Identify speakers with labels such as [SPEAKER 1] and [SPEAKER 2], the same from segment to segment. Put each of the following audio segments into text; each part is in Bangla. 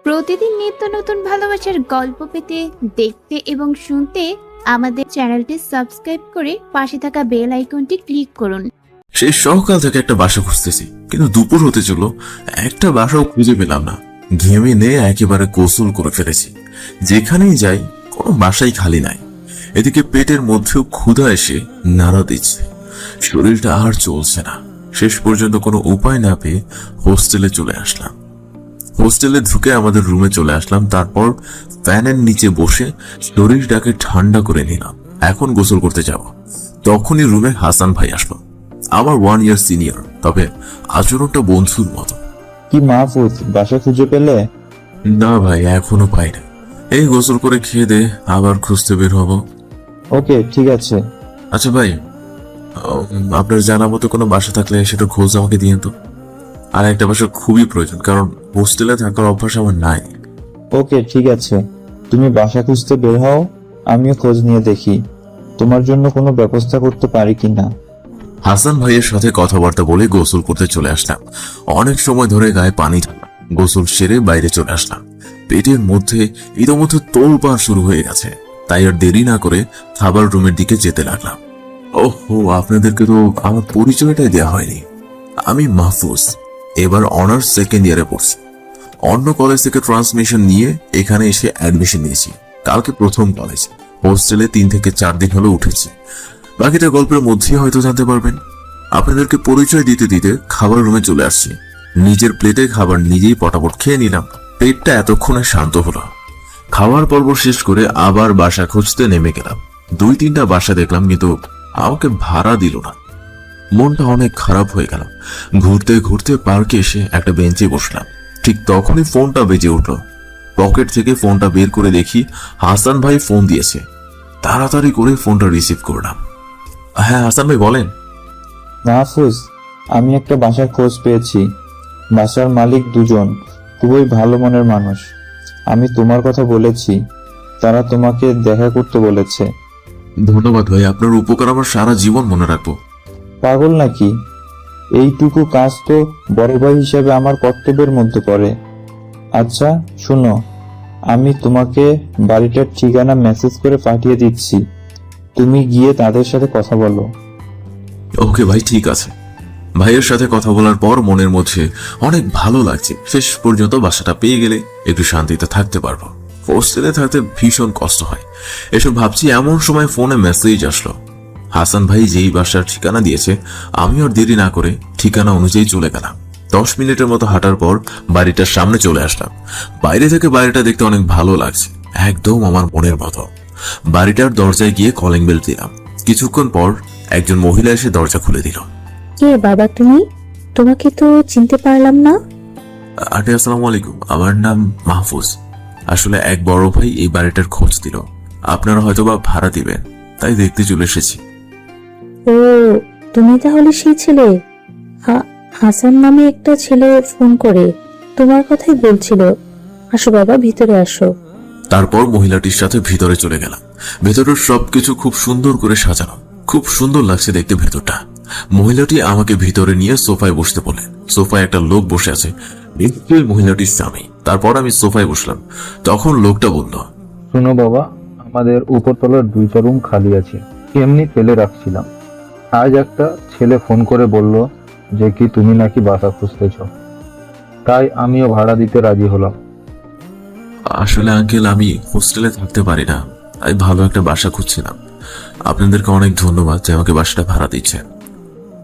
[SPEAKER 1] প্রতিদিন নিত্য নতুন ভালোবাসার গল্প পেতে, দেখতে এবং শুনতে আমাদের চ্যানেলটি সাবস্ক্রাইব করে পাশে থাকা বেল আইকনটি ক্লিক করুন।
[SPEAKER 2] সেই সকাল থেকে একটা বাসা খুঁজতেছি, কিন্তু দুপুর হতে চলল, একটা বাসাও খুঁজে পেলাম না। ঘেমে নিয়ে একেবারে গোসল করে ফেলেছি। যেখানেই যাই কোনো বাসাই খালি নাই। এদিকে পেটের মধ্যেও ক্ষুধা এসে নাড়া দিচ্ছে, শরীরটা আর চলছে না। শেষ পর্যন্ত কোনো উপায় না পেয়ে হোস্টেলে চলে আসলাম। হোস্টেলে ঢুকে আমাদের রুমে চলে আসলাম। তারপর ফ্যানের নিচে বসে শরীরটাকে ঠান্ডা করে নিলাম। এখন গোসল করতে যাব। তখনই রুমে হাসান ভাই আসলো, আমার 1 ইয়ার সিনিয়র, তবে আচরণটা বন্ধুর মতো।
[SPEAKER 3] কি মাহফুজ, বাসা খুঁজে পেলে?
[SPEAKER 2] না ভাই, এখনো পাই না। এই গোসল করে খেয়ে দে, আবার খুঁজতে বের হবো।
[SPEAKER 3] ওকে, ঠিক আছে।
[SPEAKER 2] আচ্ছা ভাই, আপনার জানা মতো কোনো বাসা থাকলে সেটা খোঁজ আমাকে দিয়ে তো। আর একটা বাসা খুবই প্রয়োজন, কারণ হোস্টেলে থাকার অভ্যাস আমার নাই।
[SPEAKER 3] ওকে, ঠিক আছে, তুমি বাসা খুঁজতে বের হও, আমিও খোঁজ নিয়ে দেখি তোমার জন্য কোনো ব্যবস্থা করতে পারি কিনা।
[SPEAKER 2] হাসান ভাইয়ের সাথে কথাবার্তা বলে গোসল করতে চলে আসলাম। অনেক সময় ধরে গায়ে পানি ঢালা। গোসল সেরে বাইরে চলে আসলাম। পেটের মধ্যে ইতোমধ্যে তোলপাড় শুরু হয়ে গেছে, তাই আর দেরি না করে খাবার রুমের দিকে যেতে লাগলাম। ওহো, আপনাদেরকে তো আমার পরিচয়টাই দেওয়া হয়নি। আমি মাহফুজ, এবার অনার্স সেকেন্ড ইয়ারে পড়ছি। অন্য কলেজ থেকে ট্রান্সমিশন নিয়ে এখানে এসে অ্যাডমিশন নিয়েছি। কালকে প্রথম কলেজ। হোস্টেলে 3 থেকে 4 দিন হলো উঠেছি। বাকিটা গল্পের মধ্যেই হয়তো জানতে পারবেন। আপনাদেরকে পরিচয় দিতে দিতে খাবার রুমে চলে আসছি। নিজের প্লেটে খাবার নিজেই পটাপট খেয়ে নিলাম। পেটটা এতক্ষণে শান্ত হলো। খাওয়ার পর্ব শেষ করে আবার বাসা খুঁজতে নেমে গেলাম। 2-3টা বাসা দেখলাম, কিন্তু আমাকে ভাড়া দিল না। মনটা অনেক খারাপ হয়ে গেল। ঘুরতে ঘুরতে পার্কে এসে একটা বেঞ্চে বসলাম। ঠিক তখনই ফোনটা বেজে উঠল। পকেট থেকে ফোনটা বের করে দেখি হাসান ভাই ফোন দিয়েছে। তাড়াতাড়ি করে ফোনটা রিসিভ করলাম। হ্যাঁ হাসান ভাই, বলেন।
[SPEAKER 3] মাহফুজ, আমি একটা বাসার খোঁজ পেয়েছি। বাসার মালিক 2 জন, খুবই ভালো মনের মানুষ। আমি তোমার কথা বলেছি, তারা তোমাকে দেখা করতে বলেছে।
[SPEAKER 2] ধন্যবাদ ভাই, আপনার উপকার আমার সারা জীবন মনে রাখবো।
[SPEAKER 3] পাগল নাকি? এইটুকু কাজ তো বড় ভাই হিসেবে আমার কর্তব্যের মধ্যে পড়ে। আচ্ছা শোনো, আমি তোমাকে বাড়িটার ঠিকানা মেসেজ করে পাঠিয়ে দিচ্ছি, তুমি গিয়ে তাদের সাথে কথা বলো।
[SPEAKER 2] ওকে ভাই, ঠিক আছে। ভাইয়ের সাথে কথা বলার পর মনের মধ্যে অনেক ভালো লাগছে। শেষ পর্যন্ত বাসাটা পেয়ে গেলে একটু শান্তিতে থাকতে পারবো। হোস্টেলে থাকতে ভীষণ কষ্ট হয়। এসব ভাবছি, এমন সময় ফোনে মেসেজ আসলো। হাসান ভাই যেই বাসার ঠিকানা দিয়েছে, আমি আর দেরি না করে ঠিকানা অনুযায়ী চলে গেলাম। 10 মিনিটের মতো হাঁটার পর বাড়িটার সামনে চলে আসলাম। বাইরে থেকে বাড়িটা দেখতে অনেক ভালো লাগছে, একদম আমার মনের মতো। বাড়িটার দরজায় গিয়ে কলিং বেল দিলাম। কিছুক্ষণ পর একজন মহিলা এসে দরজা খুলে দিল।
[SPEAKER 4] কে বাবা তুমি? তোমাকে তো চিনতে পারলাম না।
[SPEAKER 2] আন্টি আসসালামু আলাইকুম, আমার নাম মাহফুজ। আসলে এক বড় ভাই এই বাড়িটার খোঁজ দিল, আপনারা হয়তোবা ভাড়া দিবেন, তাই দেখতে চলে এসেছি।
[SPEAKER 4] ও, তুমি তাহলে সেই ছেলে? হাসান নামে একটা ছেলে ফোন করে তোমার কথাই বলছিল। আসো বাবা, ভিতরে আসো।
[SPEAKER 2] তারপর মহিলাটির সাথে ভিতরে চলে গেলাম। ভেতরের সবকিছু খুব সুন্দর করে সাজানো, খুব সুন্দর লাগছে দেখতে ভেতরটা। মহিলাটি আমাকে ভিতরে নিয়ে সোফায় বসতে বললেন। সোফায় একটা লোক বসে আছে, নিশ্চয়ই মহিলাটির স্বামী। তারপর আমি সোফায় বসলাম। তখন লোকটা বলল,
[SPEAKER 5] শোনো বাবা, আমাদের উপরতলার 2টা রুম খালি আছে, এমনি ফেলে রাখছিলাম। আজ একটা ছেলে ফোন করে বলল যে কি তুমি নাকি বাসা খুঁজতেছ, তাই আমিও ভাড়া দিতে রাজি হলাম।
[SPEAKER 2] আসলে আঙ্কেল, আমি হোস্টেলে থাকতে পারি না, তাই ভালো একটা বাসা খুঁজছিলাম। আপনাদেরকে অনেক ধন্যবাদ যে আমাকে বাসাটা ভাড়া দিচ্ছেন।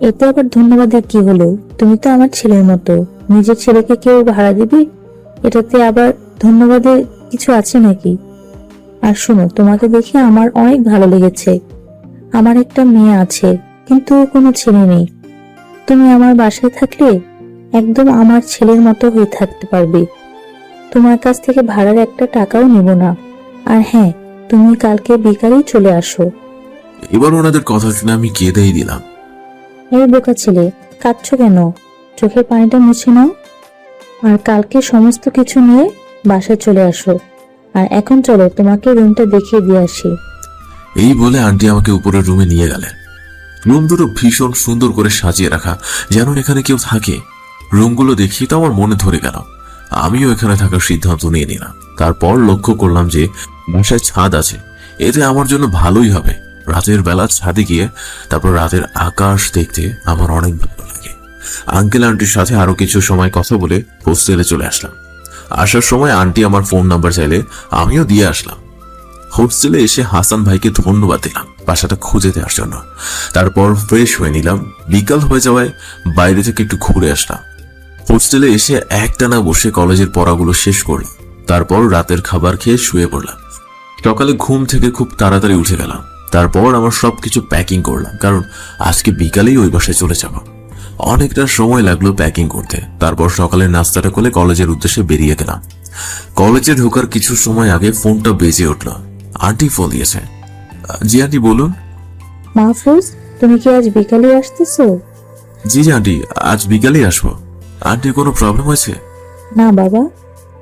[SPEAKER 4] এতে আবার ধন্যবাদের কি হলো? তুমি তো আমার ছেলের মতো। নিজের ছেলেকে কেউ ভাড়া দিবি? এটাতে আবার ধন্যবাদের কিছু আছে নাকি? আর শোনো, তোমাকে দেখে আমার অনেক ভালো লেগেছে। আমার একটা মেয়ে আছে, কিন্তু কোনো ছেলে নেই। তুমি আমার বাসায় থাকলে একদম আমার ছেলের মতো হয়ে থাকতে পারবে। তোমার কাছ থেকে ভাড়ার একটা টাকাও নেব না। আর হ্যাঁ, তুমি কালকে বিকালেই চলে আসো।
[SPEAKER 2] এবার ওনাদের কথা শুনে আমি কেঁদেই দিলাম।
[SPEAKER 4] এই বোকা ছেলে, কাঁদছো কেন? চোখের পানিটা মুছে নাও। আর কালকে সমস্ত কিছু নিয়ে বাসায় চলে আসো। আর এখন চলো, তোমাকে রুমটা দেখিয়ে দিয়ে আসি।
[SPEAKER 2] এই বলে আন্টি আমাকে উপরের রুমে নিয়ে গেলেন। রুম দুটো ভীষণ সুন্দর করে সাজিয়ে রাখা, যেন এখানে কেউ থাকে। রুমগুলো দেখি তো আমার মনে ধরে গেল। আমিও এখানে থাকার সিদ্ধান্ত নিয়ে নিলাম। তারপর লক্ষ্য করলাম যে বাসায় ছাদ আছে, এতে আমার জন্য ভালোই হবে। রাতের বেলা ছাদে গিয়ে তারপর রাতের আকাশ দেখতে আমার অনেক ভালো লাগে। আঙ্কেল আন্টির সাথে আরো কিছু সময় কথা বলে হোস্টেলে চলে আসলাম। আসার সময় আন্টি আমার ফোন নাম্বার চাইলে আমিও দিয়ে আসলাম। হোস্টেলে এসে হাসান ভাইকে ধন্যবাদ দিলাম বাসাটা খুঁজে দেওয়ার জন্য। তারপর ফ্রেশ হয়ে নিলাম। বিকাল হয়ে যাওয়ায় বাইরে থেকে একটু ঘুরে আসলাম। হোস্টেলে এসে একটানা বসে কলেজের পড়াগুলো শেষ করলাম। তারপর রাতের খাবার খেয়ে শুয়ে পড়লাম। সকালে ঘুম থেকে খুব তাড়াতাড়ি উঠে গেলাম। তারপর আমার সবকিছু প্যাকিং করলাম, কারণ আজকে বিকালেই ওই বাসায় চলে যাব। অনেকটা সময় লাগলো প্যাকিং করতে। তারপর সকালে নাস্তাটা করে কলেজের উদ্দেশ্যে বেরিয়ে গেলাম। কলেজে ঢোকার কিছু সময় আগে ফোনটা বেজে উঠল। আন্টি ফোন দিয়েছে। জি আন্টি, বলুন।
[SPEAKER 4] মাহফুজ, তুমি কি আজ বিকালে আসতেছো?
[SPEAKER 2] জি জি আন্টি, আজ বিকালেই আসবো। আন্টি কোনো প্রবলেম হয়েছে?
[SPEAKER 4] না বাবা,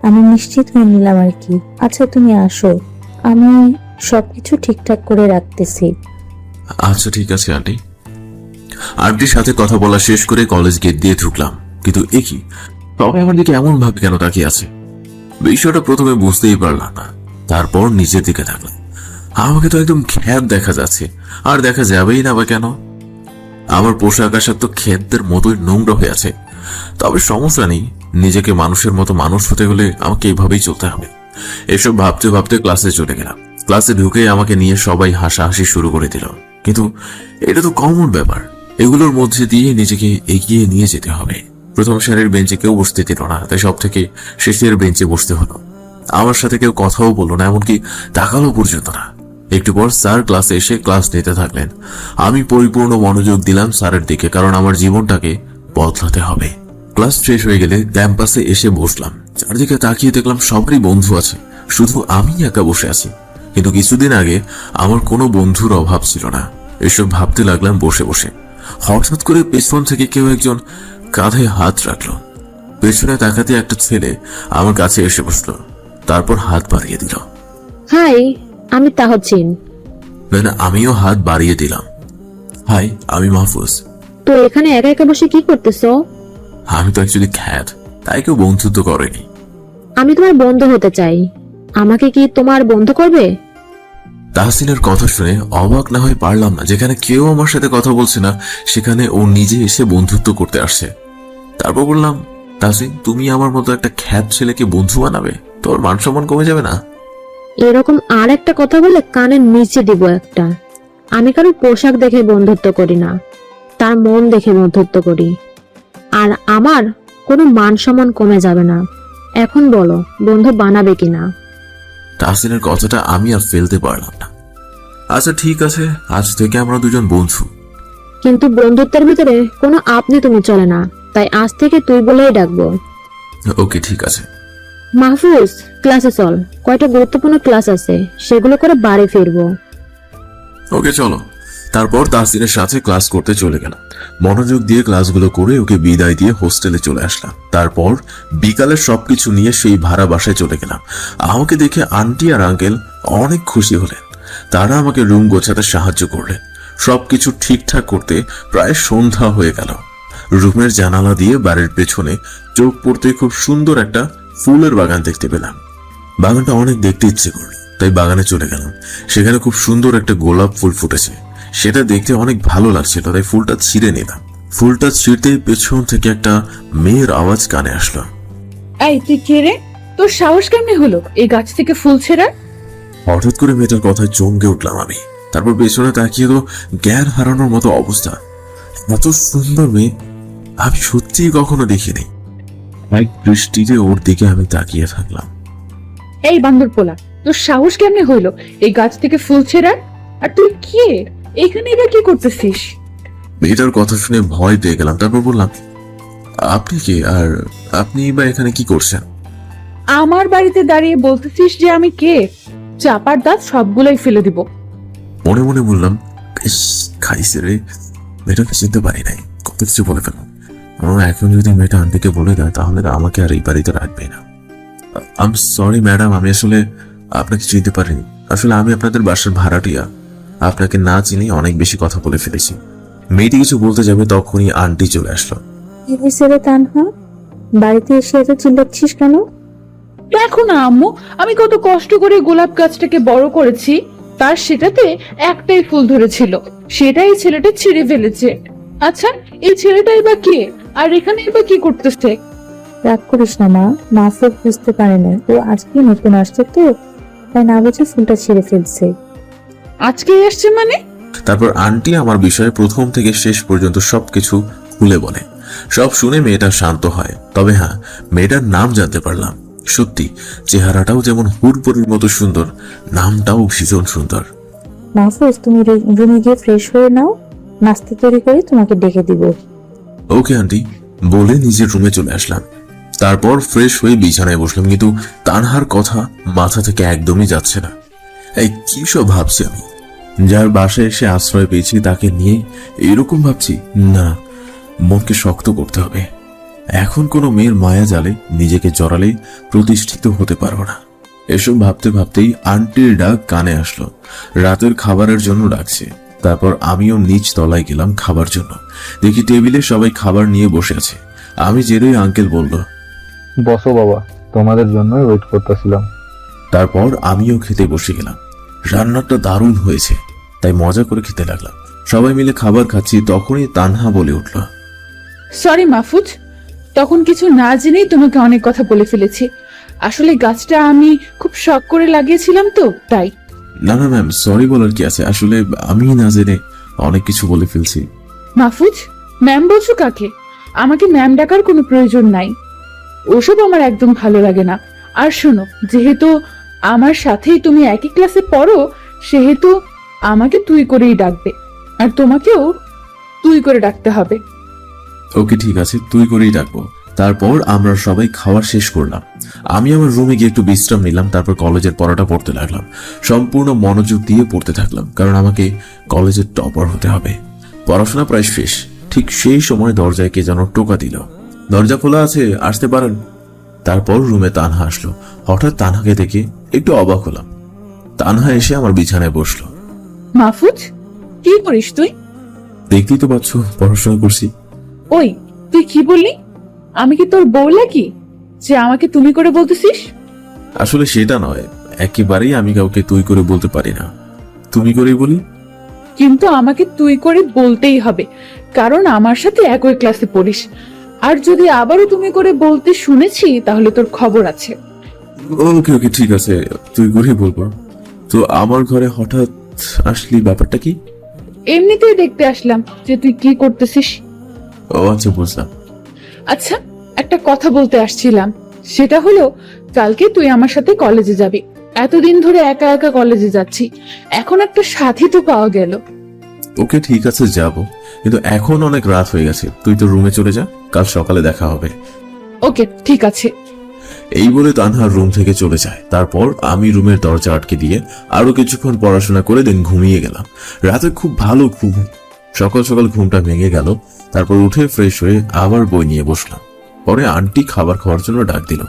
[SPEAKER 4] আমি নিশ্চিত হয়ে নিলাম আর কি। আচ্ছা তুমি আসো, আমি সবকিছু ঠিকঠাক করে রাখতেছি।
[SPEAKER 2] আচ্ছা ঠিক আছে আন্টি। আন্টির সাথে কথা বলা শেষ করে কলেজ গেট দিয়ে ঢুকলাম। কিন্তু একই তবে আমার দিকে এমন ভাবে কেন তাকিয়ে আছে? বিষয়টা প্রথমে বুঝতেই পারলাম না। তারপর নিচের দিকে থাকলাম। আমাকে তো একদম খ্যাত দেখা যাচ্ছে, আর দেখা যাবেই না বা কেন? আমার পোশাক আশাক তো খ্যাতদের মতোই নোংরা হয়ে আছে। তবে সমস্যা নেই, নিজেকে মানুষের মতো মানুষ হতে হলে আমাকে এইভাবেই চলতে হবে। এসব ভাবতে ভাবতে ক্লাসে চলে গেলাম। ক্লাসে ঢুকে আমাকে নিয়ে সবাই হাসাহাসি শুরু করে দিল। কিন্তু এটা তো কমন ব্যাপার, এগুলোর মধ্যে দিয়ে নিজেকে এগিয়ে নিয়ে যেতে হবে। প্রথম সারির বেঞ্চে কেউ বসতে দিল না, তাই সব থেকে শেষের বেঞ্চে বসতে হলো। আমার সাথে কেউ কথাও বললো না, এমনকি তাকালো পর্যন্ত না। একটু পর স্যার ক্লাসে এসে ক্লাস নিতে থাকলেন। আমি পরিপূর্ণ মনোযোগ দিলাম স্যারের দিকে, কারণ আমার জীবনটাকে বদলাতে হবে। ক্লাস শেষ হয়ে গেলে ক্যাম্পাসে এসে বসলাম। চারদিকে তাকিয়ে দেখলাম সবারই বন্ধু আছে, শুধু আমি একা বসে আছি। কিন্তু কিছুদিন আগে আমার কোনো বন্ধুর অভাব ছিল না। এসব ভাবতে লাগলাম বসে বসে। হঠাৎ করে পেছন থেকে কেউ একজন কাঁধে হাত রাখলো। পেছনে তাকাতে একটা ছেলে আমার কাছে এসে বসলো, তারপর হাত বাড়িয়ে দিল।
[SPEAKER 6] হাই, আমি তাহসিন।
[SPEAKER 2] আমিও হাত বাড়িয়ে দিলাম। হাই, আমি মাহফুজ।
[SPEAKER 6] তো এখানে একা একা বসে কি করতেছো?
[SPEAKER 2] আমি তো অ্যাকচুয়ালি খ্যাত, তাই কেউ বন্ধুত্ব করেনি।
[SPEAKER 6] আমি তোমার বন্ধু হতে চাই, আমাকে কি তোমার বন্ধু করবে?
[SPEAKER 2] তাহসিনের কথা শুনে অবাক না হয়ে পারলাম না। যেখানে কেউ আমার সাথে কথা বলছে না, সেখানে ও নিজে এসে বন্ধুত্ব করতে আসছে। তারপর বললাম, তাহসিন, তুমি আমার মতো একটা খ্যাত ছেলেকে বন্ধু বানাবে? তোর মান সম্মান কমে যাবে না?
[SPEAKER 6] এরকম আর একটা কথা বলে কানের নিচে দিব একটা। আমি কারো পোশাক দেখে বন্ধুত্ব করি না, তার মন দেখে বন্ধুত্ব করি। আর আমার কোনো মান সম্মান কমে যাবে না। এখন বলো, বন্ধু বানাবে কিনা?
[SPEAKER 2] তাহসিনের কথাটা আমি আর ফেলতে পারলাম না। আচ্ছা ঠিক আছে, আজ থেকে আমরা দুজন বন্ধু।
[SPEAKER 6] কিন্তু বন্ধুত্বের ভিতরে কোনো আপনি তুমি চলে না, তাই আজ থেকে তুই বলেই ডাকবো।
[SPEAKER 2] ওকে ঠিক আছে।
[SPEAKER 6] মাহফুজ, ক্লাসে চল, কয়টা গুরুত্বপূর্ণ ক্লাস আছে, সেগুলো করে বাড়ি ফিরবো।
[SPEAKER 2] ওকে চলো। তারপর তাহসিনের সাথে ক্লাস করতে চলে গেলাম। মনোযোগ দিয়ে ক্লাসগুলো করে ওকে বিদায় দিয়ে হোস্টেলে চলে আসলাম। তারপর বিকালের সবকিছু নিয়ে সেই ভাড়া বাসায় চলে গেলাম। আমাকে দেখে আন্টি আর আঙ্কেল অনেক খুশি হলেন। তারা আমাকে রুম গোছাতে সাহায্য করলেন। সবকিছু ঠিকঠাক করতে প্রায় সন্ধ্যা হয়ে গেল। রুমের জানালা দিয়ে বাড়ির পেছনে চোখ পড়তে খুব সুন্দর একটা ফুলের বাগান দেখতে পেলাম। বাগানটা অনেক দেখতে ইচ্ছে করলো, তাই বাগানে চলে গেলাম। সেখানে খুব সুন্দর একটা গোলাপ ফুল ফুটেছে, সেটা দেখতে অনেক ভালো লাগছিল, তাই ফুলটা ছিঁড়ে নিলাম। ফুলটা ছিঁড়তেই পেছন থেকে একটা মেয়ের আওয়াজ কানে আসলো।
[SPEAKER 7] এই তুই কে রে? তোর সাহস কেমনে হলো এই গাছ থেকে ফুল ছেঁড়ার?
[SPEAKER 2] হঠাৎ করে মেয়েটার কথায় চমকে উঠলাম আমি। তারপর পেছনে তাকিয়ে তো জ্ঞান হারানোর মতো অবস্থা। এত সুন্দর মেয়ে আমি সত্যিই কখনো দেখিনি। এক দৃষ্টিতে ওর দিকে আমি তাকিয়ে থাকলাম।
[SPEAKER 7] এই বান্দর পোলা, তোর সাহস কেমনে হইলো এই গাছ থেকে ফুল ছেঁড়ার? আর তুই কে? এখানে এবার কি করতেছিস?
[SPEAKER 2] মেয়েটার কথা শুনে ভয় পেয়ে গেলাম। তারপর বললাম, আপনি কে, আর আপনি বা এখানে কি করছেন?
[SPEAKER 7] আমার বাড়িতে দাঁড়িয়ে বলতেছিস যে আমি কে? চাপার দাঁত সবগুলোই ফেলে দিব।
[SPEAKER 2] মনে মনে বললাম, বেশ খাইছে রে, মেয়েটাকে চিনতে পারি নাই, কত কিছু বলে ফেললাম। এখন যদি মেয়েটা আন্টিকে বলে দেয় তাহলে আমাকে আর এই বাড়িতে রাখবে না। আই এম সরি ম্যাডাম, আমি আসলে আপনাকে চিনতে পারিনি। আসলে আমি আপনাদের বাসার ভাড়াটিয়া। আপনাকে না চিনি অনেক বেশি কথা বলে ফেলেছি। মেয়েটি কিছু বলতে যাবে তখনই আন্টি চলে আসলো।
[SPEAKER 4] কি হয়েছে রে তানহা? বাড়িতে এসে এত চিল্লাচ্ছিস কেন?
[SPEAKER 7] দেখো না আম্মু, আমি কত কষ্ট করে গোলাপ গাছটাকে বড় করেছি, তার সেটাতে একটাই ফুল ধরেছিল, সেটাই এই ছেলেটা ছিঁড়ে ফেলেছে। আচ্ছা, এই ছেলেটাই বা কে, আর এখানেই বা কি করতেছে?
[SPEAKER 4] রাগ করিস না মা, মাহফুজ বুঝতে পারে না, ও আজকে নতুন আসছে তো, তাই না বুঝে ফুলটা ছিঁড়ে ফেলছে।
[SPEAKER 7] আজকে আসছে মানে?
[SPEAKER 2] তারপর আন্টি আমার বিষয়ে প্রথম থেকে শেষ পর্যন্ত সবকিছু খুলে বলে। সব শুনে মেয়েটা শান্ত হয়। তবে হ্যাঁ, মেয়েটার নাম জানতে পারলাম। সত্যি চেহারাটাও যেমন হুড়পড়ির মতো সুন্দর, নামটাও ভীষণ সুন্দর।
[SPEAKER 4] মাহফুজ, তুমি রুমে গিয়ে ফ্রেশ হয়ে নাও, নাস্তা তৈরি করে তোমাকে ডেকে দিব।
[SPEAKER 2] ওকে আন্টি বলে নিজের রুমে চলে আসলাম। তারপর ফ্রেশ হয়ে বিছানায় বসলাম, কিন্তু তানহার কথা মাথা থেকে একদমই যাচ্ছে না। এই কি সব ভাবছি আমি? যার বাসায় এসে আশ্রয় পেয়েছি তাকে নিয়ে এরকম ভাবছি? না, মনকে শক্ত করতে হবে। এখন কোনো মেয়ের মায়া জালে নিজেকে জড়ালে প্রতিষ্ঠিত হতে পারবো না। এসব ভাবতে ভাবতেই আন্টির ডাক কানে আসলো। রাতের খাবারের জন্য ডাকছে। তারপর আমিও নিচ তলায় গেলাম খাবার জন্য। দেখি টেবিলে সবাই খাবার নিয়ে বসে আছে। আমি যেরই আঙ্কেল বলল,
[SPEAKER 5] বসো বাবা, তোমাদের জন্যই ওয়েট করতেছিলাম।
[SPEAKER 2] তারপর আমিও খেতে বসে গেলাম। রান্নাটা দারুণ হয়েছে, তাই মজা করে খেতে লাগলাম। সবাই মিলে খাবার খাচ্ছি, তখনই তানহা বলে উঠল,
[SPEAKER 7] সরি মাহফুজ, তখন কিছু না জেনেই তোমাকে অনেক কথা বলে ফেলেছি। আসলে গাছটা আমি খুব শখ করে লাগিয়েছিলাম তো, তাই।
[SPEAKER 2] না না ম্যাম, সরি বলার কি আছে, আসলে আমি না জেনে অনেক কিছু বলে ফেলছি।
[SPEAKER 7] মাহফুজ, ম্যাম বলছো কাকে? আমাকে ম্যাম ডাকার কোনো প্রয়োজন নাই, ওসব আমার একদম ভালো লাগে না। আর শোনো, যেহেতু আমার সাথেই তুমি একই ক্লাসে পড়ো, সেহেতু আমাকে তুই করেই ডাকবে, আর তোমাকেও তুই করে ডাকতে হবে।
[SPEAKER 2] ওকে ঠিক আছে, তুই করেই ডাকবো। তারপর আমরা সবাই খাওয়া শেষ করলাম। আমি আমার রুমে গিয়ে একটু বিশ্রাম নিলাম। তারপর কলেজের পড়াটা পড়তে লাগলাম। সম্পূর্ণ মনোযোগ দিয়ে পড়তে থাকলাম, কারণ আমাকে কলেজের টপার হতে হবে। পড়াশোনা প্রায় শেষ। ঠিক সেই সময় দরজায় কে যেন টোকা দিল। দরজা খোলা আছে, আসতে পারেন। তারপর রুমে তানহা আসলো। হঠাৎ তানহাকে দেখে একটু অবাক হলাম। তানহা এসে আমার বিছানায় বসলো।
[SPEAKER 7] মাহফুজ, কি করিস তুই?
[SPEAKER 2] দেখতেই তো পাচ্ছ, পড়াশোনা করছি।
[SPEAKER 7] ওই, তুই কি বললি? আমি কি তোর বউ নাকি যে আমাকে তুমি করে বলতেছিস?
[SPEAKER 2] আসলে সেটা নয়, একেবারেই আমি কাউকে তুই করে বলতে পারি না, তুমি করেই বলি।
[SPEAKER 7] কিন্তু আমাকে তুই করে বলতেই হবে, কারণ আমার সাথে একই ক্লাসে পড়িস। আর যদি আবারও তুমি করে বলতে শুনেছি, তাহলে তোর খবর আছে।
[SPEAKER 2] ওকে ওকে ঠিক আছে, তুই করেই বলবো। তো আমার ঘরে হঠাৎ আসলি, ব্যাপারটা কি?
[SPEAKER 7] এমনিতেই দেখতে আসলাম যে তুই কি করতেছিস।
[SPEAKER 2] ও আচ্ছা, বুঝলাম।
[SPEAKER 7] আচ্ছা, একটা কথা বলতে আসছিলাম, সেটা হলো কালকে তুই আমার সাথে কলেজে যাবি। এতদিন ধরে একা একা কলেজে যাচ্ছি, এখন একটা সাথী তো পাওয়া গেল।
[SPEAKER 2] ওকে ঠিক আছে, যাব, কিন্তু এখন অনেক রাত হয়ে গেছে। তুই তো রুমে চলে যা, কাল সকালে দেখা হবে।
[SPEAKER 7] ওকে ঠিক আছে।
[SPEAKER 2] এই বলে তানহার রুম থেকে চলে যায়। তারপর আমি রুমের দরজা আটকে দিয়ে আরো কিছুক্ষণ পড়াশোনা করে দিন ঘুমিয়ে গেলাম। রাতে খুব ভালো ঘুম। সকাল সকাল ঘুমটা ভেঙে গেল। তারপর উঠে ফ্রেশ হয়ে আবার বই নিয়ে বসলাম। পরে আন্টি খাবার খাওয়ার জন্য ডাক দিল।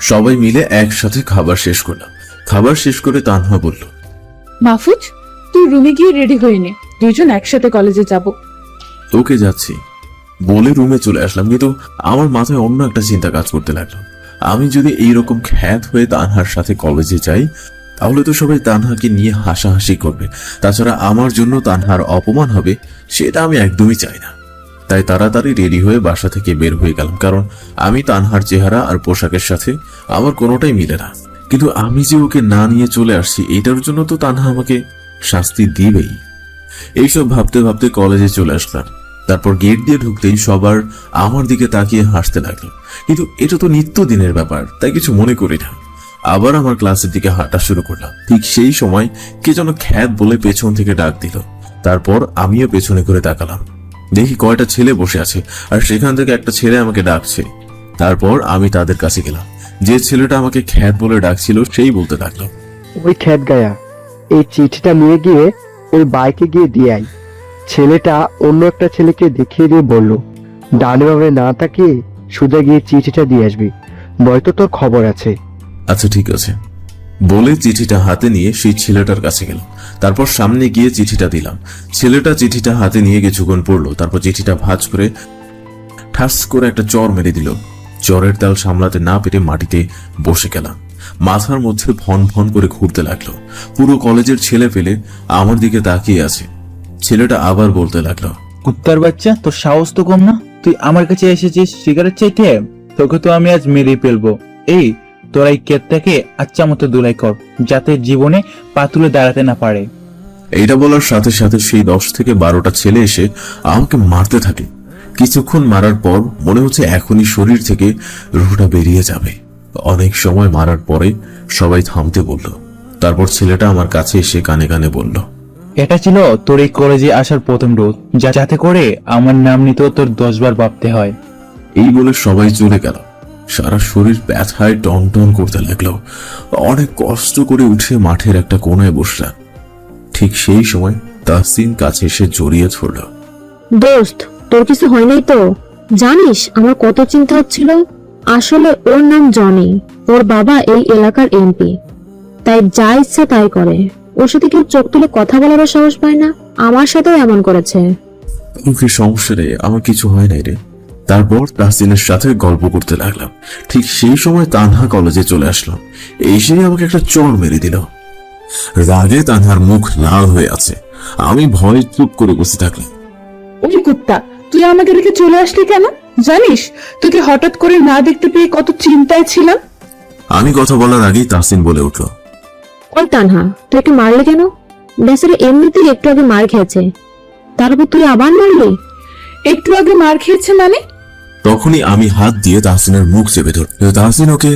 [SPEAKER 2] সবাই মিলে একসাথে খাবার শেষ করলাম। খাবার শেষ করে তানহা বলল,
[SPEAKER 7] মাহফুজ, তুই রুমে গিয়ে রেডি হয়ে নে, দুইজন একসাথে কলেজে যাব।
[SPEAKER 2] ওকে যাচ্ছি বলে রুমে চলে আসলাম, কিন্তু আমার মাথায় অন্য একটা চিন্তা কাজ করতে লাগলো। আমি যদি এইরকম খ্যাত হয়ে তানহার সাথে কলেজে যাই, তাহলে তো সবাই তানহাকে নিয়ে হাসাহাসি করবে। তাছাড়া আমার জন্য তানহার অপমান হবে, সেটা আমি একদমই চাই না। তাই তাড়াতাড়ি রেডি হয়ে বাসা থেকে বের হয়ে গেলাম, কারণ আমি তানহার চেহারা আর পোশাকের সাথে আমার কোনোটাই মিলে না। কিন্তু আমি যে ওকে না নিয়ে চলে আসছি, এটার জন্য তো তানহা আমাকে শাস্তি দিবেই। এইসব ভাবতে ভাবতে কলেজে চলে আসলাম। তারপর গেট দিয়ে ঢুকতেই সবার আমার দিকে তাকিয়ে হাসতে লাগলো। কিন্তু এটা তো নিত্যদিনের ব্যাপার, তাই কিছু মনে করি না। আবার আমার ক্লাসের দিকে হাঁটা শুরু করলাম। ঠিক সেই সময় কে যেন খ্যাত বলে পেছন থেকে ডাক দিল। তারপর আমিও পেছনে করে তাকালাম। দেখি কয়টা ছেলে বসে আছে, আর সেখান থেকে একটা ছেলে আমাকে ডাকছে। তারপর আমি তাদের কাছে গেলাম। যে ছেলেটা আমাকে খ্যাত বলে ডাকছিল সেই বলতে লাগলো,
[SPEAKER 8] ওই খ্যাত গায়া, এই চিঠিটা নিয়ে গিয়ে ওই বাইকে গিয়ে দিয়ে আয়। ছেলেটা অন্য একটা ছেলেকে দেখিয়ে দিয়ে বলল, ডানে বামে না তাকিয়ে সোজা গিয়ে চিঠিটা দিয়ে আসবি, বয়তো তোর খবর আছে।
[SPEAKER 2] আচ্ছা ঠিক আছে বলে চিঠিটা হাতে নিয়ে সেই ছেলেটার কাছে গেল। তারপর সামনে গিয়ে চিঠিটা দিলাম। ছেলেটা চিঠিটা হাতে নিয়ে কিছুক্ষণ পড়লো, তারপর চিঠিটা ভাঁজ করে ঠাস করে একটা চর মেরে দিল। চরের তাল সামলাতে না পেরে মাটিতে বসে গেলাম। মাথার মধ্যে ভন ভন করে ঘুরতে লাগলো। পুরো কলেজের ছেলে পেলে আমার দিকে তাকিয়ে আছে। ছেলেটা আবার বলতে লাগলো,
[SPEAKER 9] কুত্তার বাচ্চা, তোর সাহস তো কম না? তুই আমার কাছে এসেছিস সিগারেট চাইতে? তোকে তো আমি আজ মেরে ফেলবো। এই তোরা এই কেতটাকে আচ্ছা মতো দুলাই কর, যাতে জীবনে পা তুলে দাঁড়াতে না পারে।
[SPEAKER 2] এইটা বলার সাথে সাথে সেই 10 থেকে 12টা ছেলে এসে আমাকে মারতে থাকে। কিছুক্ষণ মারার পর মনে হচ্ছে এখনই শরীর থেকে রুহটা বেরিয়ে যাবে। অনেক সময় মারার পরে সবাই থামতে বলল। তারপর ছেলেটা আমার কাছে এসে কানে কানে বলল,
[SPEAKER 9] এটা ছিল তোর এই কলেজে আসার প্রথম রোজ, যাতে করে আমার নাম নিতেও তোর 10 বার ভাবতে হয়।
[SPEAKER 2] এই বলে সবাই চলে গেল। সারা শরীর ব্যথায় টন টন করতে লাগলো। অনেক কষ্ট করে উঠে মাঠের একটা কোনায় বসলাম। ঠিক সেই সময় তাহসিন কাছে এসে জড়িয়ে ধরল।
[SPEAKER 6] দোস্ত, তোর কিছু হয় নাই তো? জানিস আমার কত চিন্তা হচ্ছিল। আসলে ওর নাম জনি, ওর বাবা এই এলাকার এমপি, তাই যা ইচ্ছা তাই করে। ওর সাথে কেউ চোখ তুলে কথা বলারও সাহস পায় না। আমার সাথেও এমন করেছে।
[SPEAKER 2] কি সমস্যা রে, আমার কিছু হয় নাই রে। তারপর তাহসিনের সাথে গল্প করতে লাগলাম। ঠিক সেই সময় তানহা কলেজে চলে আসলাম। এসেই আমাকে একটা চড় মেরে দিল। রাগে তানহার মুখ লাল হয়ে আছে। আমি ভয়ে চুপ করে বসে থাকলাম।
[SPEAKER 7] ওই কুত্তা, তুই আমাকে রেখে চলে আসলি কেন? জানিস তোকে হঠাৎ করে না দেখতে পেয়ে কত চিন্তায় ছিলাম।
[SPEAKER 2] আমি কথা বলার আগেই তাহসিন বলে উঠল,
[SPEAKER 6] ওই তানহা, তুই একটু মারলি কেন? বেচারা এমনিতেই একটু আগে মার খেয়েছে, তারপর তুই আবার মারলি?
[SPEAKER 7] একটু আগে মার খেয়েছে মানে?
[SPEAKER 2] তখনই আমি হাত দিয়ে তাহসিনের মুখ চেপে ধর। তাহসিন ওকে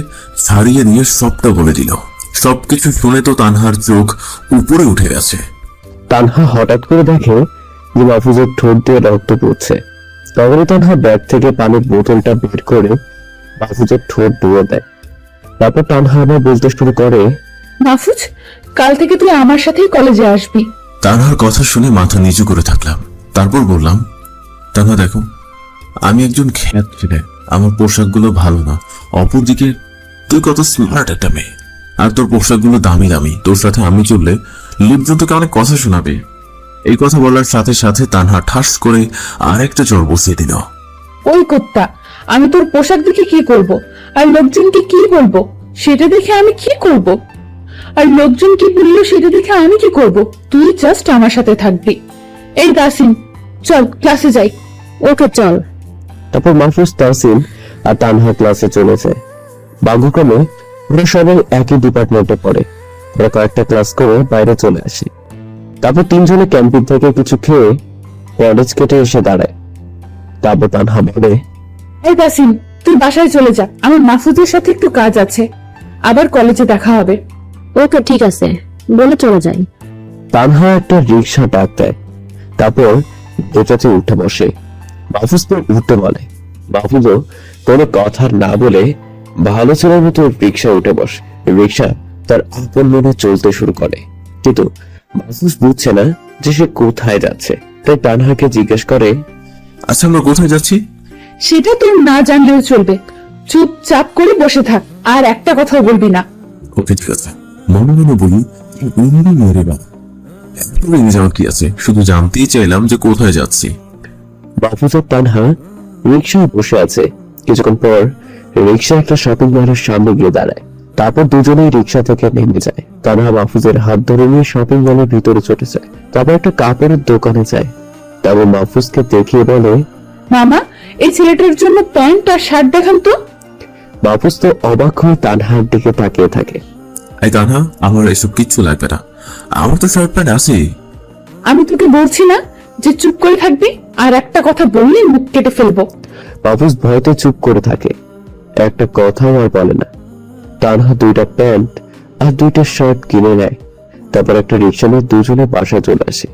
[SPEAKER 2] ছাড়িয়ে নিয়ে সবটা বলে দিল। সবকিছু শুনে তো তানহার চোখ উপরে উঠে গেছে।
[SPEAKER 8] তানহা হঠাৎ করে দেখে যে মাহফুজের ঠোঁট দিয়ে রক্ত পড়ছে। তখনই তানহা ব্যাগ থেকে পানির বোতলটা বের করে মাহফুজের ঠোঁট ধুয়ে দেয়। তারপর তানহা আবার বলতে শুরু করে,
[SPEAKER 7] মাহফুজ, কাল থেকে তুই আমার সাথেই কলেজে আসবি।
[SPEAKER 2] তানহার কথা শুনে মাথা নিচু করে থাকলাম। তারপর বললাম, তানহা দেখো, আমি একজন খ্যাত ছেলে, আমার পোশাকগুলো ভালো না। অপরদিকে তুই কত স্মার্ট একটা মেয়ে, আর তোর পোশাকগুলো দামি দামি। তোর সাথে আমি চললে লিপজন তোকে অনেক কথা শোনাবে। এই কথা বলার সাথে সাথে তানহা ঠাস করে আরেকটা চড় বসিয়ে দিল।
[SPEAKER 7] ওই কুত্তা, আমি তোর পোশাক দেখে কি করব? আর লোকজনকে কি বলবো সেটা দেখে আমি কি করব? আর লোকজন কি বললো সেটা দেখে আমি কি করব? তুই জাস্ট আমার সাথে থাকবি। এই তাহসিন, চল ক্লাসে যাই।
[SPEAKER 6] ওকে চল।
[SPEAKER 8] তারপর মাহফুজ, তাহসিন আর তানহা ক্লাসে চলেছে। ভাগ্যক্রমে ওরা সবাই একই ডিপার্টমেন্টে পড়ে। ওরা কয়েকটা ক্লাস করে বাইরে চলে আসে। তারপর তিনজনে ক্যাম্পিং থেকে কিছু খেয়ে কলেজ কেটে এসে দাঁড়ায়। তারপর তানহা বলে,
[SPEAKER 7] এই তাহসিন, তুই বাসায় চলে যা, আমার মাহফুজের সাথে একটু কাজ আছে, আবার কলেজে দেখা হবে।
[SPEAKER 6] ওকে ঠিক আছে বলে চলে যাই।
[SPEAKER 8] তানহা একটা রিক্সা ডাক দেয়। তারপর এটাতে উঠে বসে। মাহফুজকে উঠতে বলে। মাহফুজও কোনো কথা না বলে ভালো ছেলের মতো রিক্সা উঠে বসে। রিক্সা তার আপন মনে চলতে শুরু করে, কিন্তু মাহফুজ বুঝছে না যে সে কোথায় যাচ্ছে। তাই তানহাকে জিজ্ঞেস করে,
[SPEAKER 2] আচ্ছা, আমরা কোথায় যাচ্ছি?
[SPEAKER 7] সেটা তোর না জানলেও চলবে। চুপচাপ করে বসে থাক, আর একটা কথাও বলবি না।
[SPEAKER 2] ওকে ঠিক আছে। মনে মনে বলি, মেরে বা এত রেগে যাওয়ার কি আছে? শুধু জানতেই চাইলাম যে কোথায় যাচ্ছি।
[SPEAKER 8] মাহফুজ আর তানহা রিক্সায় বসে আছে। কিছুক্ষণ পর রিক্সা একটা শপিং মলের সামনে গিয়ে দাঁড়ায়। তারপর দুজনেই রিক্সা থেকে নেমে যায়। তানহা মাহফুজের হাত ধরে নিয়ে শপিং মলের ভিতরে চলে যায়। তারপর একটা কাপড়ের দোকানে যায়। তারপর মাহফুজকে দেখিয়ে বলে,
[SPEAKER 7] মামা, এই ছেলেটার জন্য প্যান্ট আর শার্ট দেখান তো।
[SPEAKER 8] মাহফুজ তো অবাক হয়ে তানহার দিকে তাকিয়ে থাকে।
[SPEAKER 2] এই তানহা, আমার এসব কিচ্ছু লাগবে না, আমার তো শার্ট প্যান্ট আছে।
[SPEAKER 7] আমি তোকে বলছি না যে চুপ করে থাকবি? আর একটা কথা বললে মুখ কেটে ফেলবো।
[SPEAKER 8] মাহফুজ ভয়তে চুপ করে থাকে, একটা কথাও আর বলে না। তানহা 2টা প্যান্ট আর 2টা শার্ট কিনে নেয়। তারপর একটা রিক্সা নিয়ে দুজনে বাসায় চলে আসে।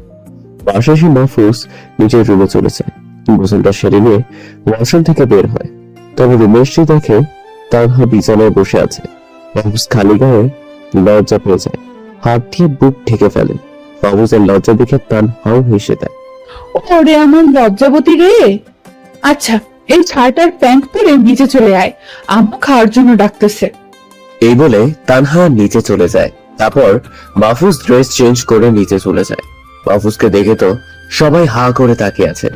[SPEAKER 8] বাসায় এসে মাহফুজ নিজের রুমে চলে যায়। গোসলটা সেরে নিয়ে ওয়াশরুম থেকে বের হয়। তবে রুমে এসে দেখে তানহা বিছানায় বসে আছে। মাহফুজ খালি গায়ে লজ্জা পেয়ে যায়, হাত দিয়ে বুক ঢেকে ফেলে। মাহফুজের লজ্জা দেখে তানহাও হেসে দেয়।
[SPEAKER 7] ওরে আমার লজ্জাবতী রে। আচ্ছা, এই শার্ট আর প্যান্ট পরে নিচে চলে আয়, আম্মু খাওয়ার জন্য ডাকতেছে।
[SPEAKER 8] এই বলে তানহা নিচে চলে যায়।
[SPEAKER 10] তারপর মাহফুজ ড্রেস চেঞ্জ করে নিচে চলে যায়। মাহফুজকে দেখে তো সবাই হা করে তাকিয়ে আছে।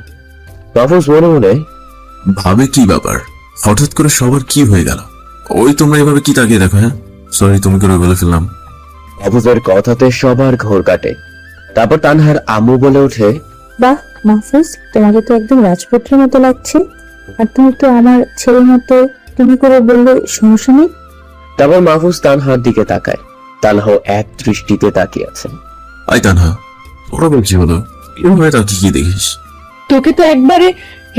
[SPEAKER 10] মাহফুজ মনে মনে
[SPEAKER 2] ভাবে কি ব্যাপার, হঠাৎ করে সবার কি হয়ে গেল? ওই তোমরা এভাবে কি তাকিয়ে দেখো? হ্যাঁ সরি, তুমি করে বলে ফেললাম।
[SPEAKER 10] মাহফুজের কথাতে সবার ঘোর কাটে। তারপর তানহার আম্মু বলে ওঠে,
[SPEAKER 4] বাহ মাহফুজ, তোমাকে তো একদম রাজপুত্রের মতো লাগছে। আর তুমি তো আমার ছেলের মতো, তুমি করে বললে সমস্যা নেই।
[SPEAKER 10] তারপর মাহফুজ তানহার দিকে তাকায়। তানহাও এক দৃষ্টিতে তাকিয়ে আছে।
[SPEAKER 2] আই তানহা, ওরা বলছি হলো এভাবে তাকিয়ে কি দেখিস?
[SPEAKER 7] তোকে তো একবারে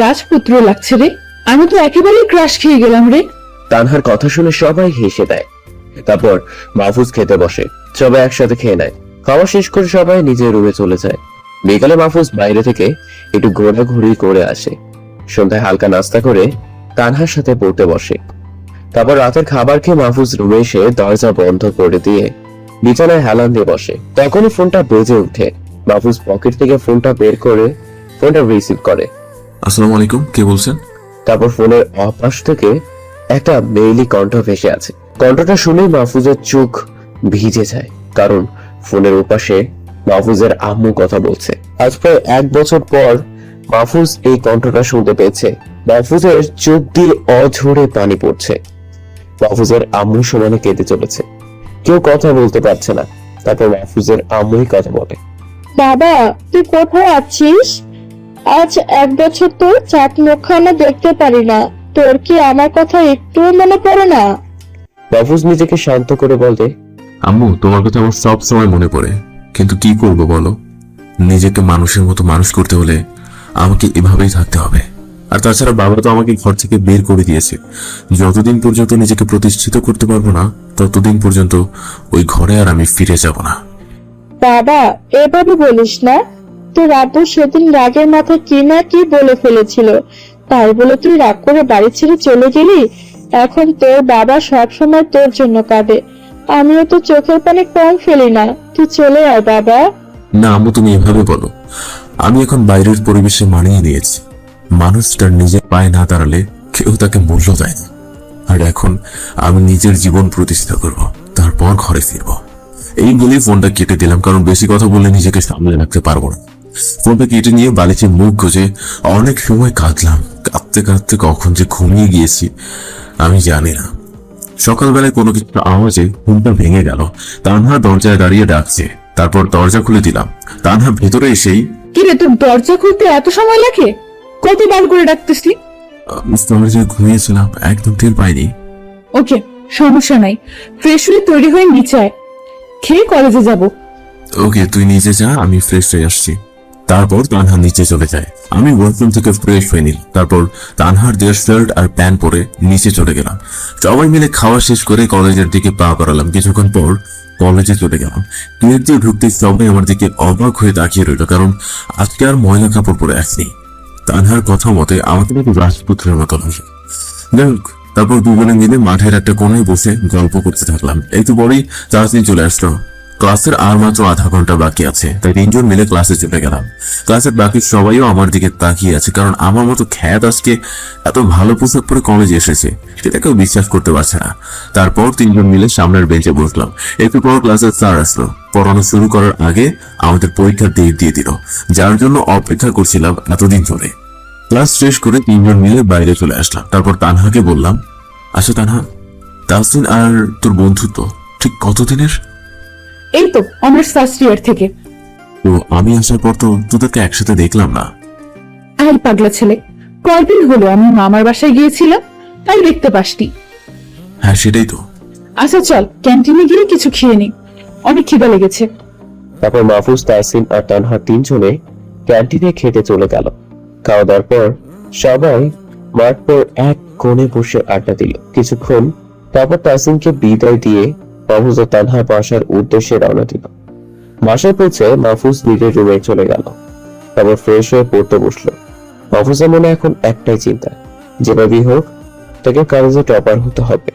[SPEAKER 7] রাজপুত্র লাগছে রে, আমি তো একেবারেই ক্রাশ খেয়ে গেলাম রে।
[SPEAKER 10] তানহার কথা শুনে সবাই হেসে দেয়। তারপর মাহফুজ খেতে বসে, সবাই একসাথে খেয়ে নেয়। খাওয়া শেষ করে সবাই নিজের রুমে চলে যায়। বিকালে মাহফুজ বাইরে থেকে একটু ঘোরাঘুরি করে আসে। সন্ধ্যায় হালকা নাস্তা করে তানহার সাথে পড়তে বসে। তারপর রাতের খাবার খেয়ে মাহফুজ রুমে এসে দরজা বন্ধ করে দিয়ে বিছানায় হেলান দিয়ে বসে। তখনই ফোনটা বেজে ওঠে। মাহফুজ পকেট থেকে ফোনটা বের করে ফোনটা রিসিভ করে।
[SPEAKER 2] আসসালামু আলাইকুম, কে বলছেন?
[SPEAKER 10] তারপর ফোনের অপাশ থেকে একটা মেইলি কণ্ঠ ভেসে আছে। কণ্ঠটা শুনেই মাহফুজের চোখ ভিজে যায়, কারণ ফোনের ওপাশে মাহফুজের আম্মু কথা বলছে। আজ প্রায় 1 বছর পর মাহফুজ এই কণ্ঠটা শুনতে পেয়েছে। মাহফুজের চোখ দিয়ে অঝরে পানি পড়ছে। মাহফুজের আম্মু সমানে কেঁদে চলেছে, কেউ কথা বলতে পারছে না। তারপর মাহফুজের আম্মুই কথা বলে,
[SPEAKER 11] বাবা তুই কোথায় আছিস? আজ 1 বছর তো চাঁদ মুখখানা দেখতে পারি না, তোর কি আমার কথা একটু মনে পড়ে না?
[SPEAKER 10] মাহফুজ নিজেকে শান্ত করে বলে,
[SPEAKER 2] আম্মু, তোমার কথা আমার সব সময় মনে পড়ে, কিন্তু কি করব বলো? নিজেকে মানুষের মতো মানুষ করতে হলে আমাকে এভাবেই থাকতে হবে। আর তাছাড়া বাবা তো আমাকে ঘর থেকে বের করে দিয়েছে। যতদিন পর্যন্ত নিজেকে প্রতিষ্ঠিত করতে পারবো না, ততদিন পর্যন্ত ওই ঘরে আর আমি ফিরে যাব না।
[SPEAKER 11] বাবা এভাবে বলিস না, তোর আব্বু সেদিন রাগের মাথায় কি না কি বলে ফেলেছিল, তাই বলে তুই রাগ করে বাড়ি ছেড়ে চলে গেলি। এখন তোর বাবা সব সময় তোর জন্য কাঁদে, আমিও তো চোখের পানি কম ফেলি না, তুই চলে আয় বাবা।
[SPEAKER 2] না আম্মু, তুমি এভাবে বলো। আমি এখন বাইরের পরিবেশে মানিয়ে নিয়েছি। মানুষটা নিজের পায়ে না দাঁড়ালে কেউ তাকে মূল্য দেয় না। আর এখন আমি নিজের জীবন প্রতিষ্ঠা করব, তারপর ঘরে ফিরব। এই বলেই ফোনটা কেটে দিলাম, কারণ বেশি কথা বললে নিজেকে সামলে রাখতে পারবো না। ফোনটা কেটে নিয়ে বালিশে মুখ গুজে অনেক সময় কাঁদলাম। কাঁদতে কাঁদতে কখন যে ঘুমিয়ে গিয়েছি আমি জানি না। সকালবেলায় কোনো কিছু আওয়াজে ঘুমটা ভেঙে গেল। তানহা দরজায় দাঁড়িয়ে ডাকছে। তারপর দরজা খুলে দিলাম। তানহা ভেতরে এসেই,
[SPEAKER 7] কি রে, তোর দরজা খুলতে এত সময় লাগে? কতবার করে ডাকতেছি?
[SPEAKER 2] দরজায় ঘুমিয়েছিলাম, একদম টের পাইনি।
[SPEAKER 7] ওকে, সমস্যা নাই, ফ্রেশ হয়ে তৈরি হয়ে নিচে আয়, খেয়ে কলেজে যাব।
[SPEAKER 2] ওকে, তুই নিচে যা, আমি ফ্রেশ হয়ে আসছি। তারপর তানহা নিচে চলে যায়। আমি ওয়াশরুম থেকে ফ্রেশ হয়ে নিলাম। তারপর তানহার দেওয়া শার্ট আর প্যান্ট পরে নিচে চলে গেলাম। সবাই মিলে খাওয়া শেষ করে কলেজের দিকে পা বাড়ালাম। কিছুক্ষণ পর কলেজে চলে গেলাম। গেট দিয়ে ঢুকতে সবাই আমার দিকে অবাক হয়ে তাকিয়ে রইল, কারণ আজকে আর ময়লা কাপড় পরে আসনি। তানহার কথা মতে আমাকে নাকি রাজপুত্রের মতো লাগে। যাই হোক, তারপর দুজনে মিলে মাঠের একটা কোনায় বসে গল্প করতে থাকলাম। একটু পরেই তাসনিম চলে আসলো। ক্লাসের আর মাত্র আধা ঘন্টা বাকি আছে, তাই 3 জন মিলে ক্লাসে চলে গেলাম। ক্লাসের বাকি সবাইও আমার দিকে তাকিয়ে আছে, কারণ আমার মতো খ্যাত আজকে এত ভালো পোশাক পরে কলেজে এসেছে, সেটা কেউ বিশ্বাস করতে পারছে না। তারপর 3 জন মিলে সামনের বেঞ্চে বসলাম। একটু পর ক্লাসের স্যার আসলো। পড়ানো শুরু করার আগে আমাদের পরীক্ষার ডেট দিয়ে দিল, যার জন্য অপেক্ষা করছিলাম এতদিন ধরে। ক্লাস শেষ করে 3 জন মিলে বাইরে চলে আসলাম। তারপর তানহাকে বললাম, আচ্ছা তানহা, তাসনিম আর তোর বন্ধুত্ব ঠিক কতদিনের?
[SPEAKER 7] এই তো অনার্স ফার্স্ট ইয়ার থেকে।
[SPEAKER 2] তো আমি আসার পর তো তোদেরকে একসাথে দেখলাম না।
[SPEAKER 7] আর পাগলা ছেলে, কয়দিন হলো আমি মামার বাসায় গিয়েছিলাম, তাই দেখতে পাসনি।
[SPEAKER 2] হ্যাঁ সেটাই তো।
[SPEAKER 7] আচ্ছা চল ক্যান্টিনে গিয়ে কিছু খেয়ে নি, অনেক খিদা লেগেছে।
[SPEAKER 10] তারপর মাহফুজ, তাহসিন আর তানহা 3 জনে ক্যান্টিনে খেতে চলে গেল। খাওয়া দাওয়ার পর সবাই মাঠ পর এক কোণে বসে আড্ডা দিল কিছুক্ষণ। তারপর তাহসিনকে বিদায় দিয়ে মাহফুজ ও তানহা বাসার উদ্দেশ্যে রওনা দিল। বাসায় পৌঁছে মাহফুজ নিজের রুমে চলে গেল। তারপর ফ্রেশ হয়ে পড়তে বসলো। মাহফুজের মনে এখন একটাই চিন্তা, যেভাবেই হোক তাকে কলেজে টপার হতে হবে।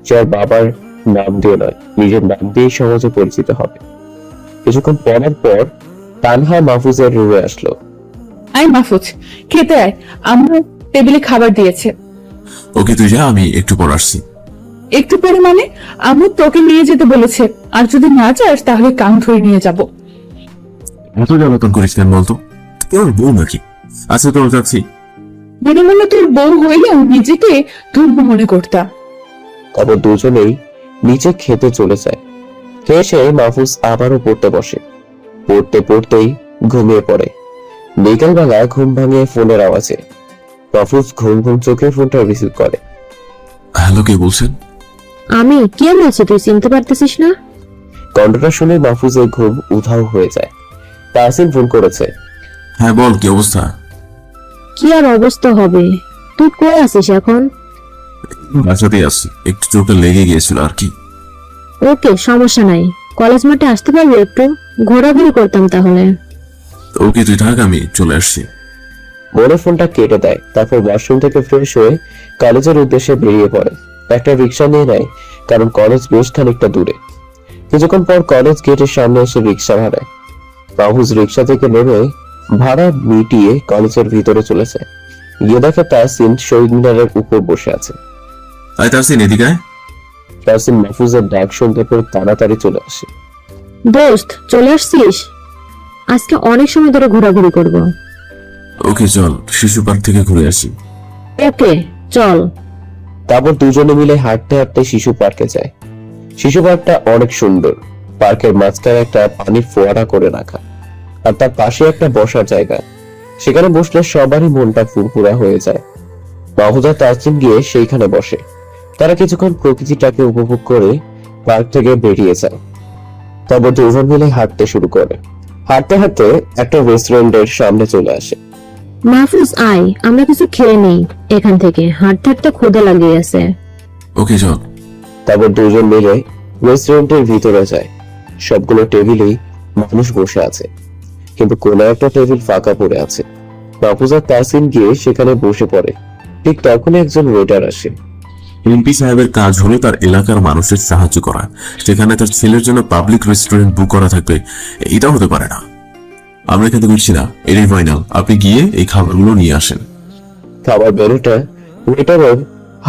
[SPEAKER 10] সে আর বাবার নাম দিয়ে নয়, নিজের নাম দিয়েই সমাজে পরিচিত হবে। কিছুক্ষণ পড়ার পর তানহা মাহফুজের রুমে আসলো।
[SPEAKER 7] আয় মাহফুজ, খেতে আয়, আমরা টেবিলে খাবার দিয়েছে।
[SPEAKER 2] ওকে তুই যা, আমি একটু পর আসছি।
[SPEAKER 7] একটু পরে মানে? আম্মু তোকে নিয়ে যেতে বলেছে, আর যদি না যাস তাহলে কান ধরে নিয়ে যাব।
[SPEAKER 2] এত জ্বালাতন করিস কেন বলতো? কেমন বউ নাকি? আচ্ছা তোর যাচ্ছি।
[SPEAKER 7] মনে মনে তোর বউ হইলেও নিজেকে দুর্ব মনে করতাম।
[SPEAKER 10] তারপর দুজনেই নিচে খেতে চলে যায়। খেয়ে এসে মাহফুজ আবারও পড়তে বসে। পড়তে পড়তেই ঘুমিয়ে পড়ে। বিকালবেলা ঘুম ভাঙে ফোনের আওয়াজে। মাহফুজ ঘুম ঘুম চোখে ফোনটা রিসিভ করে।
[SPEAKER 2] হ্যালো, কে বলছেন?
[SPEAKER 6] আমি কে বলছি তুই চিনতে পারতেছিস না?
[SPEAKER 10] কণ্ঠটা শুনে মাহফুজের ঘুম উধাও হয়ে যায়। তাহসিন ফোন করেছে।
[SPEAKER 2] হ্যাঁ বল, কি অবস্থা?
[SPEAKER 6] কি আর অবস্থা হবে, তুই কই আছিস এখন?
[SPEAKER 2] বাসাতেই আসছি, একটু চোখে লেগে গিয়েছিল আর কি।
[SPEAKER 6] ওকে, সমস্যা নাই। কলেজ মাঠে আসতে পারবি? একটু ঘোরাঘুরি করতাম তাহলে।
[SPEAKER 2] ওকে তুই থাক, আমি চলে আসছি।
[SPEAKER 10] বলে ফোনটা কেটে দেয়। তারপর ওয়াশরুম থেকে ফ্রেশ হয়ে কলেজের উদ্দেশ্যে বেরিয়ে পড়ে। একটা রিক্সা নিয়ে নেয়, কারণ কলেজ বেশ খানিকটা দূরে। কিছুক্ষণ পর কলেজ গেটের সামনে এসে রিক্সা ভাড়ায়। মাহফুজ রিক্সা থেকে নেমে ভাড়া মিটিয়ে কলেজের ভিতরে চলেছে। গিয়ে দেখে তাহসিন শহীদ মিনারের উপর বসে আছে।
[SPEAKER 2] আয় তাহসিন, এদিকে আয়।
[SPEAKER 10] তাহসিন মাহফুজের ডাক শুনতে পেয়ে তাড়াতাড়ি চলে আসে।
[SPEAKER 6] দোস্ত, চলে আসছিস? আজকে অনেক সময় ধরে ঘোরাঘুরি করব।
[SPEAKER 2] ওকে চল, শিশু পার্ক থেকে ঘুরে আসি।
[SPEAKER 6] ওকে চল।
[SPEAKER 10] তারপর দুজনে মিলে হাঁটতে হাঁটতে শিশু পার্কে যায়। শিশু পার্কটা অনেক সুন্দর। পার্কের মাঝখানে একটা পানির ফোয়ারা করে রাখা, আর তার পাশে একটা বসার জায়গা। সেখানে বসলে সবারই মনটা ফুরফুরা হয়ে যায়। মাহফুজা তাহসিন গিয়ে সেইখানে বসে। তারা কিছুক্ষণ প্রকৃতিটাকে উপভোগ করে পার্ক থেকে বেরিয়ে যায়। তারপর দুজন মিলে হাঁটতে শুরু করে। হাঁটতে হাঁটতে একটা রেস্টুরেন্টের সামনে চলে আসে।
[SPEAKER 6] মাহফুজ আয়, আমরা কিছু খেয়ে নেই। এখান থেকে হাঁটতে হাঁটতে ক্ষুধা লাগিয়ে আছে।
[SPEAKER 2] ওকে চল।
[SPEAKER 10] তারপর দুজন মিলে রেস্টুরেন্টের ভিতরে যায়। সবগুলো টেবিলেই মানুষ বসে আছে, কিন্তু কোনো একটা টেবিল ফাঁকা পড়ে আছে। মাহফুজা তাহসিন গিয়ে সেখানে বসে পড়ে। ঠিক তখনই একজন ওয়েটার আসে।
[SPEAKER 2] এমপি সাহেবের কাজ হলো তার এলাকার মানুষের সাহায্য করা। সেখানে তার ছেলের জন্য পাবলিক রেস্টুরেন্ট বুক করা থাকবে, এটা হতে পারে না। আমরা এখান থেকে উঠছি না, এটাই ফাইনাল। আপনি গিয়ে এই খাবারগুলো নিয়ে আসেন।
[SPEAKER 10] খাবার মেনুটা ওয়েটারের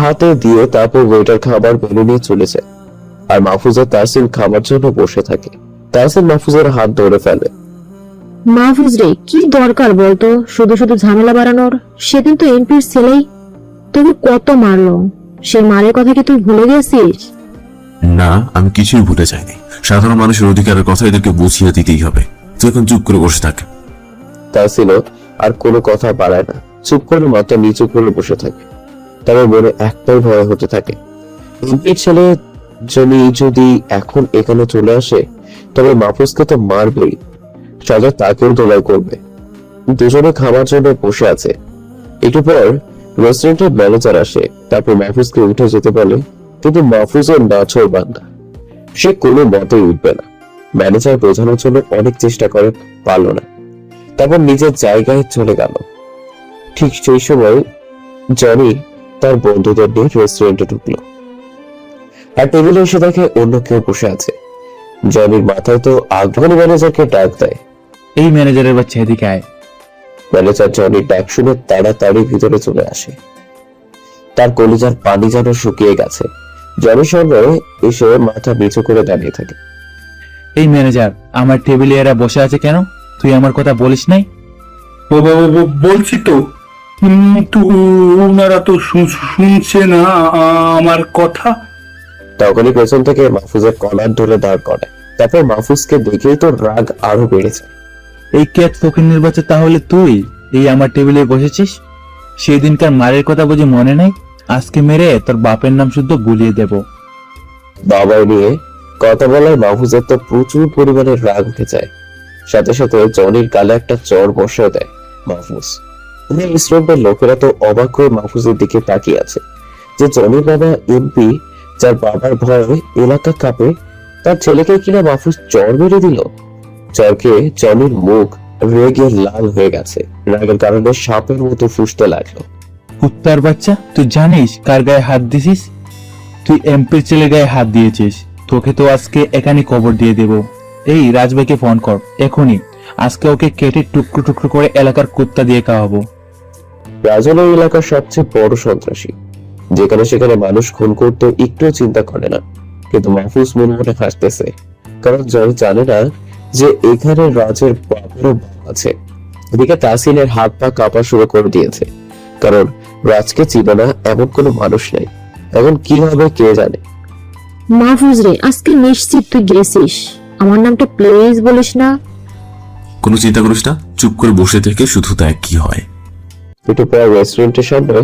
[SPEAKER 10] হাতে দিয়ে তারপর ওয়েটার খাবার মেনু নিয়ে চলে যায়। আর মাহফুজা তাহসিন খাবার জন্য বসে থাকে। তাহসিন মাহফুজের হাত ধরে ফেলে।
[SPEAKER 6] মাহফুজ রে, কি দরকার বলতো শুধু শুধু ঝামেলা বাড়ানোর? সেদিন তো এমপির ছেলেই তোকে কত মারলো, সেই মারের কথা কি তুই ভুলে গেছিস?
[SPEAKER 2] না, আমি কিছুই ভুলে যাইনি। সাধারণ মানুষের অধিকারের কথা এদেরকে বুঝিয়ে দিতেই হবে। তুই এখন চুপ করে বসে থাক।
[SPEAKER 10] তাহসিনও আর কোনো কথা বাড়ায় না, চুপ করে মাথা নিচু করে বসে থাকে। তবে মনে একটাই ভয় হতে থাকে, এমপির ছেলে যদি এখন এখানে চলে আসে, তবে মাহফুজকে তো মারবেই, সাজা তাকেও দোলাই করবে। দুজনে খাবার জন্য বসে আছে। একটু পর রেস্টুরেন্টের ম্যানেজার আসে। তারপর মাহফুজকে উঠে যেতে বলে, কিন্তু মাহফুজের নাছর বান্দা, সে কোনো মতেই উঠবে না। ম্যানেজার বোঝানোর জন্য অনেক চেষ্টা করে, পারল না। তারপর নিজের জায়গায় চলে গেল। ঠিক সেই সময় জনি তার বন্ধুদের নিয়ে রেস্টুরেন্টে ঢুকলো। আর টেবিলে এসে দেখে অন্য কেউ বসে আছে। জনির মাথায় তো আগ্রহী ম্যানেজারকে ডাক দেয়।
[SPEAKER 9] এই ম্যানেজারের বাচ্চা, এদিকে আয়।
[SPEAKER 10] ম্যানেজার জনির ডাক শুনে তাড়াতাড়ি ভিতরে চলে আসে। তার কলিজার পানি যেন শুকিয়ে গেছে। জনির সঙ্গে এসে মাথা নিচু করে দাঁড়িয়ে থাকে।
[SPEAKER 9] এই ম্যানেজার, আমার টেবিলে এরা বসে আছে কেন? তুই আমার কথা বলিস নাই?
[SPEAKER 12] বলছি তো, কিন্তু ওনারা তো শুনছে না আমার কথা।
[SPEAKER 10] তখনই পেছন থেকে মাহফুজের কলার ধরে দাঁড় করায়। তারপর মাহফুজকে দেখেই তো রাগ আরো বেড়েছে।
[SPEAKER 9] এই ক্যাট ফকিন্নির বাচ্চা, তাহলে তুই এই আমার টেবিলে বসেছিস? সেদিনকার মারের কথা বুঝি মনে নাই? আজকে মেরে তোর বাপের নাম শুদ্ধ ভুলিয়ে দেব।
[SPEAKER 10] বাবাই নিয়ে কথা বলায় মাহফুজের তো প্রচুর পরিমাণে রাগ উঠে যায়। সাথে সাথে জনির গালে একটা চড় বসিয়ে দেয় মাহফুজ। রেস্টুরেন্টের লোকেরা তো অবাক হয়ে মাহফুজের দিকে তাকিয়ে আছে, যে জনির বাবা এমপি, যার বাবার ভয়ে এলাকা কাঁপে, তার ছেলেকে কিনা মাহফুজ চড় মেরে দিল। চড়কে জনির মুখ রেগে লাল হয়ে গেছে। রাগের কারণে সাপের মতো ফুঁসতে লাগলো।
[SPEAKER 9] কুত্তার বাচ্চা, তুই জানিস কার গায়ে হাত দিছিস? তুই এমপির ছেলে গায়ে হাত দিয়েছিস। তোকে তো আজকে এখানে কবর দিয়ে দেব। এই রাজভাইকে ফোন কর এখনই। আজকে ওকে কেটে টুকরো টুকরো করে এলাকার কুত্তা দিয়ে খাওয়াবো।
[SPEAKER 10] রাজন ওই এলাকার সবচেয়ে বড় সন্ত্রাসী। যেখানে সেখানে মানুষ খুন করতে একটুও চিন্তা করে না। কিন্তু মাহফুজ মনে মনে হাসতেছে, কারণ জয় জানে না যে এখানে রাজের বাপেরও বাপ আছে। এদিকে তাসিনের হাত পা কাঁপা শুরু করে দিয়েছে, কারণ রাজকে চিনে না এমন কোনো মানুষ নেই। এখন কি হবে কে জানে।
[SPEAKER 6] মাহফুজ রে, আজকে নিশ্চিত তুই গেছিস। আমার নামটা প্লিজ বলিস না।
[SPEAKER 2] কোনো চিন্তা করিস না, চুপ করে বসে থেকে শুধু দেখ কি হয়।
[SPEAKER 10] একটু পর রেস্টুরেন্টের সামনে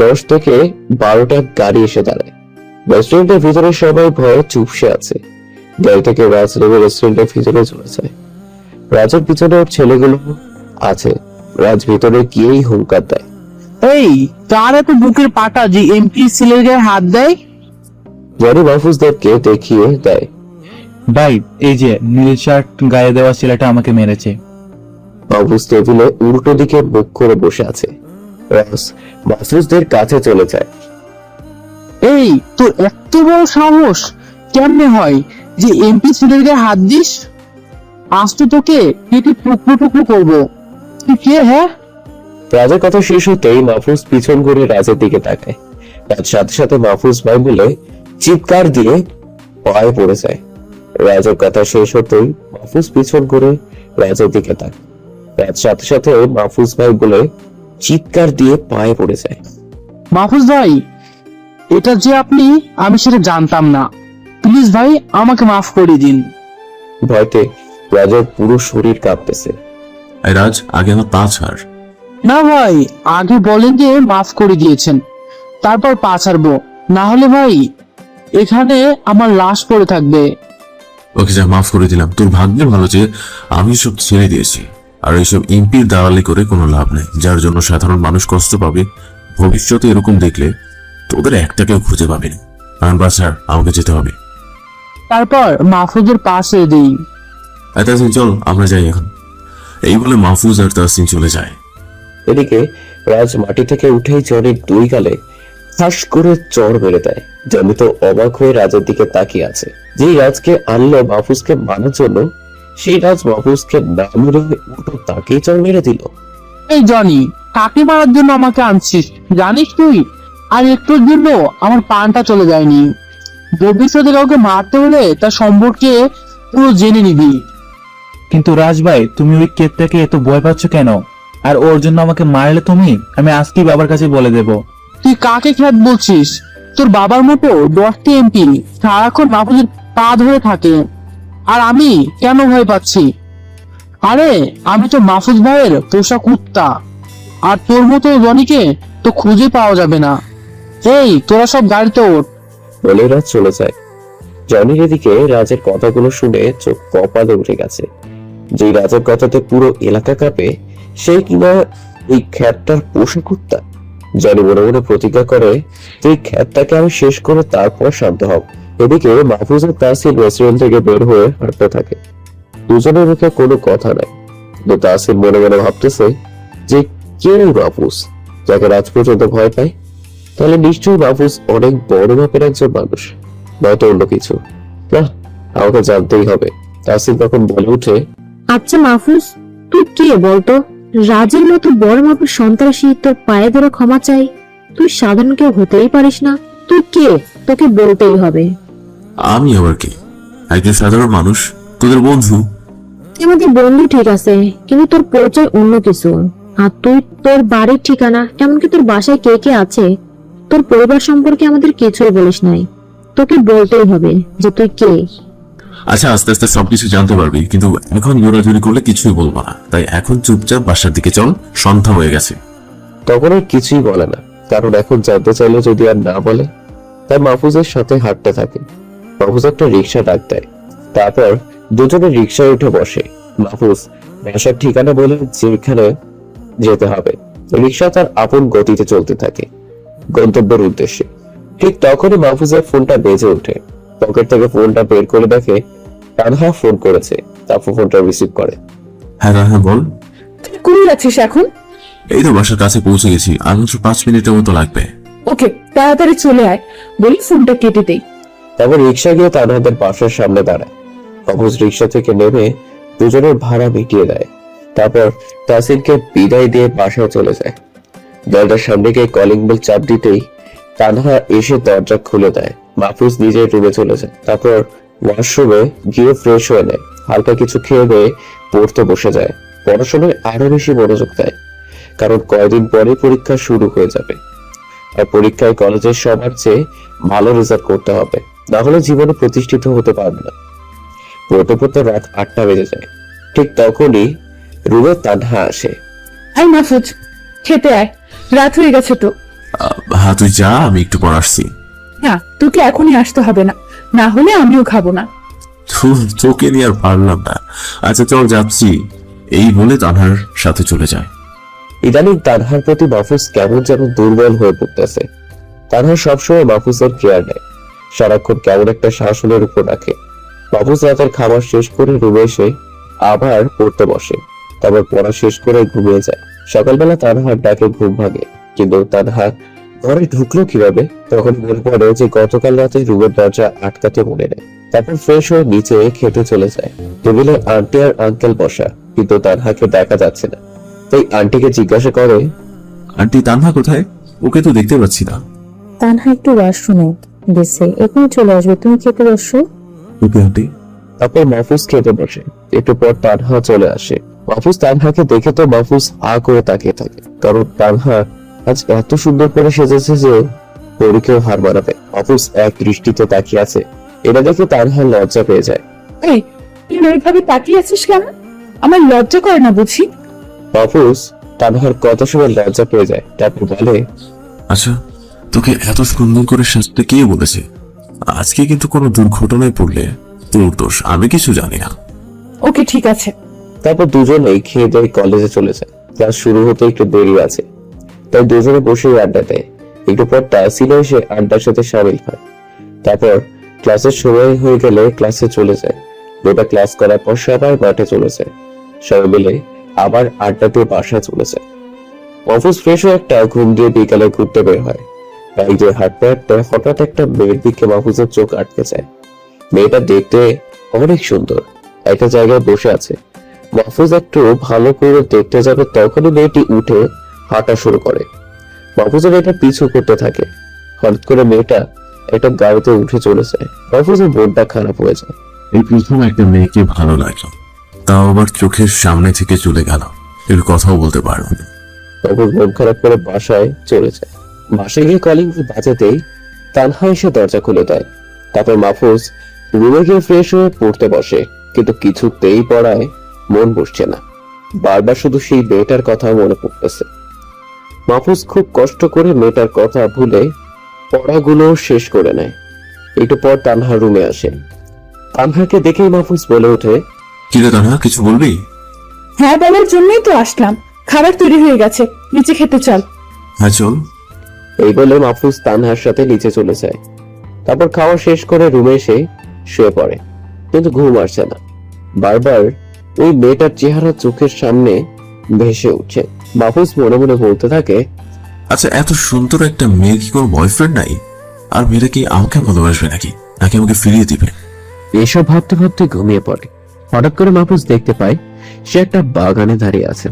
[SPEAKER 10] 10 থেকে 12টা গাড়ি এসে দাঁড়ায়। রেস্টুরেন্টের ভিতরে সবাই ভয়ে চুপসে আছে। গাড়ি থেকে রাজ নেমে রেস্টুরেন্টের ভিতরে চলে যায়। রাজের পিছনে ওর ছেলেগুলো আছে। রাজ ভিতরে গিয়েই হুঙ্কার দেয়,
[SPEAKER 9] এই তার এত বুকের পাটা যে এমপি ছেলের গায়ে হাত দেয়?
[SPEAKER 10] জনি মাহফুজদেরকে দেখিয়ে দেয়।
[SPEAKER 9] ভাই, এই যে নীল শার্ট গায়ে দেওয়া ছেলেটা আমাকে মেরেছে।
[SPEAKER 10] মাহফুজ টেবিলে উল্টো দিকে মুখ করে বসে আছে। রাজ মাহফুজদের কাছে চলে যায়।
[SPEAKER 9] এই তোর এত বড় সাহস কেমনে হয় যে এমপি ছেলের গায়ে হাত দিস? আজ তো তোকে কেটে টুকরো টুকরো করবো। তুই কে? হ্যাঁ,
[SPEAKER 10] রাজের কথা শেষ হতেই মাহফুজ পিছন ঘুরে রাজের দিকে তাকায়। রাজ সাথে সাথে মাহফুজ ভাই বলে চিৎকার দিয়ে পায়ে পড়ে যায়। রাজের কথা শেষ হতেই মাহফুজ পিছন ঘুরে রাজের দিকে তাকায়। রাজ সাথে সাথে মাহফুজ ভাই বলে চিৎকার দিয়ে পায়ে পড়ে যায়।
[SPEAKER 9] মাহফুজ ভাই, এটা যে আপনি, আমি সেটা জানতাম না। প্লিজ ভাই, আমাকে মাফ করে দিন।
[SPEAKER 10] ভয়তে রাজের পুরো শরীর কাঁপতেছে।
[SPEAKER 2] এই রাজ, আগে আমার পা ছাড়।
[SPEAKER 9] না ভাই, আগে বলেন যে মাফ করে দিয়েছেন, তারপর পা ছাড়বো। না হলে ভাই এখানে আমার লাশ পড়ে থাকবে।
[SPEAKER 2] ওকে যা, মাফ করে দিলাম। তোর ভাগ্যের ভালো যে আমি সব ছেড়ে দিয়েছি। আর এইসব এমপির দালালি করে কোনো লাভ নেই, যার জন্য সাধারণ মানুষ কষ্ট পাবে। ভবিষ্যতে এরকম দেখলে তোদের একটাকেও খুঁজে পাবে না। কারণ বাসার আমাকে যেতে হবে।
[SPEAKER 9] তারপর মাহফুজের পাশে দিই।
[SPEAKER 2] তাসিন, চল আমরা যাই এখন। এই বলে মাহফুজ আর তাসিন চলে যায়।
[SPEAKER 10] এদিকে রাজ মাটি থেকে উঠেই জনির 2 গালে ঠাস করে চড় মেরে দেয়। জনি তো অবাক হয়ে রাজের দিকে তাকিয়ে আছে। যেই রাজকে আনলো মাহফুজকে মারার জন্য, সেই রাজ মাহফুজকে না মেরে উল্টো তাকেই চড় মেরে দিল।
[SPEAKER 9] এই জনি, কাকে মারার জন্য আমাকে আনছিস জানিস তুই? আর একটুর জন্য আমার প্রাণটা চলে যায়নি। ভবিষ্যতে কাউকে মারতে হলে তার সম্পর্কে পুরো জেনে নিবি। কিন্তু রাজ ভাই, তুমি ওই কেকটাকে এত ভয় পাচ্ছ কেন? আর ওর জন্য আমাকে মারলে আমি আজকেই বাবার কাছে বলে দেব। তুই কাকে খ্যাত বলছিস? তোর বাবার মতো 10টি এমপি সারাক্ষণ মাহফুজের পা ধরে থাকে, আর আমি কেন ভয় পাচ্ছি? আরে আমি তো মাহফুজ ভাইয়ের পোষা কুত্তা, আর তোর মতো জনিকে তো খুঁজে পাওয়া যাবে না। এই তোরা সব গাড়িতে ওঠ।
[SPEAKER 10] বলে রাজ চলে যায়। জনির এদিকে রাজের কথাগুলো শুনে চোখ কপালে উঠে গেছে। যেই রাজের কথাতে পুরো এলাকা কাঁপে, সেই কিনা এই খ্যাতটার পোষা কুত্তা। জনি মনে মনে প্রতিজ্ঞা করে যে এই খ্যাতটাকে আমি শেষ করে তারপর শান্ত হব। এদিকে মাহফুজ আর তাসিন রেস্টুরেন্ট থেকে বের হয়ে হাঁটতে থাকে। দুজনের মুখে কোনো কথা নাই, কিন্তু তাসিন মনে মনে ভাবতেছে যে কে এই মাহফুজ, যাকে রাজ পর্যন্ত ভয় পায়? তাহলে নিশ্চয়ই মাহফুজ অনেক বড় মাপের একজন মানুষ, নয়তো অন্য কিছু। না, আমাকে জানতেই হবে। তাসিন তখন বলে উঠে,
[SPEAKER 6] আচ্ছা মাহফুজ, তুই কে বলতো? রাজের মতো বড় মাপের সন্ত্রাসী তোর পায়ে ধরে ক্ষমা চাই? তুই সাধারণ কেউ হতেই পারিস না। তুই কে? তোকে বলতেই হবে।
[SPEAKER 2] আমি আবার কি? একজন সাধারণ মানুষ, তোদের বন্ধু।
[SPEAKER 6] তুই আমাদের বন্ধু ঠিক আছে, কিন্তু তোর পরিচয় অন্য কিছু। আর তুই তোর বাড়ির ঠিকানা, এমনকি তোর বাসায় কে কে আছে, তোর পরিবার সম্পর্কে আমাদের কিছুই বলিস নাই। তোকে বলতেই হবে যে তুই কে।
[SPEAKER 2] আচ্ছা, আস্তে আস্তে সবকিছু জানতে পারবি, কিন্তু এখন জোরাজুরি করলে কিছুই বলবো না। তাই এখন চুপচাপ বাসার দিকে চল, সন্ধ্যা হয়ে গেছে।
[SPEAKER 10] তখন আর কিছুই বলে না, কারণ এখন জানতে চাইলে যদি আর না বলে। তাই মাহফুজের সাথে হাঁটতে থাকে। মাহফুজ একটা রিক্সা ডাক দেয়। তারপর দুজনে রিক্সায় উঠে বসে। মাহফুজ বাসার ঠিকানা বলে যেখানে যেতে হবে। রিক্সা তার আপন গতিতে চলতে থাকে গন্তব্যের উদ্দেশ্যে। ঠিক তখনই মাহফুজের ফোনটা বেজে ওঠে। পকেট থেকে ফোনটা বের করে দেখে তানহা ফোন করেছে। তারপর ফোনটা রিসিভ করে।
[SPEAKER 2] হ্যাঁ হ্যাঁ, বল।
[SPEAKER 7] তুই কই যাচ্ছিস এখন?
[SPEAKER 2] এই তো বাসার কাছে পৌঁছে গেছি, আর মাত্র 5 মিনিটের মতো লাগবে।
[SPEAKER 7] ওকে, তাড়াতাড়ি চলে আয়, বলি ফোনটা কেটে দেই।
[SPEAKER 10] তারপর রিক্সা গিয়ে তানহাদের বাসার সামনে দাঁড়ায়। মাহফুজ রিক্সা থেকে নেমে দুজনের ভাড়া মিটিয়ে দেয়। তারপর তাসিনকে বিদায় দিয়ে বাসায় চলে যায়। দরজার সামনে গিয়ে কলিং বেল চাপ দিতেই তানহা এসে দরজা খুলে দেয়। মাহফুজ নিজের রুমে চলে যায়। তারপর ওয়াশরুমে গিয়ে ফ্রেশ হয়ে নেয়। হালকা কিছু খেয়ে দিয়ে পড়তে বসে যায়। পড়াশোনায় আরো বেশি মনোযোগ দেয়, কারণ কয়েকদিন পরে পরীক্ষা শুরু হয়ে যাবে। আর পরীক্ষায় কলেজের সবার চেয়ে ভালো রেজাল্ট করতে হবে, না হলে জীবনে প্রতিষ্ঠিত হতে পারবে না। পড়তে পড়তে রাত 8টা বেজে যায়। ঠিক তখনই রুমে তানহা আসে।
[SPEAKER 7] আই মাহফুজ, খেতে আয়, রাত হয়ে গেছে তো।
[SPEAKER 2] হ্যাঁ তুই যা, আমি একটু পর আসছি।
[SPEAKER 7] না, তোকে এখনই আসতে হবে না, না হলে আমিও খাবো না।
[SPEAKER 2] তোকে নিয়ে আর পারলাম না। আচ্ছা চল যাচ্ছি, এই বলে তানহার সাথে চলে যায়।
[SPEAKER 10] ইদানিং তানহার প্রতি মাহফুজ কেমন যেন দুর্বল হয়ে পড়তেছে। তানহা সবসময় মাহফুজের কেয়ার নেয়, সারাক্ষণ কেমন একটা শাসনের উপর রাখে। মাহফুজ রাতের খাবার শেষ করে রুমে এসে আবার পড়তে বসে, তারপর পড়া শেষ করে ঘুমিয়ে যায়। সকালবেলা তানহার ডাকে ঘুম ভাঙে, কিন্তু তানহা ঘরে ঢুকলো কিভাবে? তখন মনে পড়ে যে গতকাল রাতে রুমের দরজা আটকাতে মনে নেয়। তারপর ফ্রেশ হয়ে নিচে খেতে চলে যায়। টেবিলে আন্টি আর আঙ্কেল বসা, কিন্তু তানহাকে দেখা যাচ্ছে না। তাই আন্টিকে জিজ্ঞাসা করে,
[SPEAKER 2] আন্টি তানহা কোথায়? ওকে তো দেখতে পাচ্ছি না।
[SPEAKER 4] তানহা একটু ওয়াশরুমে গেছে, এখনই চলে আসবে, তুমি খেতে বসো।
[SPEAKER 2] Okay aunty.
[SPEAKER 10] তারপর মাহফুজ খেতে বসে। একটু পর তানহা চলে আসে। মাহফুজ তানহাকে দেখে তো মাহফুজ হা করে তাকিয়ে থাকে, কারণ তানহা আজ এত সুন্দর করে সেজেছে যে পরীকেও হার মানাবে। মাহফুজ এক দৃষ্টিতে তাকিয়ে আছে। এটা দেখে তানহা লজ্জা পেয়ে যায়।
[SPEAKER 7] এই, তুই ওইভাবে তাকিয়ে আছিস কেন? আমার লজ্জা করে না বুঝি?
[SPEAKER 10] মাহফুজ তানহার কথা শুনে লজ্জা পেয়ে যায়। তারপর বলে,
[SPEAKER 2] আচ্ছা তোকে এত সুন্দর করে সাজতে কে বলেছে? আজকে কিন্তু কোনো দুর্ঘটনায় পড়লে তোর দোষ, আমি কিছু জানি না।
[SPEAKER 7] ওকে ঠিক আছে।
[SPEAKER 10] তারপর দুজনেই খেয়ে দিয়ে কলেজে চলে যায়। ক্লাস শুরু হতে একটু দেরি আছে, তাই দুজনে বসেই আড্ডা দেয়। একটু পর তাহসিনও এসে আড্ডার সাথে সামিল হয়। তারপর ক্লাসের সময় হয়ে গেলে ক্লাসে চলে যায়। দুটা ক্লাস করার পর সবাই মাঠে চলে যায়। সবাই মিলে আবার আড্ডা দিয়ে বাসায় চলে যায়। মাহফুজ ফ্রেশ হয়ে একটা ঘুম দিয়ে বিকালে ঘুরতে বের হয়। বাইক দিয়ে হাঁটতে হাঁটতে হঠাৎ একটা মেয়ের দিকে মাহফুজের চোখ আটকে যায়। মেয়েটা দেখতে অনেক সুন্দর, একটা জায়গায় বসে আছে। মাহফুজ একটু ভালো করে দেখতে যাবে, তখনই মেয়েটি উঠে হাঁটা শুরু করে। মাহফুজের এটা পিছু করতে থাকে। হঠাৎ করে মেয়েটা একটা গাড়িতে উঠে চলে যায়। মাহফুজের মনটা খারাপ হয়ে যায়।
[SPEAKER 2] এই প্রথম একটা মেয়েকে ভালো লাগলো, তাও আবার চোখের সামনে থেকে চলে গেল, এর কথাও বলতে পারলো না।
[SPEAKER 10] মাহফুজ মন খারাপ করে বাসায় চলে যায়। বাসায় গিয়ে কলিং বাজাতেই তানহা এসে দরজা খুলে দেয়। তারপর মাহফুজ রুমে গিয়ে ফ্রেশ হয়ে পড়তে বসে, কিন্তু কিছুতেই পড়ায় মন বসছে না। বারবার শুধু সেই মেয়েটার কথা মনে পড়তেছে। মাহফুজ খুব কষ্ট করে মেয়েটার কথা ভুলে পড়াগুলো শেষ করে নেয়। একটু পর তানহা রুমে আসে। তানহাকে দেখেই মাহফুজ বলে ওঠে,
[SPEAKER 2] কি রে তানহা, কিছু বলবি?
[SPEAKER 7] হ্যাঁ, বলার জন্যই তো আসলাম। খাবার তৈরি হয়ে গেছে, নিচে খেতে চল।
[SPEAKER 2] হ্যাঁ চল।
[SPEAKER 10] এই বলে মাহফুজ তানহার সাথে নিচে চলে যায়। তারপর খাওয়া শেষ করে রুমে এসে শুয়ে পড়ে, কিন্তু ঘুম আসছে না। বারবার ওই মেয়েটার চেহারা চোখের সামনে ভেসে উঠছে। মাহফুজ মনে মনে বলতে থাকে,
[SPEAKER 2] আচ্ছা এত সুন্দর একটা মেয়ের কি কোনো বয়ফ্রেন্ড নাই? আর মেয়েটা কি আমাকে ভালোবাসবে নাকি নাকি আমাকে ফিরিয়ে দিবে?
[SPEAKER 10] এসব ভাবতে ভাবতে ঘুমিয়ে পড়ে। হঠাৎ করে মাহফুজ দেখতে পায় সে একটা বাগানে দাঁড়িয়ে আছে,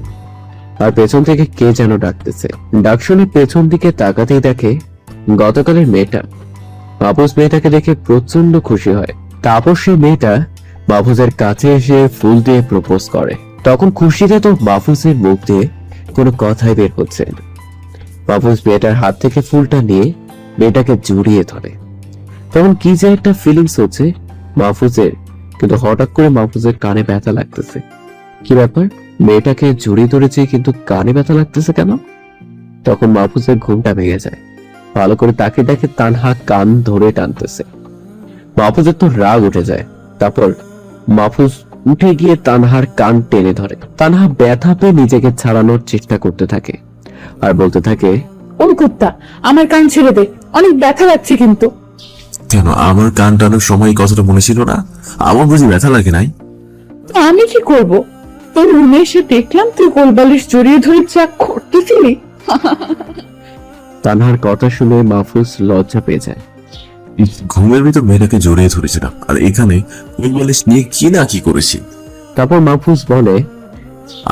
[SPEAKER 10] আর পেছন থেকে কে যেন ডাকতেছে। ডাক শুনে পেছন দিকে তাকাতেই দেখে গতকালের মেয়েটা। মাহফুজ মেয়েটাকে দেখে প্রচন্ড খুশি হয়। তারপর সেই মেয়েটা মাহফুজের কাছে এসে ফুল দিয়ে প্রপোজ করে। তখন খুশিতে তো মাহফুজের মুখ দিয়ে কোনো কথাই বের হচ্ছে না। মাহফুজ মেয়েটার হাত থেকে ফুলটা নিয়ে মেয়েটাকে জড়িয়ে ধরে। তখন কি যে একটা ফিলিংস হচ্ছে মাহফুজের, কিন্তু হঠাৎ করে মাহফুজের কানে ব্যথা লাগতেছে। কি ব্যাপার, মেয়েটাকে জড়িয়ে ধরেছে কিন্তু কানে ব্যথা লাগতেছে কেন? তখন মাহফুজের ঘুমটা ভেঙে যায়। ভালো করে তাকে দেখে তানহা কান ধরে টানতেছে। মাহফুজের তো রাগ উঠে যায়। তারপর মাহফুজ উঠে গিয়ে তানহার কান টেনে ধরে। তানহা ব্যথা পেয়ে নিজেকে ছাড়ানোর চেষ্টা করতে থাকে আর বলতে থাকে,
[SPEAKER 7] ওই কুত্তা, আমার কান ছেড়ে দে, অনেক ব্যথা লাগছে। কিন্তু
[SPEAKER 2] কেন, আমার কান টানোর সময় কথাটা মনে ছিল না? আমার বুঝি ব্যথা লাগে নাই?
[SPEAKER 7] তো আমি কি করব? তোর রুমে এসে দেখলাম তুই কোলবালিশ জড়িয়ে ধরে যা করতেছিলি।
[SPEAKER 10] তানহার কথা শুনে মাহফুজ লজ্জা পেয়ে যায়।
[SPEAKER 2] ঘুমের ভিতর মেয়েটাকে জড়িয়ে ধরেছিলাম, আর এখানে ওই বালিশ নিয়ে কি না কি করেছি।
[SPEAKER 10] তারপর মাহফুজ বলে,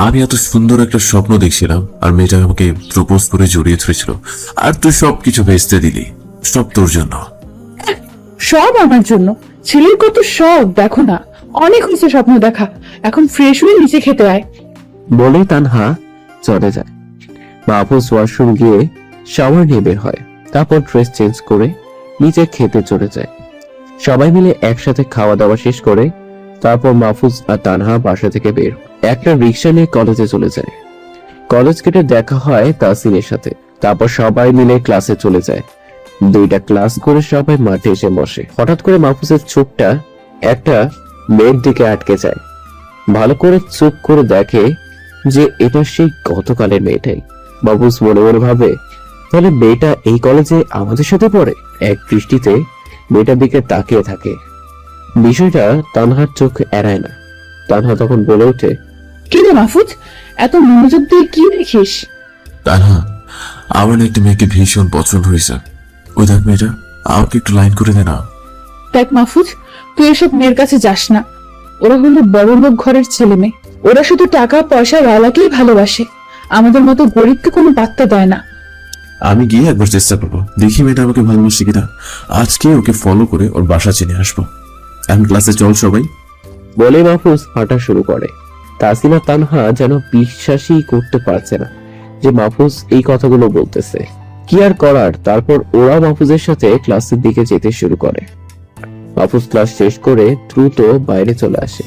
[SPEAKER 2] আমি এত সুন্দর একটা স্বপ্ন দেখছিলাম, আর মেয়েটা আমাকে প্রপোজ করে জড়িয়ে ধরেছিল, আর তুই সবকিছু ভেস্তে দিলি। সব তোর জন্য।
[SPEAKER 7] সব আমার জন্য? ছেলের কত সব দেখো না, অনেক হয়েছে স্বপ্ন দেখা, এখন ফ্রেশ হয়ে নিচে খেতে আয়।
[SPEAKER 10] বলেই তানহা চলে যায়। মাহফুজ ওয়াশরুম গিয়ে শাওয়ার নিয়ে বের হয়, তারপর ড্রেস চেঞ্জ করে নিচে খেতে চলে যায়। সবাই মিলে একসাথে খাওয়া দাওয়া শেষ করে তারপর মাহফুজ আর তানহা বাসা থেকে বের একটা রিক্সা নিয়ে কলেজে চলে যায়। কলেজ গেটে দেখা হয় তাসিনের সাথে, তারপর সবাই মিলে ক্লাসে চলে যায়। 2টা ক্লাস করে সবাই মাঠে এসে বসে। হঠাৎ করে মাহফুজের চোখটা একটা মেয়ের দিকে আটকে যায়। ভালো করে চোখ করে দেখে যে এটা সেই গতকালের মেয়েটাই। মাহফুজ মনে মনে ভাবে, তাহলে মেয়েটা এই কলেজে আমাদের সাথে পড়ে। এক দৃষ্টিতে মেয়েটার দিকে তাকিয়ে থাকে। বিষয়টা তানহার চোখ এড়ায় না। তানহা তখন বলে ওঠে,
[SPEAKER 7] কি রে মাহফুজ, এত মনোযোগ দিয়ে কি দেখিস?
[SPEAKER 2] তানহা, আমার না একটা মেয়েকে ভীষণ পছন্দ হয়েছে। ওই দেখ মেয়েটা, আমাকে একটু লাইন করে দে না।
[SPEAKER 7] দেখ মাহফুজ, তুই এসব মেয়ের কাছে যাস না। ওরা হলো বড় লোক ঘরের ছেলে মেয়ে, ওরা শুধু টাকা পয়সা ওয়ালাকেই ভালোবাসে, আমাদের মতো গরিবকে কোনো পাত্তা দেয় না।
[SPEAKER 2] আমি গিয়ে একবার চেষ্টা করবো, দেখি মেয়েটা আমাকে ভালোবাসে কিনা। আজকে ওকে ফলো করে ওর বাসা চিনে আসবো। এখন ক্লাসে চল সবাই।
[SPEAKER 10] বলে মাহফুজ হাঁটা শুরু করে। তাসিনা তানহা যেন বিশ্বাসই করতে পারছে না যে মাহফুজ এই কথাগুলো বলতেছে। কি আর করার, তারপর ওরা মাহফুজের সাথে ক্লাসের দিকে যেতে শুরু করে। মাহফুজ ক্লাস শেষ করে দ্রুত বাইরে চলে আসে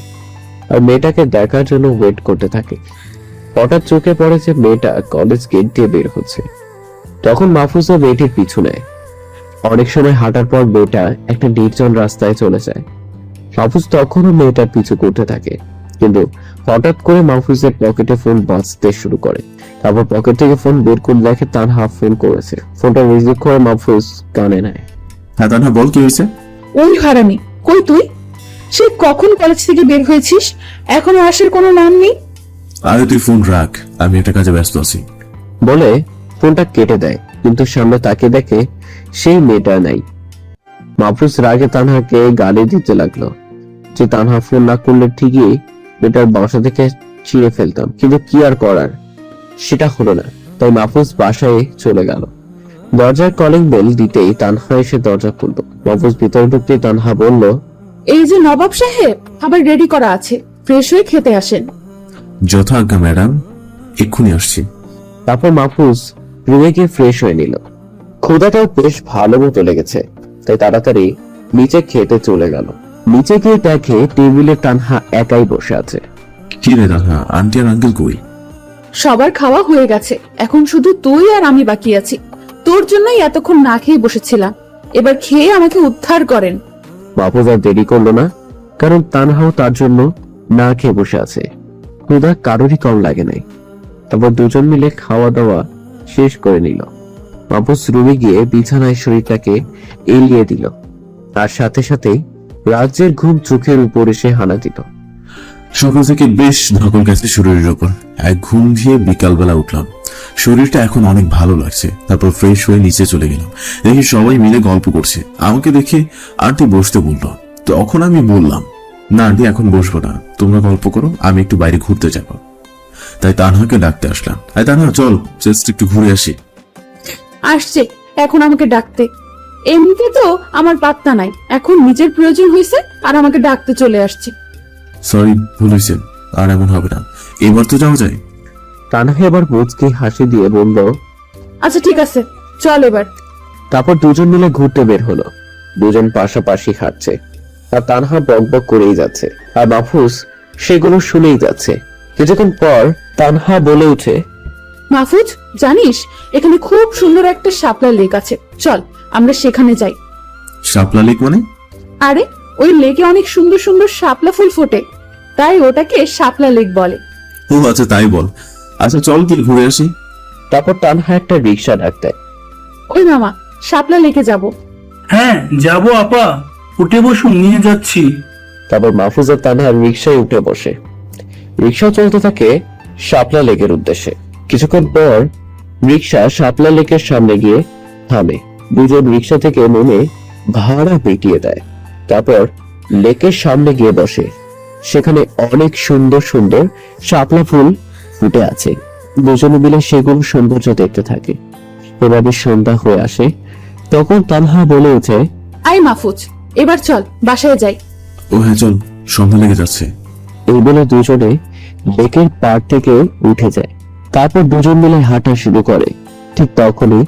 [SPEAKER 10] আর মেয়েটাকে দেখার জন্য ওয়েট করতে থাকে। হঠাৎ চোখে পড়ে যে মেয়েটা কলেজ গেট দিয়ে বের হচ্ছে। তখন মাহফুজও মেয়েটির পিছু নেয়। অনেক সময় হাঁটার পর মেয়েটা একটা নির্জন রাস্তায় চলে যায়। মাহফুজ তখনও মেয়েটার পিছু করতে থাকে, কিন্তু হঠাৎ করে মাহফুজের পকেটে ফোন বাজতে শুরু করে। তারপর পকেট থেকে ফোন বের করে দেখে তানহা ফোন করেছে। ফোনটা রিসিভ করে মাহফুজ কানে নেয়।
[SPEAKER 2] হ্যাঁ তানহা, বল কি হয়েছে?
[SPEAKER 7] ওই হারামি, কই তুই? সে কখন কলেজ থেকে বের হয়েছিস, এখনো আসার কোনো নাম নেই।
[SPEAKER 2] আরে তুই ফোন রাখ, আমি একটা কাজে ব্যস্ত আছি।
[SPEAKER 10] বলে ফোনটা কেটে দেয়, কিন্তু সামনে তাকিয়ে দেখে সেই মেয়েটা নাই। মাহফুজ রাগে তানহাকে গালি দিতে লাগলো যে তানহা ফোন না করলে ঠিকই মেয়েটার বাসা থেকে ছিঁড়ে ফেলতাম, কিন্তু কি আর করার, সেটা হলো না। তাই মাহফুজ বাসায় চলে গেল। দরজার কলিং বেল দিতেই তানহা এসে দরজা খুলল। মাহফুজ ভিতরে ঢুকতেই তানহা বলল,
[SPEAKER 7] এই যে নবাব সাহেব, খাবার রেডি করা আছে, ফ্রেশ হয়ে খেতে আসেন।
[SPEAKER 2] যথা আজ্ঞা ম্যাডাম, এক্ষুনি আসছি।
[SPEAKER 10] তারপর মাহফুজ রুমে গিয়ে ফ্রেশ হয়ে নিল। ক্ষুধাটাও বেশ ভালো মতো লেগেছে, তাই তাড়াতাড়ি নিচে খেতে চলে গেল। নিচে গিয়ে দেখে টেবিলে তানহা একাই বসে আছে।
[SPEAKER 2] কি রে তানহা, আন্টি আর আঙ্কেল কই?
[SPEAKER 7] সবার খাওয়া হয়ে গেছে, এখন শুধু তুই আর আমি বাকি আছি। তোর জন্যই এতক্ষণ না খেয়ে বসেছিলাম, এবার খেয়ে আমাকে উদ্ধার করেন।
[SPEAKER 10] মাহফুজ আর দেরি করলো না, কারণ তানহাও তার জন্য না খেয়ে বসে আছে। ক্ষুধা কারোরই কম লাগে নাই। তারপর দুজন মিলে খাওয়া দাওয়া শেষ করে নিল। মাহফুজ রুমে গিয়ে বিছানায় শরীরটাকে এলিয়ে দিল, আর সাথে সাথেই রাজ্যের ঘুম চোখের উপর এসে হানা দিল।
[SPEAKER 2] সকাল থেকে বেশ ধকল গেছে শরীরের উপর। এক ঘুম দিয়ে বিকালবেলা উঠলাম, শরীরটা এখন অনেক ভালো লাগছে। তারপর ফ্রেশ হয়ে নিচে চলে গেলাম, দেখি সবাই মিলে গল্প করছে। আমাকে দেখে আন্টি বসতে বললো, তখন আমি বললাম, না আন্টি এখন বসবো না, তোমরা গল্প করো, আমি একটু বাইরে ঘুরতে যাব। তাই তানহাকে ডাকতে আসলাম। তাই তানহা চল, জাস্ট একটু ঘুরে আসি।
[SPEAKER 7] আসছে এখন আমাকে ডাকতে? এমনিতে তো আমার পাত্তা নাই, এখন নিজের প্রয়োজন হয়েছে আর আমাকে ডাকতে চলে আসছে।
[SPEAKER 2] সরি, ভুল হয়েছে, আর এমন হবে না, এবার তো যাওয়া যায়।
[SPEAKER 10] তানহা এবার মুচকি হাসি দিয়ে বলল,
[SPEAKER 7] আচ্ছা ঠিক আছে, চল এবার।
[SPEAKER 10] তারপর দুজন মিলে ঘুরতে বের হলো। দুজন পাশাপাশি হাঁটছে, আর তানহা বকবক করেই যাচ্ছে, আর মাহফুজ সেগুলো শুনেই যাচ্ছে। কিছুক্ষণ পর তানহা বলে উঠে,
[SPEAKER 7] মাহফুজ জানিস, এখানে খুব সুন্দর একটা শাপলা লেক আছে, চল আমরা সেখানে যাই।
[SPEAKER 2] শাপলা লেক মানে?
[SPEAKER 7] আরে ওই লেকে অনেক সুন্দর সুন্দর শাপলা ফুল ফোটে, তাই ওটাকে শাপলা লেক বলে।
[SPEAKER 2] ও আচ্ছা, তাই বল। আচ্ছা চল কি ঘুরে আসি।
[SPEAKER 10] তারপর তানহা একটা রিক্সা ডাক দেয়।
[SPEAKER 7] ওই মামা, শাপলা লেকে যাব।
[SPEAKER 12] হ্যাঁ যাবো আপা, উঠে বসুন, নিয়ে যাচ্ছি।
[SPEAKER 10] তারপর মাহফুজ আর তানহা রিক্সায় উঠে বসে। রিক্সা চলতে থাকে শাপলা লেকের উদ্দেশ্যে। কিছুক্ষণ পর রিক্সা শাপলা লেকের সামনে গিয়ে থামে। দুজন রিক্সা থেকে নেমে ভাড়া পেটিয়ে দেয়। তারপর লেকের সামনে গিয়ে বসে। সেখানে অনেক সুন্দর সুন্দর শাপলা ফুল ফুটে আছে। দুজনে মিলে সেগুলো সৌন্দর্য দেখতে থাকে। এভাবে সন্ধ্যা হয়ে আসে। তখন তানহা বলে ওঠে,
[SPEAKER 7] আই মাহফুজ, এবার চল বাসায় যাই।
[SPEAKER 2] ও হ্যাঁ চল, সন্ধ্যা লেগে যাচ্ছে।
[SPEAKER 10] এই বলে দুজনে লেকের পাড় থেকে উঠে যায়। তারপর দুজন মিলে হাঁটা শুরু করে। ঠিক তখনই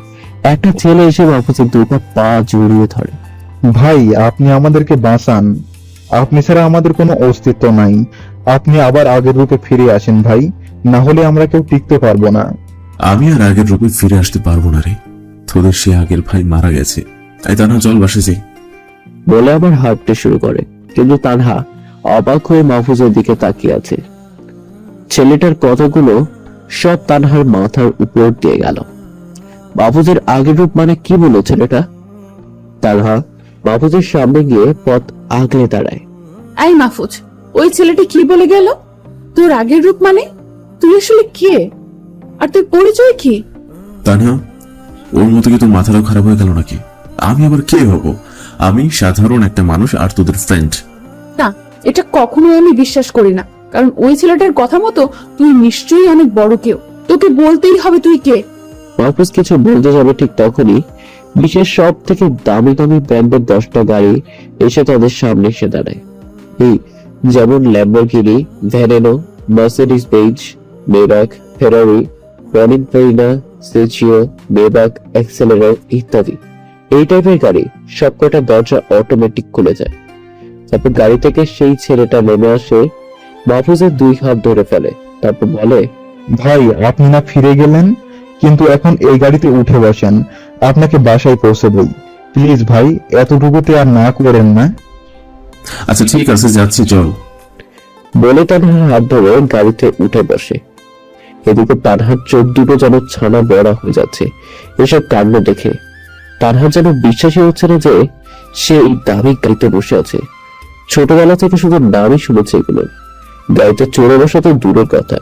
[SPEAKER 10] একটা ছেলে এসে মাহফুজের দুইটা পা জড়িয়ে ধরে।
[SPEAKER 5] ভাই, আপনি আমাদেরকে বাঁচান। আপনি ছাড়া আমাদের কোনো অস্তিত্ব নাই। আপনি আবার আগের রূপে ফিরে আসেন ভাই, না হলে আমরা কেউ টিকতে পারবো না।
[SPEAKER 2] আমি আর আগের রূপে ফিরে আসতে পারবো না রে, তোদের সে আগের ভাই মারা গেছে। তাই তানহা চল বাসে যাই।
[SPEAKER 10] বলে আবার হাঁটতে শুরু করে, কিন্তু তানহা অবাক হয়ে মাহফুজের দিকে তাকিয়ে আছে। ছেলেটার কথাগুলো সব তানহার মাথার উপর দিয়ে গেল। মাহফুজের আগের রূপ মানে কি বলো ছেলেটা? তানহা মাহফুজের সামনে গিয়ে পথ আগলে দাঁড়ায়।
[SPEAKER 7] আই মাহফুজ, ওই ছেলেটি কি বলে গেল? তোর আগের রূপ মানে? তুই আসলে কে, আর তোর পরিচয় কি?
[SPEAKER 2] তানহা, ওর মতো কি তোর মাথাটাও খারাপ হয়ে গেল নাকি? আমি আবার কে হব? আমি সাধারণ একটা মানুষ আর তোদের ফ্রেন্ড।
[SPEAKER 7] না, এটা কখনোই আমি বিশ্বাস করি না, কারণ ওই ছেলেটার কথা মতো তুই নিশ্চয়ই অনেক বড় কেউ। তোকে বলতেই হবে তুই কে।
[SPEAKER 10] মাহফুজ কিছু বলতে যাবে, ঠিক তখনই বিশ্বের সব থেকে দামি দামি ব্র্যান্ডের 10টা গাড়ি এসে তাদের সামনে এসে দাঁড়ায়। এই যেমন ল্যাম্বরগিনি, ভ্যানেনো, মার্সিডিজ বেঞ্জ, মেরাক, ফেরারি, পিনিনফেরিনা, সেচিও, মেবাক, এক্সেলেরো ইত্যাদি। এই টাইপের গাড়ি সবকটা দরজা অটোমেটিক খুলে যায়। তারপর গাড়ি থেকে সেই ছেলেটা নেমে আসে, মাহফুজের 2 হাত ধরে ফেলে, তারপর বলে,
[SPEAKER 5] ভাই, আপনি না ফিরে গেলেন, কিন্তু এখন এই গাড়িতে উঠে বসেন, আপনাকে বাসায় পৌঁছে দেই। প্লিজ ভাই, এতটুকুতে আর না করেন না।
[SPEAKER 2] আচ্ছা ঠিক আছে, যাচ্ছি, চল।
[SPEAKER 10] বলে তানহার হাত ধরে গাড়িতে উঠে বসে। এদিকে তানহার চোখ দুটো যেন ছানা বড়া হয়ে যাচ্ছে এসব কাণ্ড দেখে। তানহার যেন বিশ্বাসই হচ্ছে না যে সে এই দামি গাড়িতে বসে আছে। ছোটবেলা থেকে শুধু নামই শুনেছে এগুলো। গাড়িতে চড়ে বসা তো দূরের কথা,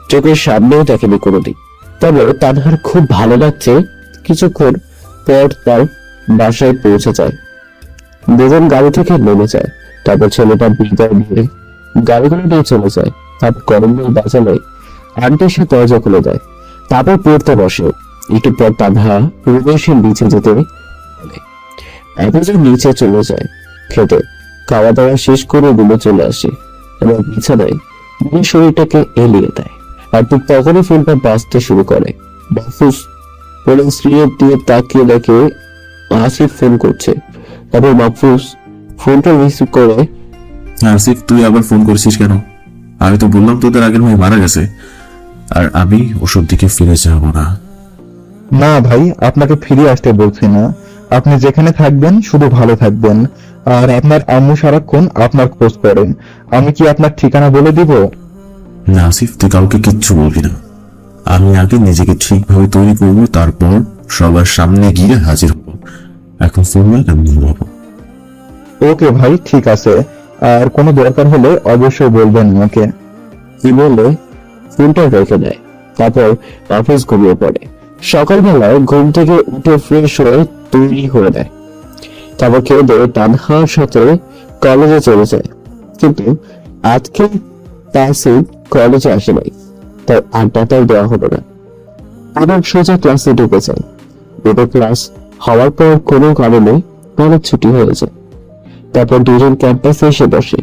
[SPEAKER 10] চোখের সামনেও দেখেনি কোনোদিন। তবে তানহার খুব ভালো লাগছে। কিছুক্ষণ পর তার বাসায় পৌঁছে যায়। দুজন গাড়ি থেকে নেমে যায়। তারপর ছেলেটা বিদায় নিয়ে গাড়িগুলো নিয়ে চলে যায়। তারপর গরম বই বাজালে আন্টি সে দরজা খুলে দেয়। তারপর পড়তে বসে। একটু পর তানহা রুমে এসে নিচে যেতে বলে। একজন নিচে চলে যায় খেতে। খাওয়া দাওয়া শেষ করে রুমে চলে আসে এবং বিছানায় নিজের শরীরটাকে এলিয়ে দেয়। আর ঠিক তখনই ফোনটা বাজতে শুরু করে। মাহফুজ ফোনে স্ক্রিনের দিয়ে তাকিয়ে দেখে আসিফ ফোন করছে। তারপর মাহফুজ ফোনটা রিসিভ করে,
[SPEAKER 2] আসিফ, তুই আবার ফোন করেছিস কেন? আমি তো বললাম তোদের আগের ভাই মারা গেছে, আর আমি ওসব দিকে ফিরে যাবো না।
[SPEAKER 5] না ভাই, আপনাকে ফিরে আসতে বলছি না। আপনি যেখানে থাকবেন শুধু ভালো থাকবেন, আর আপনার আম্মু সারাক্ষণ আপনার খোঁজ করেন। আমি কি আপনার ঠিকানা বলে দিব?
[SPEAKER 2] না আসিফ, তুই কাউকে কিচ্ছু বলবি না। আমি আগে নিজেকে ঠিকভাবে তৈরি করবো, তারপর সবার সামনে গিয়ে হাজির হবো। এখন ফোন রাখ, আমি ঘুমাবো।
[SPEAKER 5] ওকে ভাই, ঠিক আছে। আর কোনো দরকার হলে অবশ্যই বলবেন আমাকে।
[SPEAKER 10] কি বলে ফোনটা রেখে দেয়। তারপর মাহফুজ ঘুমিয়ে পড়ে। সকালবেলায় ঘুম থেকে উঠে ফ্রেশ হয়ে তৈরি হয়ে দেয়। তারপর খেয়ে দিয়ে তানহার সাথে কলেজে চলে যায়। কিন্তু আজকে তাসিন কলেজে আসে নাই, তাই আড্ডাটাই দেওয়া হলো না। আবার সোজা ক্লাসে ঢুকে যায়। দুটো ক্লাস হওয়ার পর কোনো কারণে কলেজ ছুটি হয়ে যায়। তারপর দুজন ক্যাম্পাসে এসে বসে।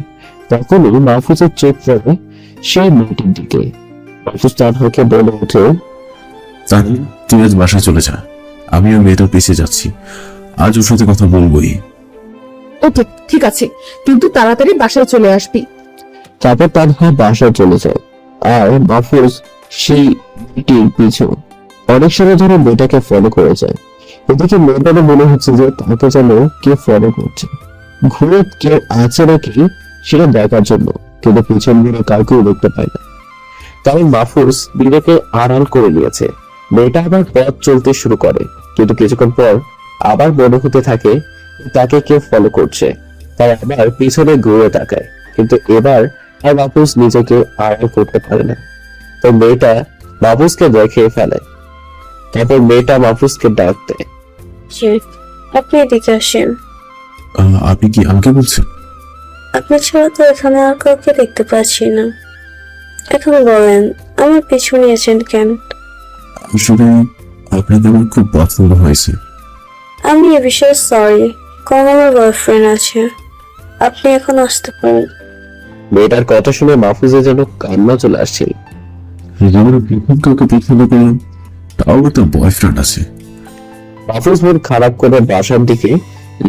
[SPEAKER 10] তখনই মাহফুজের চোখ পড়ে সেই মেয়েটির দিকে। মাহফুজ তানহাকে বলে ওঠে,
[SPEAKER 2] তাহলে তুই আজ বাসায় চলে যা, আমি ওই মেয়েটার পিছিয়ে যাচ্ছি। আজ ওর সাথে কথা বলবোই।
[SPEAKER 7] ওকে ঠিক আছে, কিন্তু তাড়াতাড়ি বাসায় চলে আসবি।
[SPEAKER 10] তারপর তানহা বাসায় চলে যায়। আর মাহফুজ সেই মেয়েটির পিছু অনেক সময় ধরে মেয়েটাকে ফলো করে যায়। এদিকে মেয়েটারও মনে হচ্ছে যে তাকে যেন কে ফলো করছে, ঘুরে কে আছে নাকি সেটা দেখার জন্য, কিন্তু পিছন ঘুরে কাউকেও দেখতে পায় না। তাই মাহফুজ নিজেকে আড়াল করে নিয়েছে। মেয়েটা আবার পথ চলতে শুরু করে, কিন্তু কিছুক্ষণ পর আবার মনে হতে থাকে তাকে কেউ ফলো করছে। তাই আবার পিছনে ঘুরে তাকায়, কিন্তু এবার আর মাহফুজ নিজেকে আড়াল করতে পারে না। তো মেয়েটা মাহফুজকে দেখে ফেলে। তারপর মেয়েটা মাহফুজকে ডাক দেয়,
[SPEAKER 4] আপনি এদিকে আসেন।
[SPEAKER 2] আপনি কি আমাকে বলছেন?
[SPEAKER 4] আপনি ছাড়া তো এখানে আর কাউকে দেখতে পাচ্ছি না। এখন বলেন, আমার পিছু নিয়েছেন কেন?
[SPEAKER 2] আসলে আপনাকে আমার খুব পছন্দ হয়েছে।
[SPEAKER 4] আমি
[SPEAKER 13] এ বিষয়ে সরি, কম আমার বয়ফ্রেন্ড আছে, আপনি এখন আসতে পারেন।
[SPEAKER 10] মেয়েটার কথা শুনে মাহফুজের যেন কান্না চলে আসছিল।
[SPEAKER 2] জীবনে প্রথম কাউকে পছন্দ করলাম, তাও তো বয়ফ্রেন্ড আছে।
[SPEAKER 10] মাহফুজ মন খারাপ করে বাসার দিকে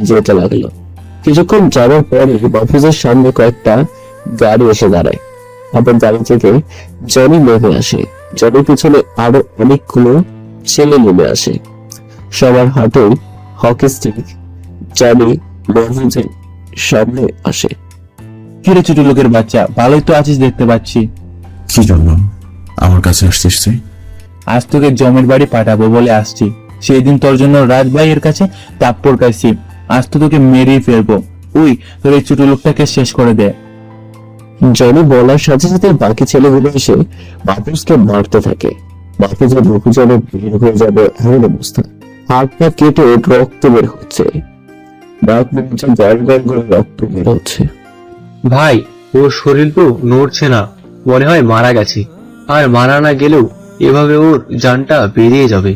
[SPEAKER 10] যেতে লাগলো। কিছুক্ষণ যাওয়ার পরে মাহফুজের সামনে কয়েকটা গাড়ি এসে দাঁড়ায়। আবার গাড়ি থেকে জনি নেমে আসে। জনির পিছনে আরো অনেকগুলো ছেলে নেমে আসে। সবার হাতে হকি স্টিক। জনি মাহফুজের সামনে আসে।
[SPEAKER 9] কিরে ছোট লোকের বাচ্চা, ভালোই তো আছিস দেখতে পাচ্ছি।
[SPEAKER 2] কি জন্য আমার কাছে আসছিস তুই?
[SPEAKER 9] আজ তোকে জমের বাড়ি পাঠাবো বলে আসছি। সেই দিন তোর জন্য রাজভাইয়ের কাছে তাপ্পর খাইছি, আজ তো তোকে মেরেই ফেলবো। ওই তোর এই ছোট লোকটাকে শেষ করে দে।
[SPEAKER 10] জনি বলার সাথে সাথে বাকি ছেলেগুলো এসে মাহফুজকে মারতে থাকে। মাহফুজের বুকু যেন বের হয়ে যাবে এমন অবস্থা। হাত পা কেটে রক্ত বের হচ্ছে। রাত মধ্যে গড় গড় করে রক্ত বের হচ্ছে।
[SPEAKER 8] ভাই, ওর শরীর তো নড়ছে না, মনে হয় মারা গেছে। আর মারা না গেলেও এভাবে ওর জানটা বেরিয়ে যাবে।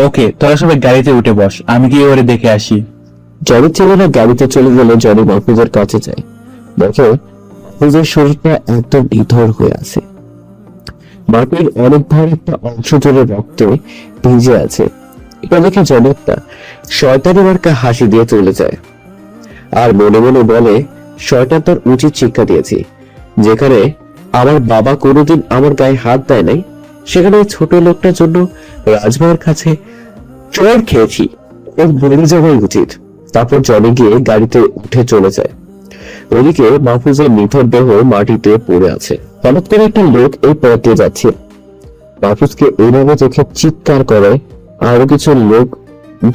[SPEAKER 9] ওকে, তোরা সবাই গাড়িতে উঠে বস, আমি গিয়ে ওরে দেখে আসি।
[SPEAKER 10] জনির ছেলেরা গাড়িতে চলে গেলে জনি মাহফুজের কাছে যায়। দেখে মাহফুজের শরীরটা একদম নিথর হয়ে আছে। মাটির অনেক ভার একটা অংশ জুড়ে রক্তে ভিজে আছে। এটা দেখে জনি একটা শয়তানি মার্কা হাসি দিয়ে চলে যায়। আর মনে মনে বলে, শয়তান তোর উচিত শিক্ষা দিয়েছি। যেখানে আমার বাবা কোনোদিন আমার গায়ে হাত দেয় নাই, সেখানে ছোট লোকটার জন্য রাজভাইয়ের কাছে চড় খেয়েছি। ওর মরে যাওয়াই উচিত। তারপর জনি গিয়ে গাড়িতে উঠে চলে যায়। ওদিকে মাহফুজের নিথর দেহ মাটিতে পড়ে আছে। হঠাৎ করে একটা লোক এই পথ দিয়ে যাচ্ছে। মাহফুজকে এইভাবে দেখে চিৎকার করে আরো কিছু লোক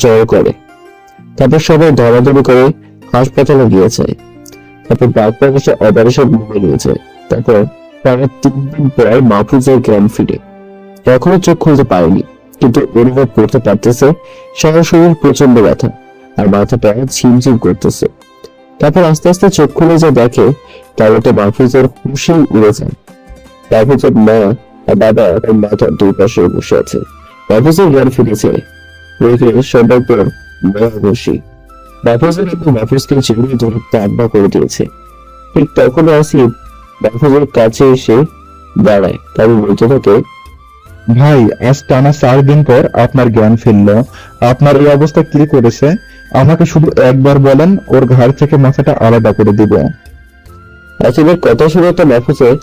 [SPEAKER 10] জড়ো করে। তারপর সবাই ধরাধরি করে হাসপাতালে গিয়েছে। তারপর ডাক্তার এসে অপারেশন রুমে নিয়েছে। তারপর প্রায় 3 দিন পর মাহফুজের জ্ঞান ফিরে। এখনো চোখ খুলতে পারেনি, কিন্তু অনুভব করতে পারতেছে সারা শরীর প্রচন্ড ব্যথা আর মাথাটা ঝিমঝিম করতেছে। তারপর আস্তে আস্তে চোখ খুলে যা দেখে, তাহলে মাহফুজের হুঁশি উড়ে যায়। মাহফুজের মা আর বাবা তার মাথার দুই পাশে বসে আছে। মাহফুজের জ্ঞান ফিরেছে। সবার পর মা বসি মাহফুজের একটু মাহফুজকে জড়িয়ে ধরে কান্না করে দিয়েছে। ঠিক তখন আসিফ মাহফুজের কাছে এসে দাঁড়ায়। তারপর বলতে থাকে,
[SPEAKER 5] ভাই, আজ টানা 4 দিন পর আপনার জ্ঞান ফিরল। আপনার এই অবস্থা কি করেছে? আমাকে শুধু একবার বলেন, ওর ঘাড় থেকে মাথাটা আলাদা করে দিব।
[SPEAKER 10] আসিফের কথা শুনে তো মাহফুজের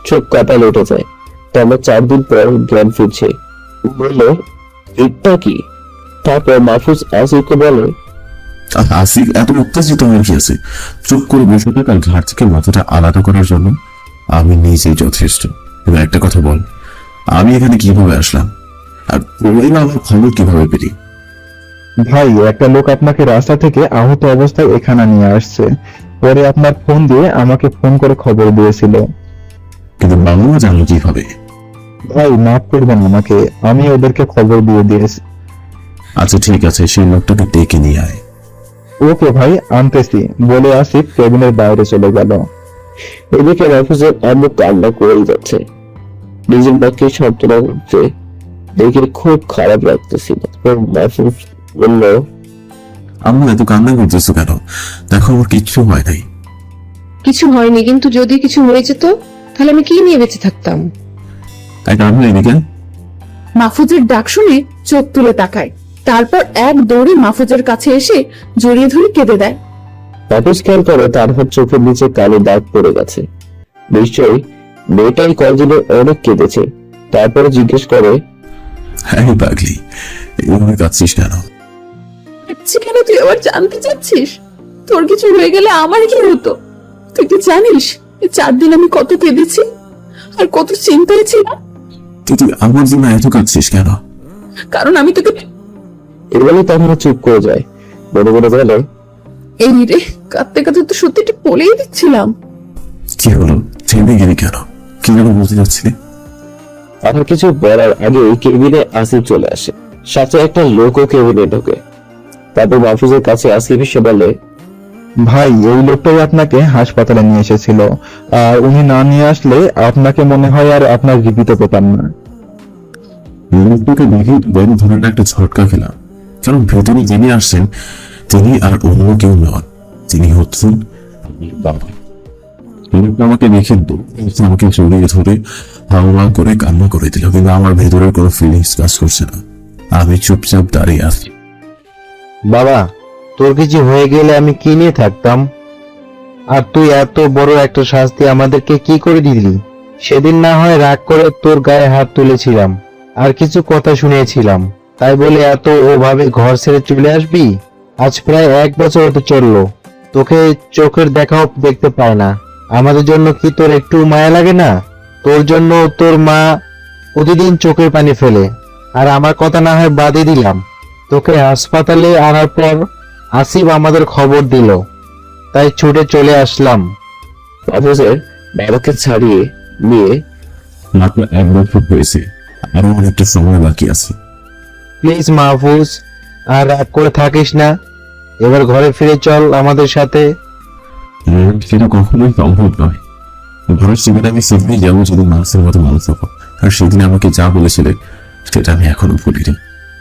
[SPEAKER 10] চোখ কপালে উঠে যায়। টানা 4 দিন পর জ্ঞান ফিরছে। বললো, এটা কি? তারপর মাহফুজ আসিফকে বলে,
[SPEAKER 2] আসিফ এত উত্তেজিত হয়ে গিয়েছে, চুপ করে বসে থাক আর ঘাট থেকে মাথাটা আলাদা করার জন্য আমি নিজেই যথেষ্ট। এবার একটা কথা বল, আমি এখানে কিভাবে আসলাম আর তোরা আমার খবর কিভাবে পেলি?
[SPEAKER 5] ভাই, একটা লোক আপনাকে রাস্তা থেকে আহত অবস্থায় এখানে নিয়ে আসছে। পরে আপনার ফোন দিয়ে আমাকে ফোন করে খবর দিয়েছিল।
[SPEAKER 2] কিন্তু বাবা জানলো কিভাবে?
[SPEAKER 5] ভাই, মাফ করবেন আমাকে, আমি ওদেরকে খবর দিয়ে দিয়েছি।
[SPEAKER 2] আচ্ছা ঠিক আছে, সেই লোকটাকে ডেকে নিয়ে আয়।
[SPEAKER 5] ওকে ভাই, আনতেছি বলে আসিফ কেবিনের বাইরে চলে গেল।
[SPEAKER 10] এদিকে মাহফুজের আম্মু কান্না করেই যাচ্ছে। নিজের মাকে সান্ত্বনা করছে দেখে খুব খারাপ লাগতেছিল। মাহফুজ বলল,
[SPEAKER 2] আম্মু এত কান্না করতেছো কেন? দেখো আমার কিচ্ছু হয় নাই।
[SPEAKER 6] কিছু হয়নি, কিন্তু যদি কিছু হয়ে যেত তাহলে আমি কি নিয়ে বেঁচে থাকতাম?
[SPEAKER 2] তাই কান্না এদিকে।
[SPEAKER 7] মাহফুজের ডাক শুনে চোখ তুলে তাকায়, তারপর এক দৌড়ে মাহফুজের কাছে এসে জড়িয়ে ধরে কেঁদে দেয়।
[SPEAKER 10] মাহফুজ খেয়াল করে তার হাত চোখের নিচে কালো দাগ পড়ে গেছে। নিশ্চয়ই মেয়েটাই কয়েকদিনে অনেক কেঁদেছে। তারপরে জিজ্ঞেস করে,
[SPEAKER 2] হ্যাঁ পাগলি, এইভাবে কাঁদছিস কেন?
[SPEAKER 7] কেন তুই আবার জানতে চাচ্ছিস? তোর কিছু হয়ে গেলে আমার কি হতো? তুই কি জানিস এই 4 দিন আমি কত কেঁদেছি আর কত চিন্তায় ছিলাম?
[SPEAKER 2] তুই আমার জন্য এত কাঁদছিস কেন?
[SPEAKER 7] কারণ আমি তোকে
[SPEAKER 10] এগুলো তখন চুপ করে যায়। মনে মনে বলে,
[SPEAKER 7] এই রে কাঁদতে কাঁদতে তো সত্যিটা বলেই দিচ্ছিলাম।
[SPEAKER 2] কি হলো, থেমে গেলি কেন? কি যেন বলতে যাচ্ছিলি?
[SPEAKER 10] আর কিছু বলার আগে কেবিনে আসিফ চলে আসে। সাথে একটা লোকও কেবিনে ঢোকে। তারপর মাহফুজের কাছে আসিফ এসে বলে,
[SPEAKER 5] ভাই, এই লোকটাই আপনাকে হাসপাতালে নিয়ে এসেছিল। আর উনি না নিয়ে আসলে আপনাকে মনে হয় আর আপনার জীবিত পেতাম না।
[SPEAKER 2] লোকটাকে দেখে বড় ধরনের একটা ঝটকা খেলাম। কারণ ভেতরে যিনি আসছেন তিনি আর অন্য কেউ নন, তিনি হচ্ছেন বাবা। লোকটা আমাকে দেখে আমাকে জড়িয়ে ধরে হাওয়া করে কান্না করে দিল, কিন্তু আমার ভেতরের কোনো ফিলিংস কাজ করছে না। আমি চুপচাপ দাঁড়িয়ে আছি।
[SPEAKER 8] বাবা, তোর কিছু হয়ে গেলে আমি কি নিয়ে থাকতাম? আর তুই এত বড় একটা শাস্তি আমাদেরকে কি করে দিলি? সেদিন না হয় রাগ করে তোর গায়ে হাত তুলেছিলাম আর কিছু কথা শুনিয়েছিলাম, তাই বলে এত ওভাবে ঘর ছেড়ে চলে আসবি? আজ প্রায় 1 বছর হতে চললো, তোকে চোখের দেখাও দেখতে পায় না। আমাদের জন্য কি তোর একটু মায়া লাগে না? তোর জন্য তোর মা প্রতিদিন চোখের পানি ফেলে, আর আমার কথা না হয় বাদই দিলাম, তোকে হাসপাতালে আনার পর আসিফ আমাদের খবর দিল, তাই ছুটে চলে আসলাম।
[SPEAKER 10] মাহফুজের বাবাকে ছাড়িয়ে নিয়ে
[SPEAKER 2] মাত্র 1 বছর হয়েছে, আরো অনেকটা সময় বাকি আছে।
[SPEAKER 8] প্লিজ মাহফুজ, আর রাগ করে থাকিস না, এবার ঘরে ফিরে চল আমাদের সাথে।
[SPEAKER 2] সেটা কখনোই সম্ভব নয়। ঘরের সেখানে আমি সেদিনই যাবো যেদিন মানুষের মতো মানুষ হবো। আর সেদিন আমাকে যা বলেছিলে সেটা আমি এখনো ভুলিনি।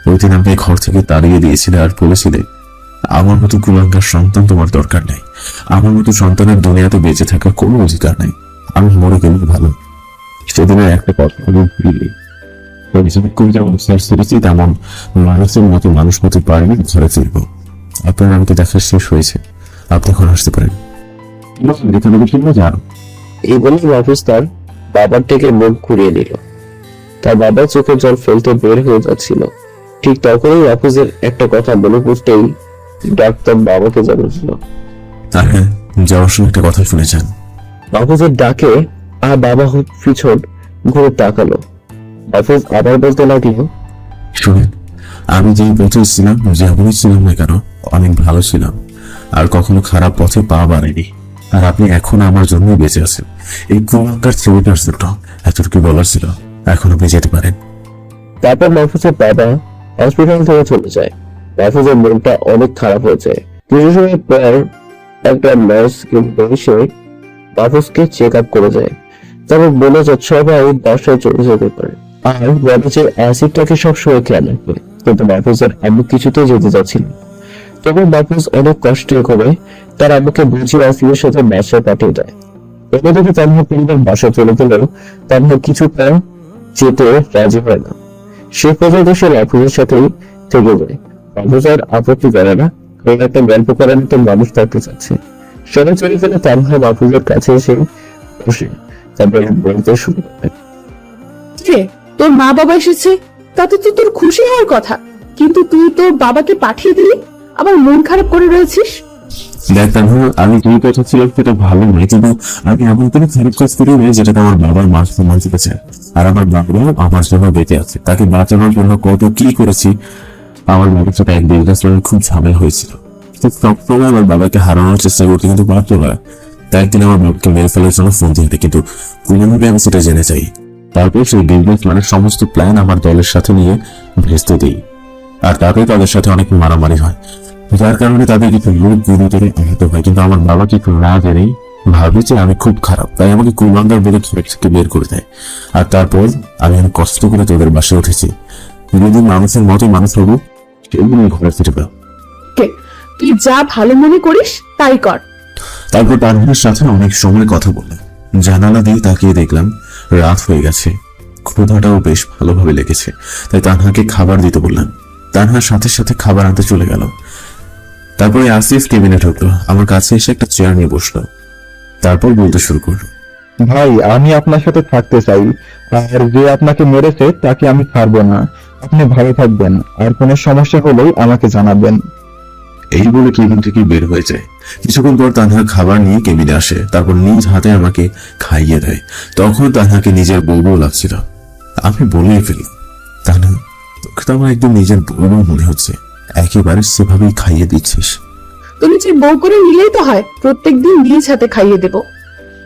[SPEAKER 2] ওই দিন আমাকে ঘর থেকে তাড়িয়ে দিয়েছিলে আর বলেছিলে আমার মতো কুলাঙ্গার সন্তান তোমার দরকার নেই, আমার মতো সন্তানের দুনিয়াতে বেঁচে থাকার কোনো অধিকার নেই, আমি মরে গেলে ভালো। সেদিনের একটা কথা ভুলিনি। যেমন শেষ করেছি তেমন মানুষের মতো মানুষ হতে পারেনি, ঘরে ফিরবো। আপনার আমাকে দেখা শেষ হয়েছে, আপনি এখন আসতে পারেন।
[SPEAKER 10] এই বলে মাহফুজ তার বাবার থেকে মুখ ঘুরিয়ে নিল। তার বাবা চোখের জল ফেলতে বের হয়ে যাচ্ছিল, ঠিক তখনই মাহফুজের একটা কথা মনে পড়তেই ডাক্তার বাবাকে জানিয়েছিল।
[SPEAKER 2] হ্যাঁ, যাওয়ার সময় একটা কথা শুনেছেন।
[SPEAKER 10] মাহফুজের ডাকে আর বাবা পিছন ঘুরে তাকালো। মাহফুজ আবার বলতে লাগলো,
[SPEAKER 2] শুনেন, আমি যেই পথে ছিলাম, যেমনই ছিলাম না কেন, অনেক ভালো ছিলাম আর কখনো খারাপ পথে পা বাড়াইনি। আর আপনি এখন আমার জন্যই বেঁচে আছেন, এই কুলাঙ্গার ছেলেটার জন্য। এতটুকু বলার ছিল, এখন আপনি যেতে পারেন।
[SPEAKER 10] তারপর মাহফুজের বাবা হসপিটাল থেকে চলে যায়। মাহফুজের মনটা অনেক খারাপ হয়ে যায়। কিছু সময় পর একটা নার্স এসে মাহফুজকে চেক আপ করে যায়। তারপর বলে যে সবাই বাসায় চলে যেতে পারে, আর বলে যে অ্যাসিডটাকে সবসময় খেয়াল রাখবে। কিন্তু মাহফুজের আম্মু কিছুতেই যেতে চাচ্ছিল। তখন মাহফুজ অনেক কষ্টে করে তার আম্মুকে বুঝিয়ে আসিফের সাথে বাসায় পাঠিয়ে দেয়। এদিকে তানহা পরিবার বাসায় চলে গেলেও তানহা কিছুটা যেতে রাজি হয় না। সে পর্যন্ত সে মাহফুজের সাথেই থেকে যায়। মাহফুজ আর আপত্তি করে না, কারণ একটা গল্প করার মতো মানুষ থাকতে চাচ্ছে। সবাই চলে গেলে তানহা মাহফুজের কাছে এসে বসে তারপরে বলতে শুরু করে।
[SPEAKER 7] রে, তোর মা বাবা এসেছে, তাতে তো তোর খুশি হওয়ার কথা, কিন্তু তুই তোর বাবাকে পাঠিয়ে দিলি, আবার মন খারাপ করে রয়েছিস।
[SPEAKER 2] ডাক্তার, আমি যেই কথা ছিলাম সেটা ভালো নয়, কিন্তু আমি এমন কোনো খারাপ কাজ করি না যেটাতে আমার বাবার মান সম্মান চেপেছে। আর আমার বাবাও আমার জন্য বেঁচে আছে, তাকে বাঁচানোর জন্য কত কি করেছি। আমার বাবার সাথে 1 বিজনেস খুব ঝামেলা হয়েছিল, সবসময় আমার বাবাকে হারানোর চেষ্টা করতে, কিন্তু পারতো না। তাই একদিন আমার বাবাকে মেরে ফেলার জন্য ফোন দিতে, কিন্তু কোনোভাবে আমি সেটা জেনে যাই। তারপর সেই বিজনেস সমস্ত প্ল্যান আমার দলের সাথে নিয়ে ভেস্তে দিই, আর তারপরে তাদের সাথে অনেক মারামারি হয়, যার কারণে তাদের কিছু লোক গুরুতর আহত হয়। কিন্তু আমার বাবা কিছু না জেনেই ভাবে যে আমি খুব খারাপ, তাই আমাকে কুলাঙ্গার বলে ঘর থেকে বের করে দেয়। আর তারপর আমি অনেক কষ্ট করে তোদের বাসায় উঠেছি। যদি মানুষের মতো মানুষ হবো, সেগুলো ঘরে ফিরে পাবো।
[SPEAKER 7] তুই যা ভালো মনে করিস তাই কর।
[SPEAKER 2] তারপর তানহার সাথে অনেক সময় কথা বললাম। জানালা দিয়ে তাকিয়ে দেখলাম রাত হয়ে গেছে, ক্ষুধাটাও বেশ ভালোভাবে লেগেছে, তাই তানহাকে খাবার দিতে বললাম। তানহার সাথে সাথে খাবার আনতে চলে গেল। তারপরে আসিফ কেবিনে ঢুকলো, আমার কাছে এসে একটা চেয়ার নিয়ে বসলো। তারপর বলতে শুরু করলো,
[SPEAKER 5] ভাই, আমি আপনার সাথে থাকতে চাই, আর যে আপনাকে মেরেছে তাকে আমি ছাড়বো না। আপনি ভালো থাকবেন, আর কোনো সমস্যা হলেই আমাকে জানাবেন।
[SPEAKER 2] এই বলে কেবিন থেকে বের হয়ে যায়। কিছুক্ষণ পর তানহা খাবার নিয়ে কেবিনে আসে, তারপর নিজ হাতে আমাকে খাইয়ে দেয়। তখন তানহাকে নিজের বউ লাগছিল। আমি বলেই ফেলি, তানহা, তোকে তো আমার একদম নিজের বউ মনে হচ্ছে, একেবারে সেভাবেই খাইয়ে দিচ্ছিস।
[SPEAKER 7] তুমি যে বউ করে নিলেই তো হয়, প্রত্যেকদিন নিজ হাতে খাইয়ে দেবো।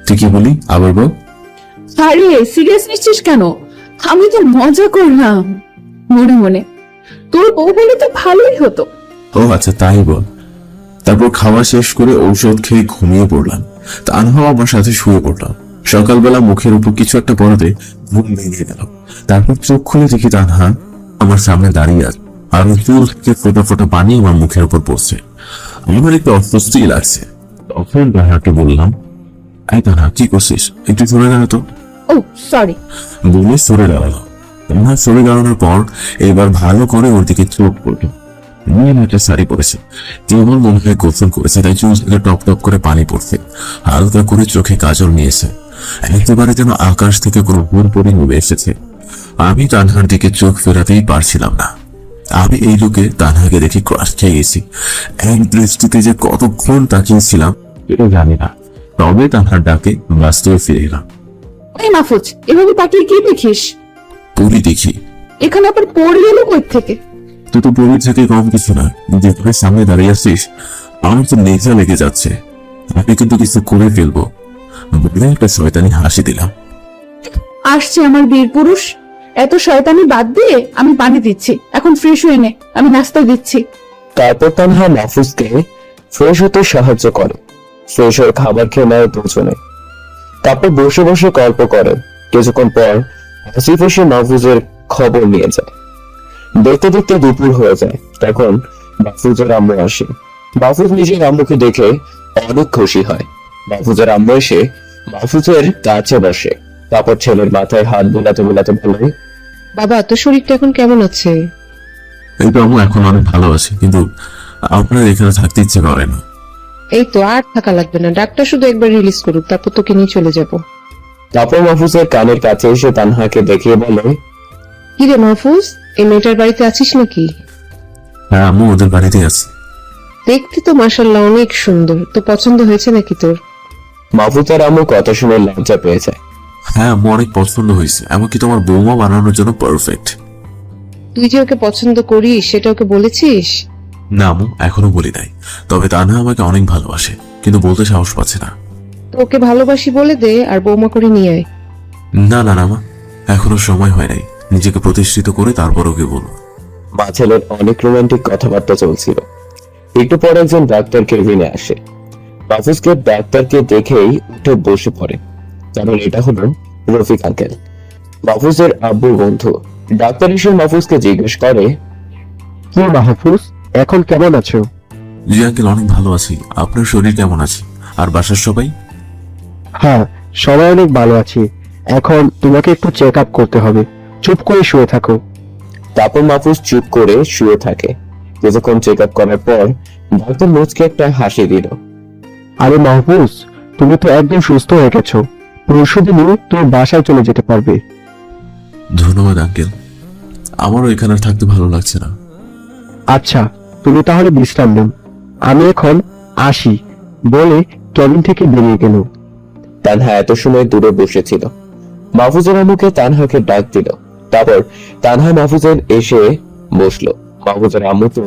[SPEAKER 2] তুই কি বলি আবার বল।
[SPEAKER 7] আরে সিরিয়াস নিচ্ছিস কেন? আমি তো মজা করলাম মনে মনে, তোর বউ বলে তো ভালোই হতো।
[SPEAKER 2] ও আচ্ছা, তাই বল। তারপর খাওয়া শেষ করে ঔষধ খেয়ে ঘুমিয়ে পড়লাম। তানহাও আমার সাথে শুয়ে পড়লাম। সকালবেলা মুখের উপর কিছু একটা পড়াতে ঘুম ভেঙে গেল। তারপর চোখ খুলে দেখি তানহা আমার সামনে দাঁড়িয়ে আছে। আর ওর চুল থেকে ফোটা ফোটা পানি আমার মুখের উপর পড়ছে। আমার একটু অস্বস্তি লাগছে। তখন তানহাকে বললাম, এই তানহা কি করছিস, একটু সরে দাঁড়া তো।
[SPEAKER 7] ও সরি।
[SPEAKER 2] বলে সরে দাঁড়ালো। তানহা সরে দাঁড়ানোর পর এবার ভালো করে ওর দিকে চোখ পড়লো। নীল একটা শাড়ি পরেছে, কেবল মনে হয় গোসল করেছে, তাই চুল থেকে টপ টপ করে পানি পড়ছে। হালকা করে চোখে কাজল নিয়েছে, একেবারে যেন আকাশ থেকে কোনো ভুল পরি নেমে এসেছে। আমি তানহার দিকে চোখ ফেরাতেই পারছিলাম না। আমি এই লোকে তানহাকে দেখে ক্রাশ খেয়ে গেছি। এক দৃষ্টিতে যে কতক্ষণ তাকিয়েছিলাম এটা জানি না। তবে তানহার ডাকে বাস্তবে ফিরে এলাম।
[SPEAKER 7] এই মাহফুজ, এভাবে তাকিয়ে কি দেখিস?
[SPEAKER 2] পরি দেখি।
[SPEAKER 7] এখানে আবার পড়ে গেল কই থেকে?
[SPEAKER 2] তুই তো পরির থেকে কম কিছু না, যেভাবে সামনে দাঁড়িয়ে আসছিস আমার তো নেশা লেগে যাচ্ছে। আমি কিন্তু কিছু করে ফেলবো বলে একটা শয়তানি হাসি দিলাম।
[SPEAKER 7] আসছে আমার বীর পুরুষ। এত শয়তানি বাদ দিয়ে আমি পানি দিচ্ছি, এখন ফ্রেশ হয়ে নে, আমি নাস্তা দিচ্ছি।
[SPEAKER 10] তারপর তানহা মাহফুজকে ফ্রেশ হতে সাহায্য করে। ফ্রেশ হয়ে খাবার খেয়ে নেয় দুজনে। তারপর বসে বসে গল্প করে। কিছুক্ষণ পর আসিফ এসে মাহফুজের খবর নিয়ে যায়। দেখতে দেখতে দুপুর হয়ে যায়। তখন মাহফুজের আম্মু আসে। মাহফুজ নিজের আম্মুকে দেখে অনেক খুশি হয়। মাহফুজের আম্মু এসে মাহফুজের কাছে বসে। তারপর ছেলের মাথায় হাত বোলাতে বোলাতে বলে,
[SPEAKER 6] বাবা, তোর শরীরটা এখন কেমন আছে?
[SPEAKER 2] এই তো আমি এখন অনেক ভালো আছি, কিন্তু আপনার এখানে থাকতে ইচ্ছে করে না।
[SPEAKER 6] এই তো, আর থাকা লাগবে না, ডাক্তার শুধু একবার রিলিজ করুক, তারপর তোকে নিয়ে চলে যাব।
[SPEAKER 10] তারপর মাহফুজের কানের কাছে এসে তানহাকে দেখিয়ে বলে,
[SPEAKER 6] কি রে মাহফুজ, এই মেয়েটার বাড়িতে আছিস নাকি?
[SPEAKER 2] হ্যাঁ আম্মু ওদের বাড়িতে আছে।
[SPEAKER 6] দেখতে তো মাশাআল্লাহ অনেক সুন্দর, তো পছন্দ হয়েছে নাকি তোর?
[SPEAKER 10] মাহফুজের আম্মু কথা শুনে লজ্জা পেয়ে যায়।
[SPEAKER 2] হ্যাঁ আম্মু অনেক পছন্দ হয়েছে, এমনকি তোমার বৌমা বানানোর জন্য পারফেক্ট।
[SPEAKER 6] তুই যে ওকে পছন্দ করিস সেটা ওকে বলেছিস?
[SPEAKER 2] না আম্মু এখনো বলি নাই, তবে তানহা আমাকে অনেক ভালোবাসে, কিন্তু বলতে সাহস পাচ্ছে না।
[SPEAKER 6] তো ওকে ভালোবাসি বলে দে আর বৌমা করে নিয়ে আয়।
[SPEAKER 2] না না না মা, এখনো সময় হয় নাই, নিজেকে প্রতিষ্ঠিত করে তারপর ওকে বলবো।
[SPEAKER 10] মা ছেলের অনেক রোমান্টিক কথাবার্তা চলছিল। একটু পর একজন ডাক্তার কেবিনে আসে। মাহফুজকে ডাক্তারকে দেখেই উঠে বসে পড়ে, কারণ এটা হলো রফিক আঙ্কেল, মাহফুজের আব্বুর বন্ধু। ডাক্তার এসে মাহফুজকে জিজ্ঞেস করে,
[SPEAKER 8] কি মাহফুজ, এখন কেমন আছো?
[SPEAKER 2] জি আঙ্কেল অনেক ভালো আছি, আপনার শরীর কেমন আছে? আর বাসার সবাই?
[SPEAKER 8] হ্যাঁ, সবাই অনেক ভালো আছি। এখন তোমাকে একটু চেক আপ করতে হবে, চুপ করে শুয়ে থাকো।
[SPEAKER 10] তারপর মাহফুজ চুপ করে শুয়ে থাকে। কিছুক্ষণ চেক আপ করার পর ডাক্তার মুচকে একটা হাসি দিল।
[SPEAKER 8] আরে মাহফুজ, তুমি তো একদম সুস্থ হয়ে গেছো, পরশুদিনই তুমি বাসায় চলে যেতে পারবে।
[SPEAKER 2] ধন্যবাদ আঙ্কেল, আমারও এখানে আর থাকতে ভালো লাগছে না।
[SPEAKER 8] আচ্ছা, তুমি তাহলে বিশ্রাম নিন, আমি এখন আসি বলে কেবিন থেকে বেরিয়ে গেল।
[SPEAKER 10] তানহা এত সময় দূরে বসেছিল। মাহফুজের আম্মুকে তানহাকে ডাক দিল। তারপর তানহা মাহফুজের এসে বসলো। মাহফুজের আম্মু তো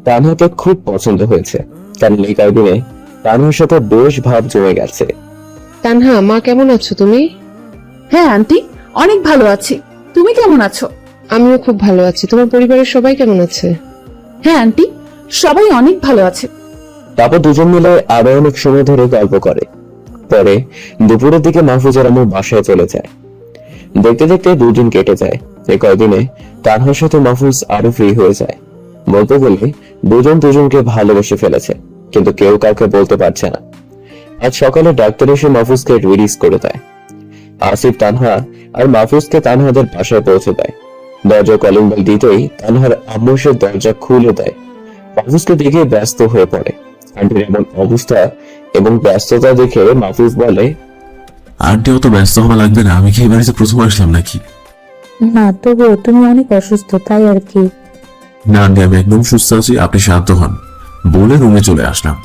[SPEAKER 10] তানহাকে খুব পছন্দ হয়েছে, কারণ এই কয়েকদিনে তানহার সাথে বেশ ভাব জমে গেছে।
[SPEAKER 6] তানহা, মা কেমন আছো তুমি?
[SPEAKER 7] হ্যাঁ আন্টি, অনেক ভালো আছি। তুমি কেমন আছো?
[SPEAKER 6] আমিও খুব ভালো আছি। তোমার পরিবারের সবাই কেমন আছে?
[SPEAKER 7] হ্যাঁ আন্টি, সবাই অনেক ভালো আছে।
[SPEAKER 10] তারপর দুজন মিলে আরো অনেক সময় ধরে গল্প করে। পরে দুপুরের দিকে মাহফুজের আম্মু বাসায় চলে যায়। দেখতে দেখতে দুদিন কেটে যায়। এই কয়দিনে তানহার সাথে মাহফুজ আরো ফ্রি হয়ে যায়। বলতে গেলে দুজন দুজনকে ভালোবেসে ফেলেছে, কিন্তু কেউ কাউকে বলতে পারছে না। আজ সকালে ডাক্তার এসে মাহফুজকে রিলিজ করে দেয়। আসিফ তানহা আর মাহফুজকে তানহাদের বাসায় পৌঁছে দেয়। দরজা কলিং বেল দিতেই তানহার আম্মু সে দরজা খুলে দেয়। মাহফুজকে দেখে ব্যস্ত হয়ে পড়ে। আন্টির এমন অবস্থা এবং ব্যস্ততা দেখে মাহফুজ বলে,
[SPEAKER 2] আন্টি অত ব্যস্ত হওয়া লাগবে না, আমি কি এই বাড়িতে প্রথম আসলাম নাকি?
[SPEAKER 4] না, তবুও তুমি অনেক অসুস্থ, তাই আর কি।
[SPEAKER 2] না আন্টি আমি একদম সুস্থ আছি, আপনি শান্ত হন বলে রুমে চলে আসলাম।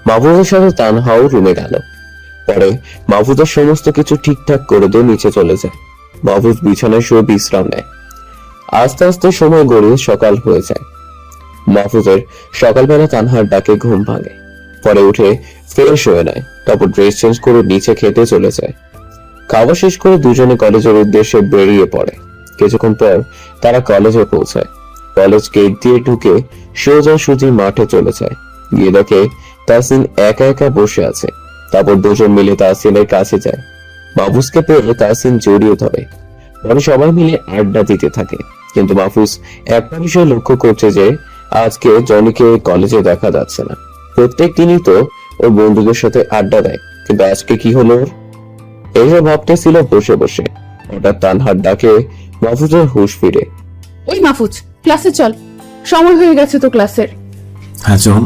[SPEAKER 10] মাহফুজের সাথে তানহাও রুমে গেল। পরে মাহফুজের সমস্ত কিছু ঠিকঠাক করে দিয়ে নিচে চলে যায়। মাহফুজ বিছানায় শুয়ে বিশ্রাম নেয়। আস্তে আস্তে সময় গড়িয়ে সকাল হয়ে যায়। মাহফুজের সকালবেলা তানহার ডাকে ঘুম ভাঙে। পরে উঠে ফ্রেশ হয়ে নেয়। তারপর ড্রেস চেঞ্জ করে নিচে খেতে চলে যায়। খাওয়া শেষ করে দুজনে কলেজের উদ্দেশ্যে বেরিয়ে পড়ে। কিছুক্ষণ পর তারা কলেজে পৌঁছায়। কলেজ গেট দিয়ে ঢুকে সোজাসুজি মাঠে চলে যায়। গিয়ে দেখে তাসিন একা একা বসে আছে। তারপর দুজন মিলে তাসিনের কাছে যায়। মাহফুজকে পেয়ে তাসিন জড়িয়ে ধরে। পরে সবাই মিলে আড্ডা দিতে থাকে। কিন্তু মাহফুজ একটা বিষয় লক্ষ্য করছে যে আজকে জনিকে কলেজে দেখা যাচ্ছে না। প্রত্যেক দিনই তো ওর বন্ধুদের সাথে আড্ডা দেয়, কিন্তু আজকে কি হলো ওর? এইসব ভাবতেছিল বসে বসে, হঠাৎ তানহার ডাকে মাহফুজের হুঁশ ফিরে।
[SPEAKER 7] ওই মাহফুজ, ক্লাসে চল, সময় হয়ে গেছে তো ক্লাসের।
[SPEAKER 2] হ্যাঁ চল।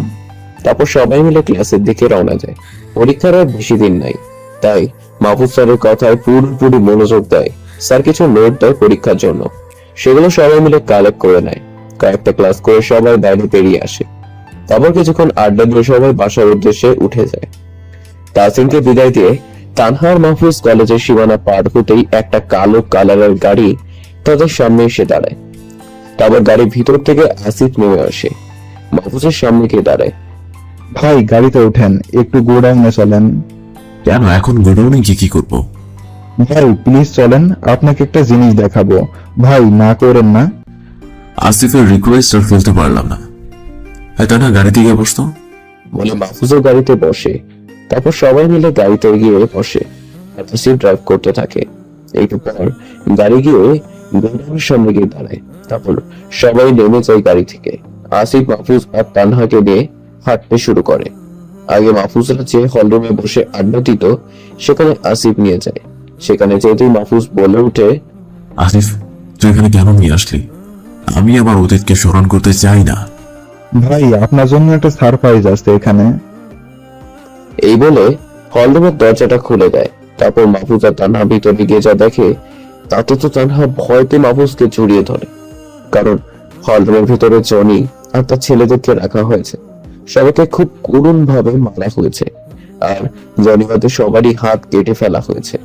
[SPEAKER 10] তারপর সবাই মিলে ক্লাসের দিকে রওনা যায়। পরীক্ষার আর বেশি দিন নাই, তাই মাহফুজ স্যারের কথায় পুরোপুরি মনোযোগ দেয়। স্যার কিছু নোট দেয় পরীক্ষার জন্য, সেগুলো সবাই মিলে কালেক্ট করে নেয়। কয়েকটা ক্লাস করে সবাই বাইরে বেরিয়ে আসে। তারপর কিছুক্ষণ আড্ডা দিয়ে সবাই বাসার উদ্দেশ্যে উঠে যায়। তাসিনকে বিদায় দিয়ে তানহা আর মাহফুজ কলেজের সীমানা পার হতেই একটা কালো কালারের গাড়ি তাদের সামনে এসে দাঁড়ায়। তারপর গাড়ির ভিতর থেকে আসিফ নেমে আসে, মাহফুজের সামনে গিয়ে দাঁড়ায়।
[SPEAKER 5] ভাই গাড়িতে ওঠেন, একটু গোডাউনে চলেন।
[SPEAKER 2] কেন এখন গোডাউনে গিয়ে কি করবো?
[SPEAKER 5] ভাই প্লিজ চলেন, আপনাকে একটা জিনিস দেখাবো। ভাই না করেন না।
[SPEAKER 2] আসিফের রিকোয়েস্ট আর ফেলতে পারলাম না। হ্যাঁ তানহা গাড়িতে গিয়ে বসতো
[SPEAKER 10] বলে মাহফুজও গাড়িতে বসে। তারপর সবাই মিলে গাড়িতে গিয়ে বসে। আসিফ ড্রাইভ করতে থাকে। একটু পর গাড়ি গিয়ে গোডাউনের সামনে গিয়ে দাঁড়ায়। তারপর সবাই নেমে যায় গাড়ি থেকে। আসিফ, মাহফুজ আর তানহাকে নিয়ে হাঁটতে শুরু করে। আগে মাহফুজরা যে হলরুমে বসে আড্ডা দিত, সেখানে আসিফ নিয়ে যায়। সেখানে যেতেই মাহফুজ বলে উঠে,
[SPEAKER 2] আসিফ তুই এখানে কেন নিয়ে আসলি? আমি আমার অতীতকে স্মরণ করতে চাই না।
[SPEAKER 5] ভাই আপনার জন্য একটা সারপ্রাইজ আছে এখানে।
[SPEAKER 10] এই বলে হলরুমের দরজাটা খুলে দেয়। তারপর মাহফুজ আর তানহা ভিতরে গিয়ে যা দেখে, তাতে তো তানহা ভয়তে মাহফুজকে জড়িয়ে ধরে। কারণ হলরুমের ভিতরে জনি আর তার ছেলেদেরকে রাখা হয়েছে। সবাইকে খুব করুণ ভাবে মারা হয়েছে, আর জনিবাদে সবারই হাত কেটে ফেলা হয়েছে।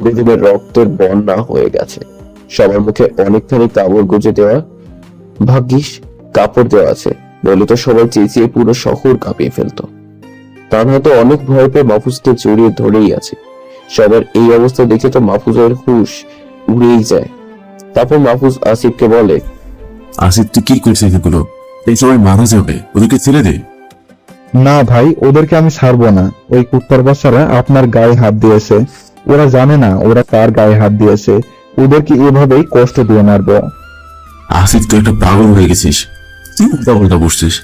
[SPEAKER 10] রুমের রক্তের বন্যা হয়ে গেছে। সবার মুখে অনেকখানি কাপড় গুজে দেওয়া, ভাগ্যিস কাপড় দেওয়া আছে, বলে তো সবাই চেঁচিয়ে পুরো শহর কাঁপিয়ে ফেলতো। তার হয়তো অনেক ভয় পেয়ে মাহফুজকে জড়িয়ে ধরেই আছে। সবার এই অবস্থা দেখে তো মাহফুজের হুঁশ উড়েই যায়। তারপর মাহফুজ আসিফকে বলে,
[SPEAKER 2] আসিফ তুই কি করছিস এগুলো? এই সবাই মারা যাবে, ওদেরকে ছেড়ে দে।
[SPEAKER 5] না ভাই, ওদেরকে আমি ছাড়বো না। ওই কুত্তার বাচ্চারা আপনার গায়ে হাত দিয়েছে, ওরা জানে না ওরা কার গায়ে হাত দিয়েছে। ওদেরকে এভাবেই কষ্ট দিয়ে মারবো।
[SPEAKER 2] আসিফ তুই একটা পাগল হয়ে গেছিস, তুই উল্টা পাল্টা বসছিস।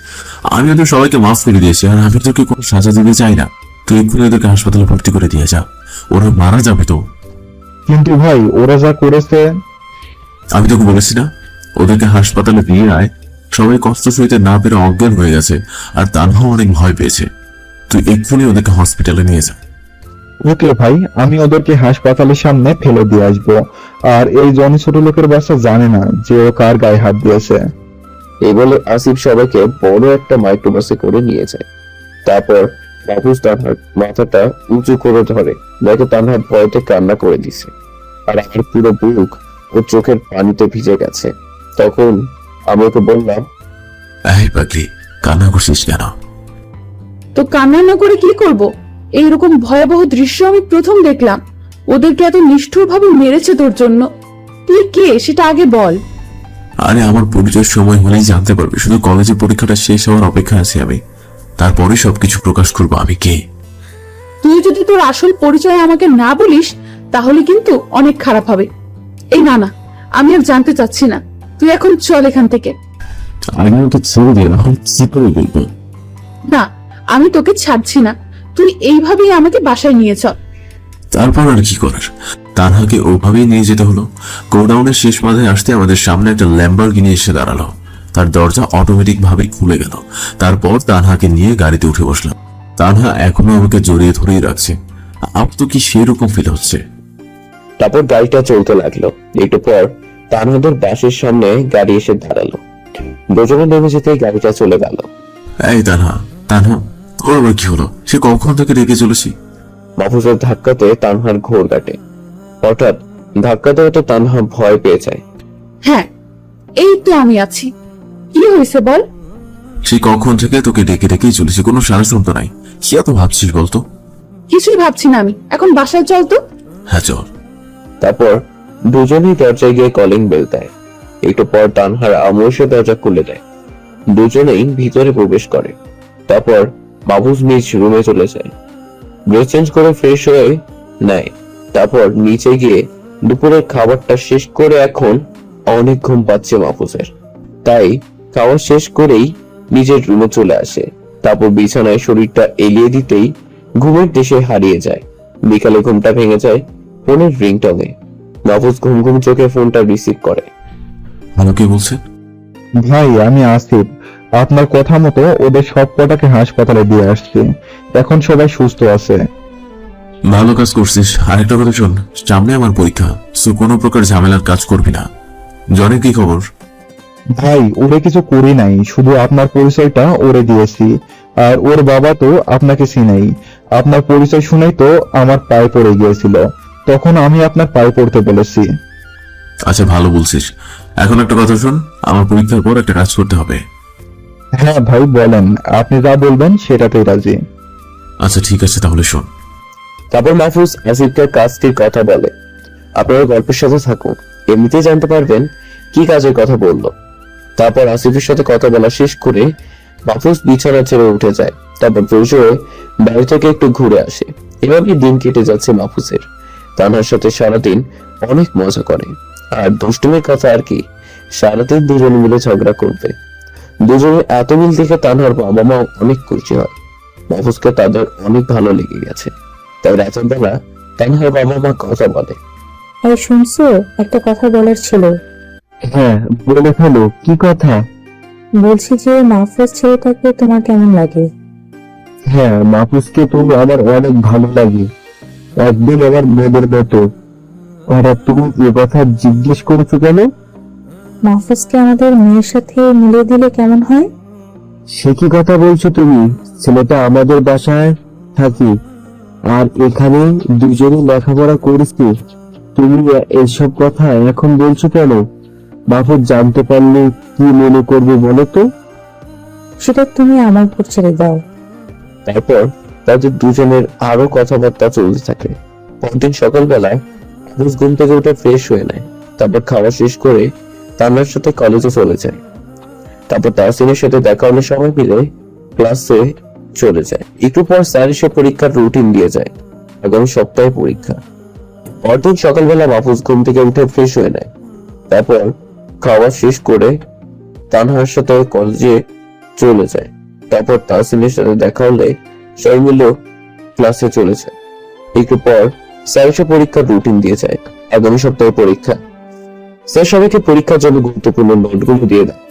[SPEAKER 2] আমি ওদের সবাইকে মাফ করে দিয়েছি, আর আমি তোকে কোনো সাজা দিতে চাই না। তুই এক্ষুনি ওদেরকে হাসপাতালে ভর্তি করে দিয়ে যা, ওরা মারা যাবে তো।
[SPEAKER 5] কিন্তু ভাই ওরা যা করেছে।
[SPEAKER 2] আমি তোকে বলেছি না, ওদেরকে হাসপাতালে নিয়ে আয়। সবাই কষ্ট সইতে না পেরে অজ্ঞান হয়ে গেছে, আর তানহাও অনেক ভয় পেয়েছে। তুই এক্ষুনি ওদেরকে হসপিটালে নিয়ে যা।
[SPEAKER 5] ওকে ভাই, আমি ওদেরকে হাসপাতালের সামনে ফেলে দিয়ে আসবো। আর এই জনি ছোট লোকের বাচ্চা জানে না যে ও কার গায়ে হাত দিয়েছে।
[SPEAKER 10] এই বলে আসিফ সবাইকে বড় একটা মাইক্রোবাসে করে নিয়ে যায়। তারপর মাহফুজ তানহার মাথাটা উঁচু করে ধরে, দেখে তানহা ভয়তে কান্না করে দিছে, আর আমার পুরো বুক ওর চোখের পানিতে ভিজে গেছে। তখন আমি ওকে বললাম,
[SPEAKER 2] এই পাগলি, কান্না করছিস কেন?
[SPEAKER 7] তো কান্না না করে কি করব? এইরকম ভয়াবহ দৃশ্য আমি প্রথম দেখলাম। ওদেরকে এত নিষ্ঠুর ভাবে মেরেছে তোর জন্য। তুই কে সেটা আগে বল।
[SPEAKER 2] আরে আমার পরিচয়ের সময় হলেই জানতে পারবি। শুধু কলেজের পরীক্ষাটা শেষ হওয়ার অপেক্ষায় আছি আমি, তারপরে সবকিছু প্রকাশ করবো আমি কে।
[SPEAKER 7] তুই যদি তোর আসল পরিচয় আমাকে না বলিস, তাহলে কিন্তু অনেক খারাপ হবে। এই না না, আমি আর জানতে চাচ্ছি না। তুই এখন চল এখান থেকে।
[SPEAKER 2] আমি তো ছেড়ে দিয়ে না, কি করে বলবো?
[SPEAKER 7] না, আমি তোকে ছাড়ছি না। তুই এইভাবেই আমাকে বাসায় নিয়ে চল।
[SPEAKER 2] তারপর আর কি করার, তানহাকে ওভাবেই নিয়ে যেতে হলো। গোডাউনের শেষ মাথায় আসতে আমাদের সামনে একটা ল্যাম্বরগিনি এসে দাঁড়ালো। তার দরজা অটোমেটিক ভাবে খুলে গেল। তারপর তানহাকে নিয়ে গাড়িতে উঠে বসলাম। তানহা এখনো আমাকে জড়িয়ে ধরেই রাখছে। আপ তো কি সেরকম ফিল হচ্ছে।
[SPEAKER 10] তারপর গাড়িটা চলতে লাগলো। একটু পর তানহাদের বাসের সামনে গাড়ি এসে দাঁড়ালো। দুজনে নেমে যেতে গাড়িটা চলে গেল।
[SPEAKER 2] এই তানহা, তানহা তোর আবার কি হলো? সে কখন থেকে রেখে চলেছি।
[SPEAKER 10] মাহফুজের ধাক্কাতে তানহার ঘোর কাটে। হঠাৎ ধাক্কা দেওয়াতে তানহা ভয় পেয়ে যায়।
[SPEAKER 7] হ্যাঁ, এই তো আমি আছি। কি হয়েছে বল?
[SPEAKER 2] সে কখন থেকে তোকে ডেকে ডেকেই চলেছে, কোনো সারা শব্দ নাই। কি এত ভাবছিস বলতো?
[SPEAKER 7] কিছুই ভাবছি না আমি। এখন বাসায় চল তো।
[SPEAKER 2] হ্যাঁ চল।
[SPEAKER 10] তারপর দুজনেই দরজায় গিয়ে কলিং বেল দেয়। একটু পর তানহার আম্মু এসে দরজা খুলে দেয়। দুজনেই ভিতরে প্রবেশ করে। তারপর মাহফুজ নিজ রুমে চলে যায়। ড্রেস চেঞ্জ করে ফ্রেশ হয়ে নেয়। তারপর নিচে গিয়ে দুপুরের খাবারটা শেষ করে এখন অনেক ঘুম পাচ্ছে মাহফুজের, তাই খাওয়া শেষ করেই নিজের রুমে চলে আসে। তারপর বিছানায় শরীরটা এলিয়ে দিতেই ঘুমের দেশে হারিয়ে যায়। বিকালে ঘুমটা ভেঙে যায় ফোনের রিংটনে। মাহফুজ ঘুম ঘুম চোখে ফোনটা রিসিভ করে।
[SPEAKER 2] হ্যালো, কে বলছেন?
[SPEAKER 5] ভাই আমি আসিফ, আপনার কথা মতো ওদের সব কটাকে হাসপাতালে দিয়ে আসছি, এখন সবাই সুস্থ আছে।
[SPEAKER 2] ভালো কাজ করছিস। আরেকটা কথা শোন, সামনে আমার পরীক্ষা, সো কোনো প্রকার ঝামেলার কাজ করবি না। জনের কি খবর?
[SPEAKER 5] ভাই ওরে কিছু করি নাই, শুধু আপনার পরিচয়টা ওরে দিয়েছি। আর ওর বাবা তো আপনাকে চিনাই, আপনার পরিচয় শুনেই তো আমার পায়ে পড়ে গিয়েছিল, তখন আমি আপনার পায়ে পড়তে বলেছি।
[SPEAKER 2] আচ্ছা, ভালো বলছিস। এখন একটা কথা শোন, আমার পরীক্ষার পর একটা কাজ করতে হবে।
[SPEAKER 5] হ্যাঁ ভাই বলেন, আপনি যা বলবেন সেটাতেই রাজি।
[SPEAKER 2] আচ্ছা ঠিক আছে, তাহলে শোন।
[SPEAKER 10] তারপর মাহফুজ আসিফকে কাজটির কথা বলে। আপনারা গল্পের সাথে থাকুন, এমনিতেই জানতে পারবেন কি কাজের কথা বললো। তারপর আসিফের সাথে কথা বলা শেষ করে মাহফুজ বিছানা ছেড়ে উঠে যায়। তারপর ফ্রেশ হয়ে বাড়ি থেকে একটু ঘুরে আসে। এভাবেই দিন কেটে যাচ্ছে মাহফুজের। তানহার সাথে সারাদিন অনেক মজা করে। আর দুষ্টুমির কথা আর কি, সারাদিন দুজন মিলে ঝগড়া করবে। দুজনে এত মিল দেখে তানহার বাবা মা অনেক খুশি হয়। মাহফুজকে তাদের অনেক ভালো লেগে গেছে। তাই রাতের বেলা তানহার বাবা মা কথা বলে।
[SPEAKER 4] এই শুনছো, একটা কথা বলার ছিল।
[SPEAKER 8] হ্যাঁ বলে ফেলো, কি কথা?
[SPEAKER 4] বলছি যে মাহফুজ ছেলেটাকে তোমার কেমন লাগে?
[SPEAKER 8] হ্যাঁ মাহফুজকে তো আমার অনেক ভালো লাগে, একদিন আমার মেয়েদের মতো। আর তুমি এ কথা জিজ্ঞেস করেছো কেন?
[SPEAKER 4] মাহফুজকে আমাদের মেয়ের সাথে মিলিয়ে দিলে কেমন হয়?
[SPEAKER 8] সে কি কথা বলছো তুমি? ছেলেটা আমাদের বাসায় থাকি, আর এখানে দুজনে লেখাপড়া করেছি। তুমি এসব কথা এখন বলছো কেন? মাহফুজ জানতে পারলে কি মনে করবে বলো তো?
[SPEAKER 4] সেটা তুমি আমার উপর ছেড়ে দাও।
[SPEAKER 10] তারপর তাদের দুজনের আরো কথাবার্তা চলতে থাকে। পরদিন সকালবেলায় মাহফুজ ঘুম থেকে উঠে ফ্রেশ হয়ে নেয়। তারপর খাওয়া শেষ করে তান্নার সাথে কলেজে চলে যায়। তারপর তাহসিনের সাথে দেখা হলে সবাই মিলে ক্লাসে চলে যায়। একটু পর স্যার এসে পরীক্ষার রুটিন দিয়ে যায়। আগামী সপ্তাহে পরীক্ষা। পরদিন সকালবেলা মাহফুজ ঘুম থেকে উঠে ফ্রেশ হয়ে নেয়। তারপর খাওয়া শেষ করে তানহার সাথে কলেজে চলে যায়। তারপর তাহসিনের সাথে দেখা হলে সবাই মিলে ক্লাসে চলে যায়। একটু পর স্যার এসে পরীক্ষার রুটিন দিয়ে যায়। আগামী সপ্তাহে পরীক্ষা। স্যার সবাইকে পরীক্ষার জন্য গুরুত্বপূর্ণ নোটগুলো দিয়ে দেয়।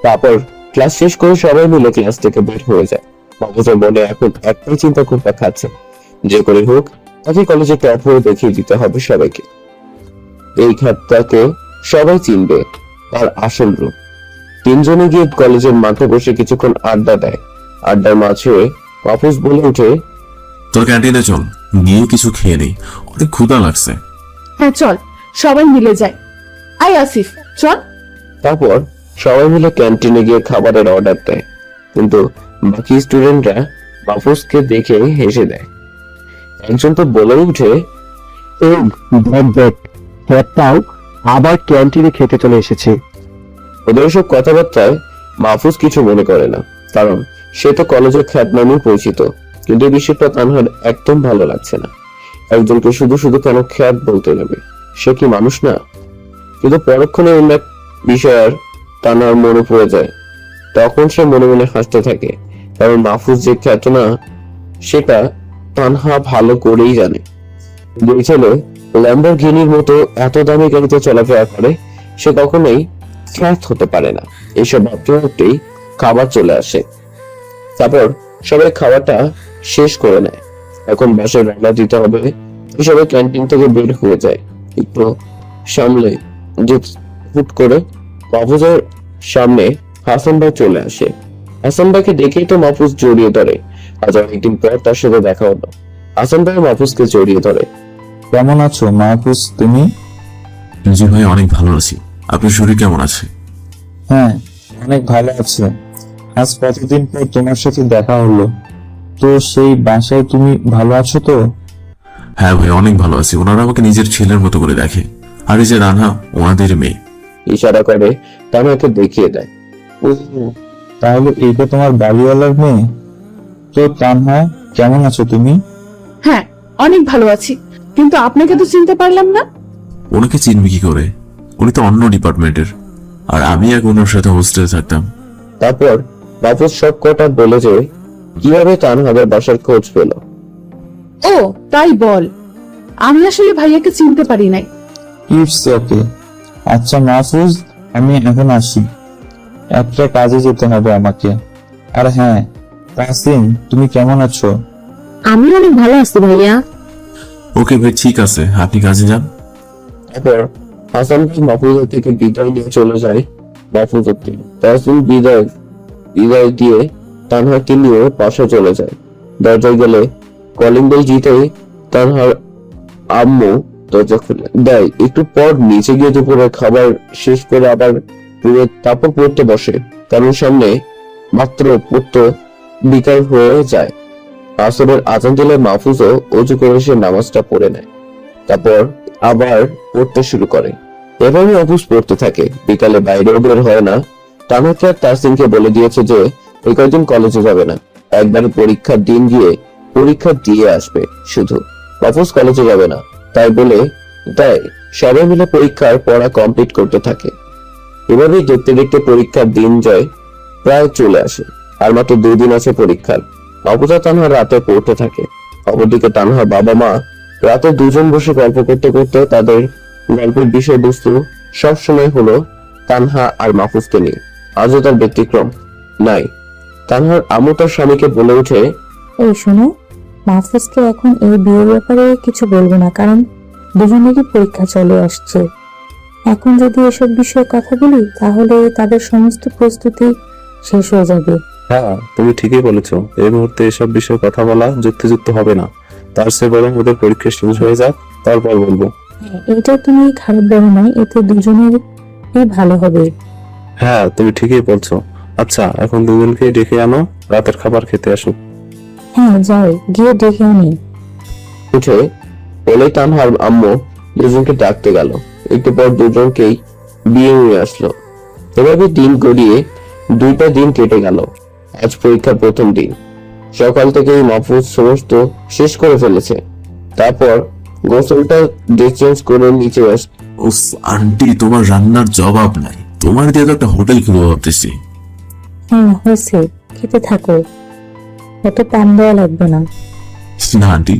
[SPEAKER 10] তারপর ক্লাস শেষ করে সবাই মিলে ক্লাস থেকে বের হয়ে যায়। মাহফুজের মনে এখন একটাই চিন্তা করতে খাচ্ছে, যে করে হোক তাকে কলেজে টপ হয়ে দেখিয়ে দিতে হবে সবাইকে। এই খাতটাকে সবাই চিনবে তার আসল রূপ। তিনজনে গিয়ে কলেজের মাঠে বসে কিছুক্ষণ আড্ডা দেয়। আড্ডার মাঝে মাহফুজ বলে উঠে,
[SPEAKER 2] তোর ক্যান্টিনে চল, গিয়ে কিছু খেয়ে নেই, অনেক ক্ষুধা লাগছে।
[SPEAKER 7] হ্যাঁ চল, সবাই মিলে যায়। আয় আসিফ, চল।
[SPEAKER 10] তারপর সবাই মিলে ক্যান্টিনে গিয়ে খাবারের অর্ডার দেয়। কিন্তু বাকি স্টুডেন্টরা মাহফুজকে দেখে হেসে দেয়। একজন তো বলে উঠে,
[SPEAKER 8] দেখ দেখ, হ্যাঁ আবার ক্যান্টিনে খেতে চলে এসেছে।
[SPEAKER 10] ওদের সব কথাবার্তায় মাহফুজ কিছু মনে করে না, কারণ সে তো কলেজের খ্যাত নামেই পরিচিত। কিন্তু এই বিষয়টা তানহার একদম ভালো লাগছে না। একজনকে শুধু শুধু কেন খ্যাত বলতে নেবে? সে কি মানুষ না? কিন্তু পরক্ষণে অন্য এক বিষয় আর তানহার মনে পড়ে যায়। তখন সে মনে মনে হাসতে থাকে, কারণ মাহফুজ যে খ্যাত না সেটা তানহা ভালো করেই জানে। যে ছেলে ল্যাম্বরগিনির মতো এত দামি গাড়িতে চলাফেরা করে, সে কখনোই খ্যাত হতে পারে না। এইসব ভাবতে ভাবতেই খাবার চলে আসে। তারপর সবাই খাওয়াটা শেষ করে নেয়। এখন বাসায় রান্না দিতে হবে। সবাই ক্যান্টিন থেকে বের হয়ে যায়। একটু সামলে যে হুট করে মাহফুজের সামনে হাসান ভাই চলে আসে। হাসান ভাইকে দেখেই তো মাহফুজ জড়িয়ে ধরে। আজ অনেকদিন পর তার সাথে দেখা হলো। হাসান ভাই মাহফুজকে জড়িয়ে ধরে।
[SPEAKER 3] কেমন আছো মাহফুজ তুমি?
[SPEAKER 2] জি ভাই, অনেক ভালো আছি। আপনার শরীর কেমন আছে?
[SPEAKER 3] হ্যাঁ অনেক ভালো আছে। আজ কতদিন পর তোমার সাথে দেখা হলো। তো সেই বাসায় তুমি ভালো আছো তো?
[SPEAKER 2] হ্যাঁ ভাই, অনেক ভালো আছি। ওনারা আমাকে নিজের ছেলের মতো করে দেখে। আর এই যে রানহা, ওনাদের মেয়ে।
[SPEAKER 10] ইশারা করে তানহাকে দেখিয়ে দেয়।
[SPEAKER 3] ও, তাহলে এইটা তোমার বাড়িওয়ালার মেয়ে? তো তানহা, কেমন আছো তুমি?
[SPEAKER 7] হ্যাঁ অনেক ভালো আছি, কিন্তু আপনাকে তো চিনতে পারলাম না।
[SPEAKER 2] ওনাকে চিনবি কি করে? উনি তো অন্য ডিপার্টমেন্টের, আর আমি এখন ওনার সাথে হোস্টেলে থাকতাম।
[SPEAKER 10] তারপর মাহফুজ সব কথা বলে যে কিভাবে তানহাদের বাসার খোঁজ পেল।
[SPEAKER 7] ও তাই বল, আমি আসলে ভাইয়াকে চিনতে পারি নাই।
[SPEAKER 3] It's okay. আচ্ছা মাহফুজ, আমি এখন আসি, একটা কাজে যেতে হবে আমাকে। আর হ্যাঁ তাসিন, তুমি কেমন আছো?
[SPEAKER 6] আমি অনেক ভালো আছি ভাইয়া।
[SPEAKER 2] ওকে ভাই, ঠিক আছে, আপনি কাজে যান।
[SPEAKER 10] তারপর হাসান ভাই মাহফুজের থেকে বিদায় নিয়ে চলে যায় মাহফুজের থেকে। তাসিন বিদায় দিয়ে তানহাকে নিয়ে পাশে চলে যায়। দরজায় গেলে কলিং বেল জিতেই তানহার আম্মু দরজা খুলে দেয়। একটু পর নিচে গিয়ে দুপুরে খাবার শেষ করে আবার তারপর পড়তে বসে, কারণ সামনে মাত্র পড়তে বিকাল হয়ে যায়। আসরের আজান দিলে মাহফুজও অজু করে সে নামাজটা পড়ে নেয়, তারপর আবার পড়তে শুরু করে। এভাবে অফিস পড়তে থাকে। বিকালে বাইরেও বের হয় না। তানহাকে আর তাসিনকে বলে দিয়েছে যে এই কয়েকদিন কলেজে যাবে না, একবার পরীক্ষার দিন গিয়ে পরীক্ষা দিয়ে আসবে শুধু, অফিস কলেজে যাবে না। তাই সবাই মিলে পরীক্ষার পড়া কমপ্লিট করতে থাকে। এভাবেই দেখতে দেখতে পরীক্ষার দিন যায় প্রায় চলে আসে, আর মাত্র 2 দিন আছে পরীক্ষার। অপূজা তানহা রাতে পড়তে থাকে। অপরদিকে তানহার বাবা মা রাতে দুজন বসে গল্প করতে করতে তাদের গল্পের বিষয়বস্তু সবসময় হলো তানহা আর মাহফুজকে নিয়ে। আজও তার ব্যতিক্রম নাই। তানহার আম্মু তার স্বামীকে বলে ওঠে,
[SPEAKER 4] এই শোনো, মাহফুজকে এখন এই বিয়ের ব্যাপারে কিছু বলবো না, কারণ দুজনেরই পরীক্ষা চলে আসছে। এখন যদি এসব বিষয়ে কথা বলি তাহলে তাদের সমস্ত প্রস্তুতি শেষ হয়ে যাবে।
[SPEAKER 14] হ্যাঁ, তুমি ঠিকই বলেছো। এই মুহূর্তে এসব বিষয়ে কথা বলা যুক্তিযুক্ত হবে না। তার চেয়ে বরং ওদের পরীক্ষা শেষ হয়ে যাক, তারপর বলবো।
[SPEAKER 4] হ্যাঁ, এটা তুমি খারাপ বলো নাই, এতে দুজনেরই ভালো হবে।
[SPEAKER 14] হ্যাঁ, তুমি ঠিকই বলছো। আচ্ছা, এখন দুজনকে ডেকে আনো, রাতের খাবার খেতে আসো।
[SPEAKER 4] হ্যাঁ যাই, গিয়ে ডেকে আনি।
[SPEAKER 10] উঠে বলে তানহার আম্মু দুজনকে ডাকতে গেল। একটু পর দুজনকেই বিয়ে নিয়ে আসলো। এভাবে দিন গড়িয়ে 2টা দিন কেটে গেল। আজ পরীক্ষার প্রথম দিন। সকাল থেকেই মাহফুজ সমস্ত শেষ করে ফেলেছে। তারপর গোসলটা চেঞ্জ করে নিচে আসে।
[SPEAKER 2] উফ আন্টি, তোমার রান্নার জবাব নাই। তোমার দিয়ে তো একটা হোটেল খুলবো ভাবতেছি।
[SPEAKER 4] হ্যাঁ হয়েছে, খেতে থাকো, অত পান দেওয়া লাগবে না।
[SPEAKER 2] না আন্টি,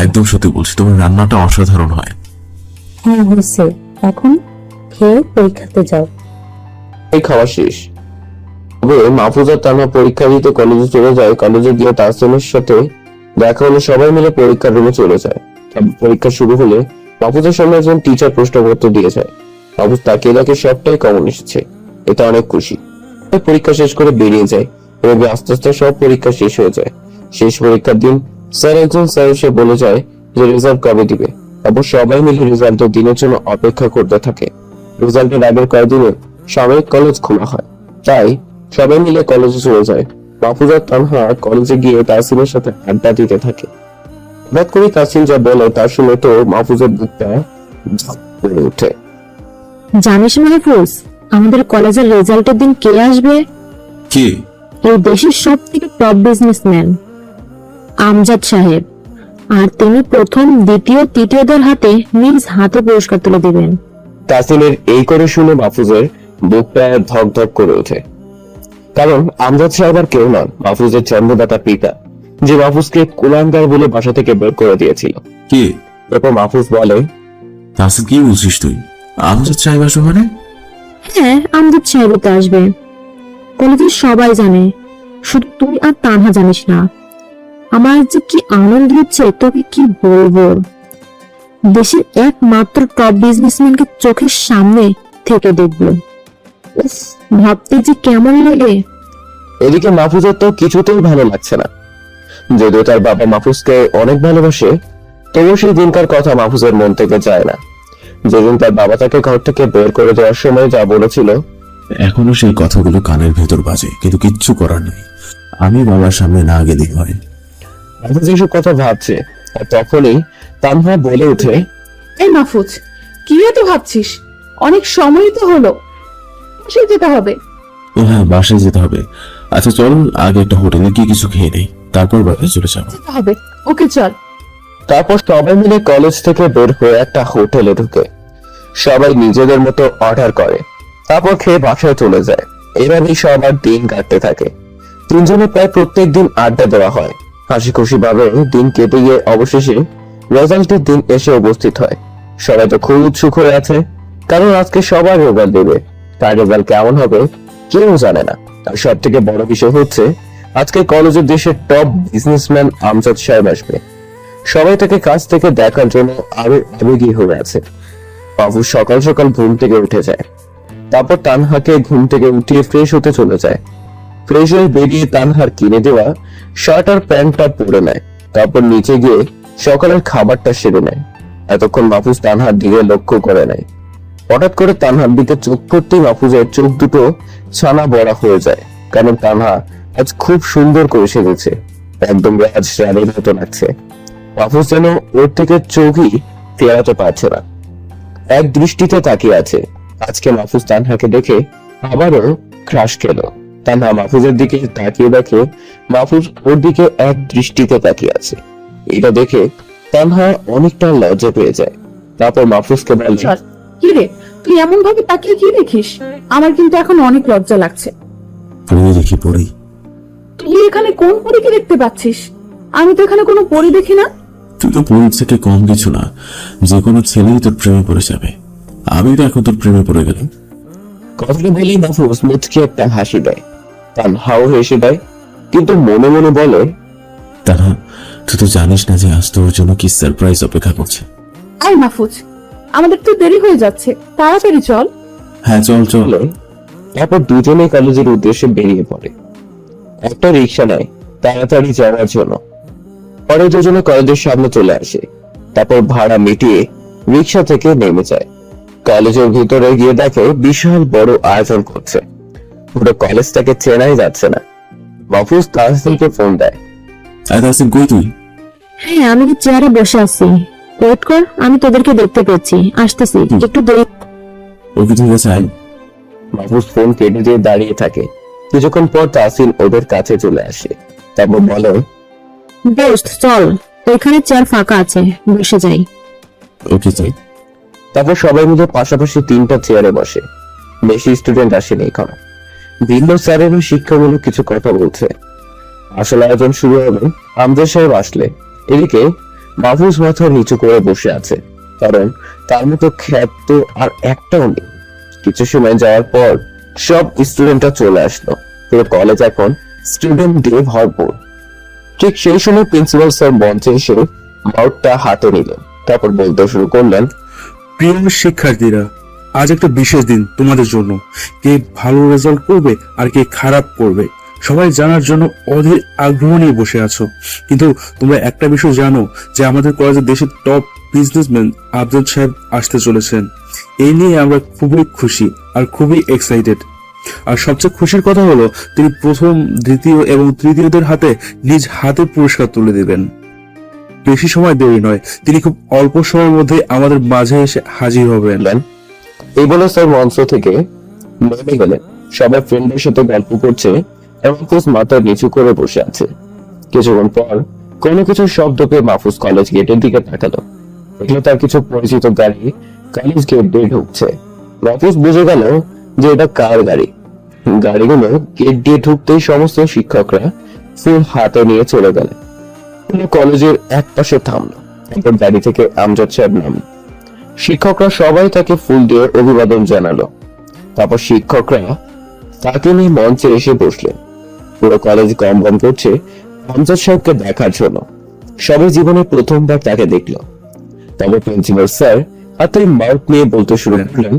[SPEAKER 2] একদম সত্যি বলছি, তোমার রান্নাটা অসাধারণ হয়।
[SPEAKER 4] হ্যাঁ হয়েছে, এখন খেয়ে পরীক্ষাতে যাও।
[SPEAKER 10] এই খাওয়া শেষ। তবে মাহফুজ আর তানহা পরীক্ষা দিতে কলেজে চলে যায়। কলেজে গিয়ে তাসিমের সাথে দেখা হলে সবাই মিলে পরীক্ষার রুমে চলে যায়। পরীক্ষা শুরু হলে মাহফুজের সামনে একজন টিচার প্রশ্নপত্র দিয়ে যায়। মাহফুজ তাকিয়ে দেখে সবটাই কমন এসেছে। এটা অনেক খুশি। পরীক্ষা শেষ করে বেরিয়ে যায়। এভাবে আস্তে আস্তে সব পরীক্ষা শেষ হয়ে যায়। শেষ পরীক্ষার দিন একজন স্যার এসে বলে যায় যে রেজাল্ট কবে দিবে। তারপর সবাই মিলে রেজাল্টের দিনের জন্য অপেক্ষা করতে থাকে। রেজাল্টের আগের কয়েকদিনে সাময়িক কলেজ খোলা হয়, তাই সবাই মিলে কলেজে চলে যায়। মাহফুজ আর তানহা কলেজে গিয়ে তাসিমের সাথে আড্ডা দিতে থাকে। হঠাৎ করে তাসিম যা বলে তা শুনে তো মাহফুজের বুকটা ঝাঁপ করে ওঠে।
[SPEAKER 6] জানিস মাহফুজ, আমাদের কলেজের রেজাল্টের দিন কে আসবে?
[SPEAKER 2] কে?
[SPEAKER 6] এই দেশের সব থেকে টপ বিজনেসম্যান আমজাদ সাহেব। আর তিনি প্রথম, দ্বিতীয়, তৃতীয়দের হাতে নিজ হাতে পুরস্কার তুলে দিবেন।
[SPEAKER 10] তাসিমের এই করে শুনে মাহফুজের বুকটা ধক ধক করে ওঠে। কারণ আমজাদ সাহেব আর কেউ নন, মাহফুজের জন্মদাতা পিতা, যে মাহফুজকে কুলাঙ্গার বলে বাসা থেকে বের করে দিয়েছিল।
[SPEAKER 2] কে?
[SPEAKER 10] এরপর মাহফুজ বলে,
[SPEAKER 2] তাসিম, কি বলছিস তুই? আমজাদ সাহেব আসবে মানে?
[SPEAKER 6] হ্যাঁ, আমজাদ সাহেব তো আসবে। কলেজের সবাই জানে, শুধু তুই আর তানহা জানিস না। আমার যে কি আনন্দ হচ্ছে তোকে কি বলবো। দেশের একমাত্র টপ বিজনেসম্যানকে চোখের সামনে থেকে দেখবো, ভাবতে যে কেমন লাগে।
[SPEAKER 10] এদিকে মাহফুজের তো কিছুতেই ভালো লাগছে না। যদিও তার বাবা মাহফুজকে অনেক ভালোবাসে, তবুও সেই দিনকার কথা মাহফুজের মন থেকে যায় না। যেদিন তার বাবা তাকে ঘর থেকে বের করে দেওয়ার সময় যা বলেছিল,
[SPEAKER 2] এখনো সেই কথাগুলো কানের ভেতর বাজে, কিন্তু কিচ্ছু করার নেই। আমি বাবার সামনে না গেলেই হয়।
[SPEAKER 10] মাহফুজ এসব কথা ভাবছে, আর তখনই তানহা বলে ওঠে,
[SPEAKER 7] এই মাহফুজ, কি এত ভাবছিস? অনেক সময় তো হলো, সে যেতে হবে।
[SPEAKER 2] ও হ্যাঁ, বাসায় যেতে হবে। আচ্ছা চল, আগে একটা হোটেলে গিয়ে কিছু খেয়ে নেই, তারপর বাসায় চলে যাবো।
[SPEAKER 7] যেতে হবে, ওকে চল।
[SPEAKER 10] তারপর সবাই মিলে কলেজ থেকে বের হয়ে একটা হোটেলে ঢুকে। সবাই নিজেদের মতো অর্ডার করে, তারপর খেয়ে বাসায় চলে যায়। এভাবেই সবার দিন কাটতে থাকে। তিনজনে প্রায় প্রত্যেক দিন আড্ডা দেওয়া হয়, হাসি খুশি ভাবে দিন কেটে গিয়ে অবশেষে রেজাল্টের দিন এসে উপস্থিত হয়। সবাই তো খুব উৎসুক হয়ে আছে, কারণ আজকে সবার রেজাল্ট দেবে। তার রেজাল্ট কেমন হবে কেউ জানে না। আর সব থেকে বড় বিষয় হচ্ছে আজকে কলেজের দেশের টপ বিজনেসম্যান আমজাদ সাহেব আসবে। সবাই তাকে কাছ থেকে দেখার জন্য আরো আবেগী হয়ে আছে। বাবু সকাল সকাল ঘুম থেকে উঠে যায়, তারপর তানহাকে ঘুম থেকে উঠিয়ে ফ্রেশ হতে চলে যায়। ফ্রেশ হয়ে বেরিয়ে তানহার কিনে দেওয়া শার্ট আর প্যান্টটা পরে নেয়, তারপর নিচে গিয়ে সকালের খাবারটা সেরে নেয়। এতক্ষণ মাহফুজ তানহার দিকে লক্ষ্য করে নাই। হঠাৎ করে তানহার দিকে চোখ পড়তেই মাহফুজের চোখ দুটো ছানা বড়া হয়ে যায়, কারণ তানহা আজ খুব সুন্দর করে সেজেছে, একদম রাজ রানীর মতো লাগছে। মাহফুজ যেন ওর থেকে চোখই ফেরাতে পারছে না, এক দৃষ্টিতে তাকিয়ে আছে। আজকে মাহফুজ তানহাকে দেখে আবারও ক্রাশ খেলো। তানহা মাহফুজের দিকে তাকিয়ে দেখে মাহফুজ ওর দিকে এক দৃষ্টিতে তাকিয়ে আছে। এটা দেখে তানহা অনেকটা লজ্জা পেয়ে যায়। তারপর মাহফুজকে বলে,
[SPEAKER 7] কি রে, তুই এমন ভাবে তাকিয়ে কি দেখিস? আমার কিন্তু এখন অনেক লজ্জা লাগছে।
[SPEAKER 2] পড়ি দেখি পড়ি।
[SPEAKER 7] তুই এখানে কোন পরীকে দেখতে পাচ্ছিস? আমি তো এখানে কোনো পরী দেখি না।
[SPEAKER 2] তুই তো পরীর থেকে কম কিছু না, যে কোনো ছেলেই তোর প্রেমে পড়ে যাবে। আমি তো এখন তোর প্রেমে পড়ে গেলাম।
[SPEAKER 10] কথাটা বলেই মাহফুজ মুচকি একটা হাসি দেয়। তানহাও হেসে দেয়, কিন্তু মনে মনে বলে,
[SPEAKER 2] তানহা, তুই তো জানিস না যে আজ তোর জন্য কি সারপ্রাইজ অপেক্ষা করছে।
[SPEAKER 7] আই মাহফুজ, আমাদের তো দেরি হয়ে যাচ্ছে, তাড়াতাড়ি চল।
[SPEAKER 2] হ্যাঁ চল চল।
[SPEAKER 10] তারপর দুজনে কলেজের উদ্দেশ্যে বেরিয়ে পড়ে। একটা রিক্সা নেয় তাড়াতাড়ি যাওয়ার জন্য। পরে দুজনে কলেজের সামনে চলে আসে, তারপর ভাড়া মিটিয়ে রিক্সা থেকে নেমে যায়। কলেজের ভিতরে গিয়ে দেখে বিশাল বড় আয়োজন করছে, পুরো কলেজটাকে চেনাই যাচ্ছে না। মাহফুজ তাহসিনকে ফোন দেয়।
[SPEAKER 2] তাহসিন কই তুই?
[SPEAKER 6] হ্যাঁ, আমি চেয়ারে বসে আছি। ওয়েট কর, আমি তোদেরকে দেখতে পেয়েছি, আসতেছি, একটু দেরি।
[SPEAKER 2] ওকে ঠিক আছে আয়।
[SPEAKER 10] মাহফুজ ফোন কেটে দিয়ে দাঁড়িয়ে থাকে। কিছুক্ষণ পর তাহসিন ওদের কাছে চলে আসে, তারপর বলে,
[SPEAKER 6] দোস্ত চল, ওইখানে চেয়ার ফাঁকা আছে, বসে যাই।
[SPEAKER 2] ওকে যাই।
[SPEAKER 10] তারপর সবাই মিলে পাশাপাশি তিনটা চেয়ারে বসে। বেশি স্টুডেন্ট আসেনি এখনো। ভিন্ন স্যারেরও শিক্ষামূলক কিছু কথা বলছে। আসল আয়োজন শুরু হবে আমজাদ সাহেব আসলে। এদিকে মাহফুজ মাথা নিচু করে বসে আছে, কারণ তার মতো খ্যাত তো আর একটাও নেই। কিছু সময় যাওয়ার পর সব স্টুডেন্টরা চলে আসলো। পুরো কলেজ এখন স্টুডেন্ট দিয়ে ভরপুর। ঠিক সেই সময় প্রিন্সিপাল স্যার মঞ্চে এসে মাউথটা হাতে নিল, তারপর বলতে শুরু করলেন,
[SPEAKER 12] প্রিয় শিক্ষার্থীরা, আজ একটা বিশেষ দিন তোমাদের জন্য। কে ভালো রেজাল্ট করবে আর কে খারাপ করবে সবাই জানার জন্য অধীর আগ্রহ নিয়ে বসে আছো। কিন্তু তোমরা একটা বিষয় জানো যে আমাদের কলেজের দেশের টপ বিজনেসম্যান আমজাদ সাহেব আসতে চলেছেন। এই নিয়ে আমরা খুবই খুশি আর খুবই এক্সাইটেড। আর সবচেয়ে খুশির কথা হলো তিনি প্রথম, দ্বিতীয় এবং তৃতীয়দের হাতে নিজ হাতে পুরস্কার তুলে দিবেন। বেশি সময় দেরি নয়, তিনি খুব অল্প সময়ের মধ্যে আমাদের মাঝে এসে হাজির হবেন।
[SPEAKER 10] এই বলে স্যার মঞ্চ থেকে নেমে গেলেন। সবাই ফ্রেন্ডের সাথে গল্প করছে এবং মাহফুজ মাথা নিচু করে বসে আছে। কিছুক্ষণ পর কোনো কিছু শব্দ পেয়ে মাহফুজ কলেজ গেটের দিকে তাকালো। দেখলো তার কিছু পরিচিত গাড়ি কলেজ গেট দিয়ে ঢুকছে। মাহফুজ বুঝে গেল যে এটা কার গাড়ি। গাড়িগুলো গেট দিয়ে ঢুকতেই সমস্ত শিক্ষকরা ফুল হাতে নিয়ে চলে গেলেন। কলেজের এক পাশে থামলো, তারপর গাড়ি থেকে আমজাদ সাহেব নামলো। শিক্ষকরা সবাই তাকে ফুল দিয়ে অভিবাদন জানালো। তারপর শিক্ষকরা তাকে নিয়ে মঞ্চে এসে বসলেন। পুরো কলেজ গমগম করছে আমজাদ সাহেবকে দেখার জন্য। সবাই জীবনে প্রথমবার তাকে দেখলো। তবে প্রিন্সিপাল স্যার হাতে মাউথ নিয়ে বলতে শুরু করলেন,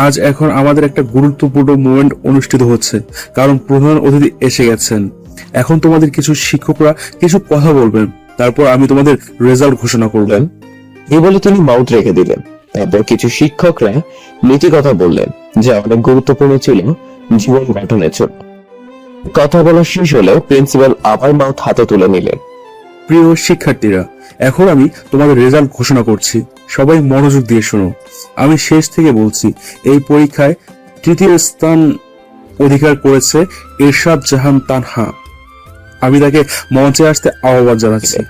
[SPEAKER 12] আজ এখন আমাদের একটা গুরুত্বপূর্ণ মুভমেন্ট অনুষ্ঠিত হচ্ছে, কারণ প্রধান অতিথি এসে গেছেন। এখন তোমাদের কিছু শিক্ষকরা কিছু কথা বলবেন, তারপর আমি তোমাদের রেজাল্ট ঘোষণা করবেন।
[SPEAKER 10] এই বলে তিনি মাউথ রেখে দিলেন। তারপর কিছু শিক্ষকরা নীতি কথা বললেন, যা অনেক গুরুত্বপূর্ণ ছিল জীবন গঠনের জন্য। কথা বলা শেষ হলেও প্রিন্সিপাল আবার মাউথ হাতে তুলে নিলেন।
[SPEAKER 12] প্রিয় শিক্ষার্থীরা, এখন আমি তোমাদের রেজাল্ট ঘোষণা করছি, সবাই মনোযোগ দিয়ে শোনো। আমি শেষ থেকে বলছি, এই পরীক্ষায় তৃতীয় স্থান অধিকার করেছে ইরশাদ জাহান তানহা। আমি তাকে মঞ্চে আসতে আহ্বান জানাচ্ছি।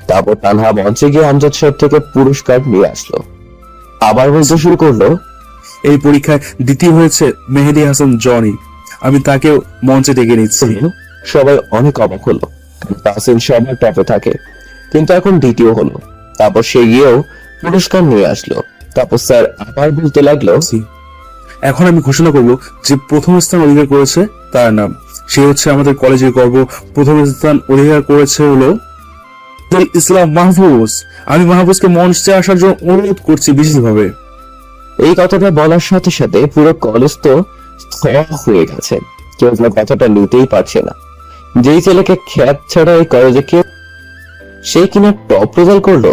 [SPEAKER 10] তারপর তানহা মঞ্চে গিয়ে আমজাদ সাহেব থেকে পুরস্কার নিয়ে আসলো। আবার বলতে শুরু করলো,
[SPEAKER 12] এই পরীক্ষায় দ্বিতীয় হয়েছে মেহেদী হাসান জনি। আমি তাকেও মঞ্চে ডেকে নিচ্ছি।
[SPEAKER 10] সবাই অনেক অবাক হলো। তাহসিন সবার টপে থাকে, কিন্তু এখন দ্বিতীয় হলো। তারপর সে গিয়েও পুরস্কার নিয়ে আসলো। তারপর স্যার আবার বলতে লাগলো,
[SPEAKER 12] এখন আমি ঘোষণা করব যে প্রথম স্থান অধিকার করেছে তার নাম। সে হচ্ছে আমাদের কলেজের গর্ব। প্রথম স্থান অধিকার করেছে হলো ইসলাম মাহফুজ। আমি মাহফুজকে মঞ্চে আসার জন্য অনুরোধ করছি বিশেষভাবে।
[SPEAKER 10] এই কথাটা বলার সাথে সাথে পুরো কলেজ তো হয়ে গেছে। কেউ কথাটা নিতেই পারছে না। যেই ছেলেকে খ্যাত ছাড়া এই কলেজে কেউ, সে কিনা টপ রেজাল্ট করলো।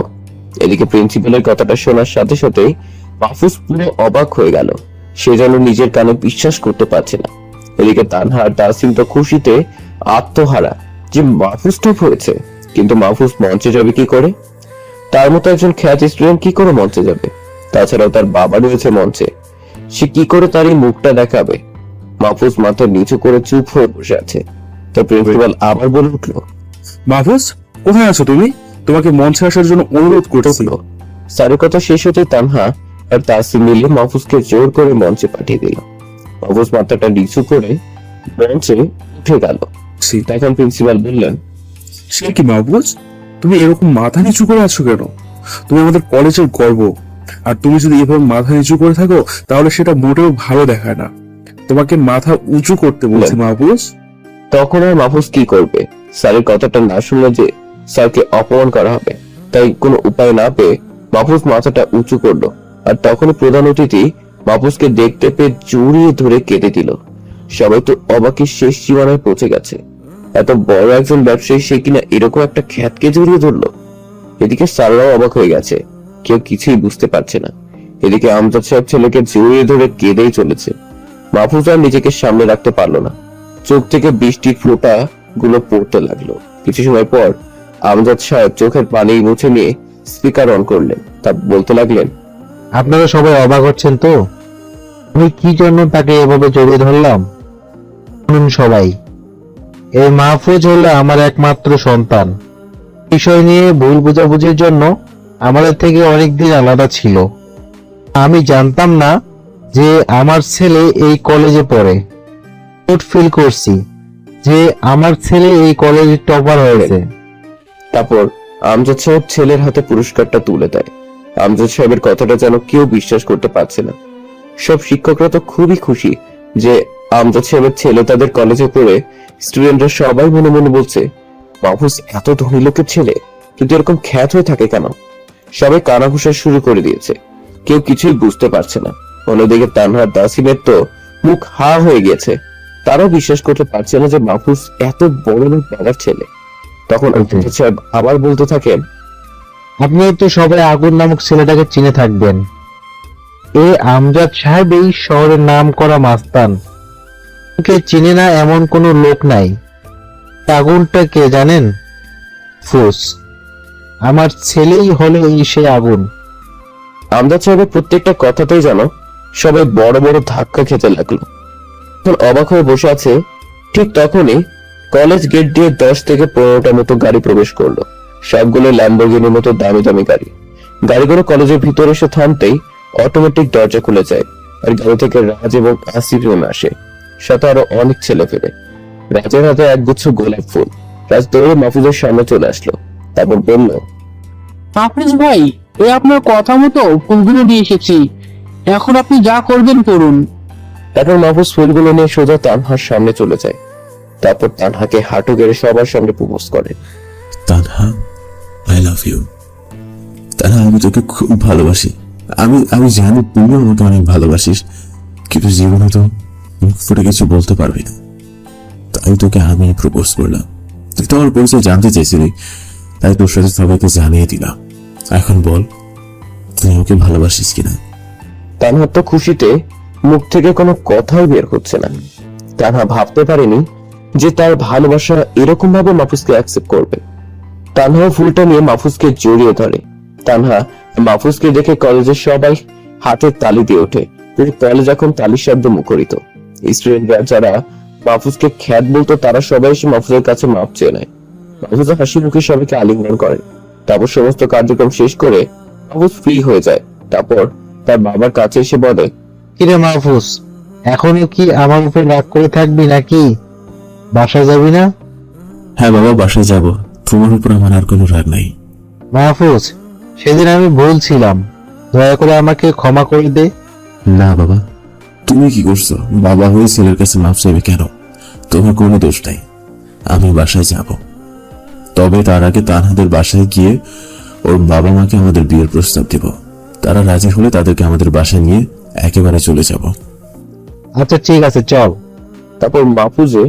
[SPEAKER 10] এদিকে প্রিন্সিপালের কথাটা শোনার সাথে সাথেই মাহফুজ পুরো অবাক হয়ে গেল। সে যেন নিজের কানে বিশ্বাস করতে পারছে না। এদিকে তানহা আর তাসিম তো খুশিতে আত্মহারা যে মাহফুজ টপ হয়েছে। কিন্তু মাহফুজ মঞ্চে যাবে কি করে? তার মতো একজন খ্যাত স্টুডেন্ট কি করে মঞ্চে যাবে? তাছাড়াও তার বাবা রয়েছে মঞ্চে, সে কি করে তার এই মুখটা দেখাবে? মাহফুজ মাথা নিচু করে চুপ হয়ে বসে আছে। তো প্রিন্সিপাল আবার বলে উঠলো,
[SPEAKER 12] মাহফুজ কোথায় আছো তুমি? তোমাকে মঞ্চে আসার জন্য অনুরোধ করছি।
[SPEAKER 10] স্যারের কথা শেষ হতে তানহা আর তাসিম মিলে মাহফুজকে জোর করে মঞ্চে পাঠিয়ে দিল। মাহফুজ মাথাটা নিচু করে মঞ্চে উঠে গেল। তখন প্রিন্সিপাল বললেন,
[SPEAKER 12] সে কি মাহফুজ, তুমি এরকম মাথা নিচু করে আছো কেন? তুমি আমাদের কলেজের গর্ব, আর তুমি যদি এভাবে মাথা নিচু করে থাকো তাহলে সেটা মোটেও ভালো দেখায় না। তোমাকে মাথা উঁচু করতে বলছি মাহফুজ।
[SPEAKER 10] তখন আর মাহফুজ কি করবে? স্যারের কথাটা না শুনলে যে স্যারকে অপমান করা হবে, তাই কোনো উপায় না পেয়ে মাহফুজ মাথাটা উঁচু করলো। আর তখনই প্রধান অতিথি মাহফুজকে দেখতে পেয়ে জড়িয়ে ধরে কেঁদে দিল। সবাই তো অবাকের শেষ সীমানায় পৌঁছে গেছে। এত বড় একজন ব্যবসায়ী, সে কিনা এরকম একটা খ্যাতকে জড়িয়ে ধরলো। এদিকে স্যাররাও অবাক হয়ে গেছে, কেউ কিছুই বুঝতে পারছে না। এদিকে আমজাদ সাহেব ছেলেকে জড়িয়ে ধরে কেঁদেই চলেছে। মাহফুজ আর নিজেকে সামনে রাখতে পারলো না, চোখ থেকে বৃষ্টির ফোঁটা গুলো পড়তে লাগলো। কিছু সময় পর আমজাদ সাহেব চোখের পানি মুছে নিয়ে স্পিকার অন করলেন। তা বলতে লাগলেন,
[SPEAKER 8] আপনারা সবাই অবাক হচ্ছেন তো আমি কি জন্য তাকে এভাবে জড়িয়ে ধরলাম? শুনুন সবাই, এই মাহফুজ হলো আমার একমাত্র সন্তান। বিষয় নিয়ে ভুল বোঝাবুঝির জন্য আমাদের থেকে অনেকদিন আলাদা ছিল। আমি জানতাম না যে আমার ছেলে এই কলেজে পড়ে। ফিল করছি যে আমার ছেলে এই কলেজে টপার হয়েছে।
[SPEAKER 10] তারপর আমজাদ সাহেব ছেলের হাতে পুরস্কারটা তুলে দেয়। আমজাদ সাহেবের কথাটা যেন কেউ বিশ্বাস করতে পারছে না। সব শিক্ষকরা তো খুবই খুশি যে আমজাদ সাহেবের ছেলে তাদের কলেজে পড়ে। স্টুডেন্টরা সবাই মনে মনে বলছে, মাহফুজ এত ধনী লোকের ছেলে, কিন্তু এরকম খ্যাত হয়ে থাকে কেন? সবাই কানাঘুষা শুরু করে দিয়েছে, কেউ কিছুই বুঝতে পারছে না। অন্যদিকে তানহা তাসিমের তো মুখ হা হয়ে গেছে। তারাও বিশ্বাস করতে পারছে না যে মাহফুজ এত বড় লোক বাবার ছেলে। তখন আমজাদ সাহেব আবার বলতে থাকেন,
[SPEAKER 8] আপনি তো সবাই আগুন নামক ছেলেটাকে চিনে থাকবেন। এই আমজাদ সাহেব এই শহরের নাম করা মাস্তান, কে চিনে না এমন কোনো লোক নাই। আগুনটা কে জানেন? ফুস, আমার ছেলেই হলো এই সেই আগুন।
[SPEAKER 10] আমজাদ সাহেবের প্রত্যেকটা কথাতেই যেন সবাই বড় বড় ধাক্কা খেতে লাগলো। তখন অবাক হয়ে বসে আছে। ঠিক তখনই কলেজ গেট দিয়ে 10 থেকে 15টা মতো গাড়ি প্রবেশ করলো। সবগুলো ল্যাম্বরগিনির মতো দামি দামি গাড়ি। গাড়িগুলো কলেজের ভিতরে এসে থামতেই অটোমেটিক দরজা খুলে যায়, আর গাড়ি থেকে রাজ এবং আসিফ নেমে আসে, সাথে আরো অনেক ছেলে ফেলে। রাজের হাতে একগুচ্ছ গোলাপ ফুল। রাজ দৌড়ে মাহফুজের সামনে চলে আসলো। তারপর বলল,
[SPEAKER 15] হাফিজ ভাই, এই আপনার কথা মতো ফুলগুলো নিয়ে এসেছি, এখন আপনি যা করবেন করুন।
[SPEAKER 10] তারপর মাহফুজ ফুলগুলো নিয়ে সোজা তানহার সামনে চলে যায়। তারপর তানহাকে হাঁটু গেড়ে সবার সামনে প্রপোজ করে।
[SPEAKER 2] Tanha, I love you. Tanha, আমি তোকে খুব ভালোবাসি। আমি জানি তুমিও আমাকে অনেক ভালোবাসিস, কিন্তু জীবনে তো মুখ ফুটে কিছু বলতে পারবি না। তাই তোকে আমি প্রপোজ করলাম। তুই তো আমার পরিচয় জানতে চাইছিলি, তাই তোর সাথে সবাইকে জানিয়ে দিলাম। এখন বল, তুই আমাকে ভালোবাসিস কিনা?
[SPEAKER 10] তানহার তো খুশিতে মুখ থেকে কোনো কথাই বের হচ্ছে না। তানহা ভাবতে পারেনি যে তার ভালোবাসা এরকম ভাবে মাহফুজকে অ্যাকসেপ্ট করবে। তানহা ফুলটা নিয়ে মাহফুজকে জড়িয়ে ধরে। তানহা মাহফুজকে দেখে কলেজের সবাই হাতের তালি দিয়ে ওঠে। পুরো কলেজ এখন তালির শব্দ মুখরিত। স্টুডেন্টরা যারা মাহফুজকে খ্যাত বলতো, তারা সবাই এসে মাহফুজের কাছে মাপ চেয়ে নেয়। মাহফুজ হাসি মুখে সবাইকে আলিঙ্গন করে। তারপর সমস্ত কার্যক্রম শেষ করে মাহফুজ ফ্রি হয়ে যায়। তারপর তার বাবার কাছে এসে বলে,
[SPEAKER 8] কিরে মাহফুজ, এখনো কি আমার উপরে রাগ করে থাকবি নাকি? বাসায় যাবি না?
[SPEAKER 2] হ্যাঁ বাবা, বাসায় যাব। তোমার উপর আমার আর কোনো রাগ নাই।
[SPEAKER 8] মাহফুজ, সেদিন আমি বলছিলাম, দয়া করে আমাকে ক্ষমা করে দে।
[SPEAKER 2] না বাবা, তুমি কি করছো? বাবা হয়ে ছেলের কাছে মাফ চাইবে কেন? তোমার কোনো দোষ নাই। আমি বাসায় যাব, তবে তার আগে তানহাদের বাসায় গিয়ে ওর বাবা মাকে আমাদের বিয়ের প্রস্তাব দেব। তারা রাজি হলে তাদেরকে আমাদের বাসায় নিয়ে একেবারে চলে যাব।
[SPEAKER 8] আচ্ছা ঠিক আছে, চল।
[SPEAKER 10] তারপর মাহফুজে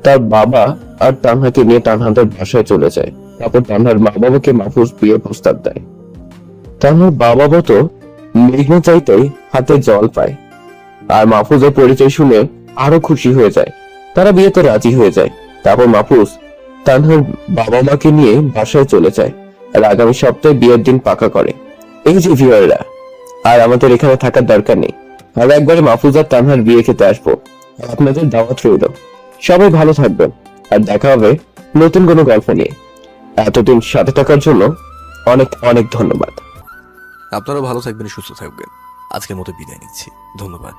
[SPEAKER 10] তার বাবা আর তানহাকে নিয়ে তানহাদের বাসায় চলে যায়। তারপর তানহার মা বাবাকে মাহফুজ বিয়ের প্রস্তাব দেয়। তানহার বাবা তো মেঘনা চাইতেই হাতে জল পায়, আর মাহফুজের পরিচয় শুনে আরো খুশি হয়ে যায়। তারা বিয়েতে রাজি হয়ে যায়। তারপর মাহফুজ তানহার বাবা মাকে নিয়ে বাসায় চলে যায় আর আগামী সপ্তাহে বিয়ের দিন পাকা করে। এই যে ভিউয়াররা, আর আমাদের এখানে থাকার দরকার নেই। আর একবারে মাহফুজ আর তানহার বিয়ে খেতে আসবো। আপনাদের দাওয়াত রইল। সবাই ভালো থাকবেন, আর দেখা হবে নতুন কোনো গল্প নিয়ে। এতদিন সাথে থাকার জন্য অনেক অনেক ধন্যবাদ।
[SPEAKER 16] আপনারা ভালো থাকবেন, সুস্থ থাকবেন। আজকের মতো বিদায় নিচ্ছি। ধন্যবাদ।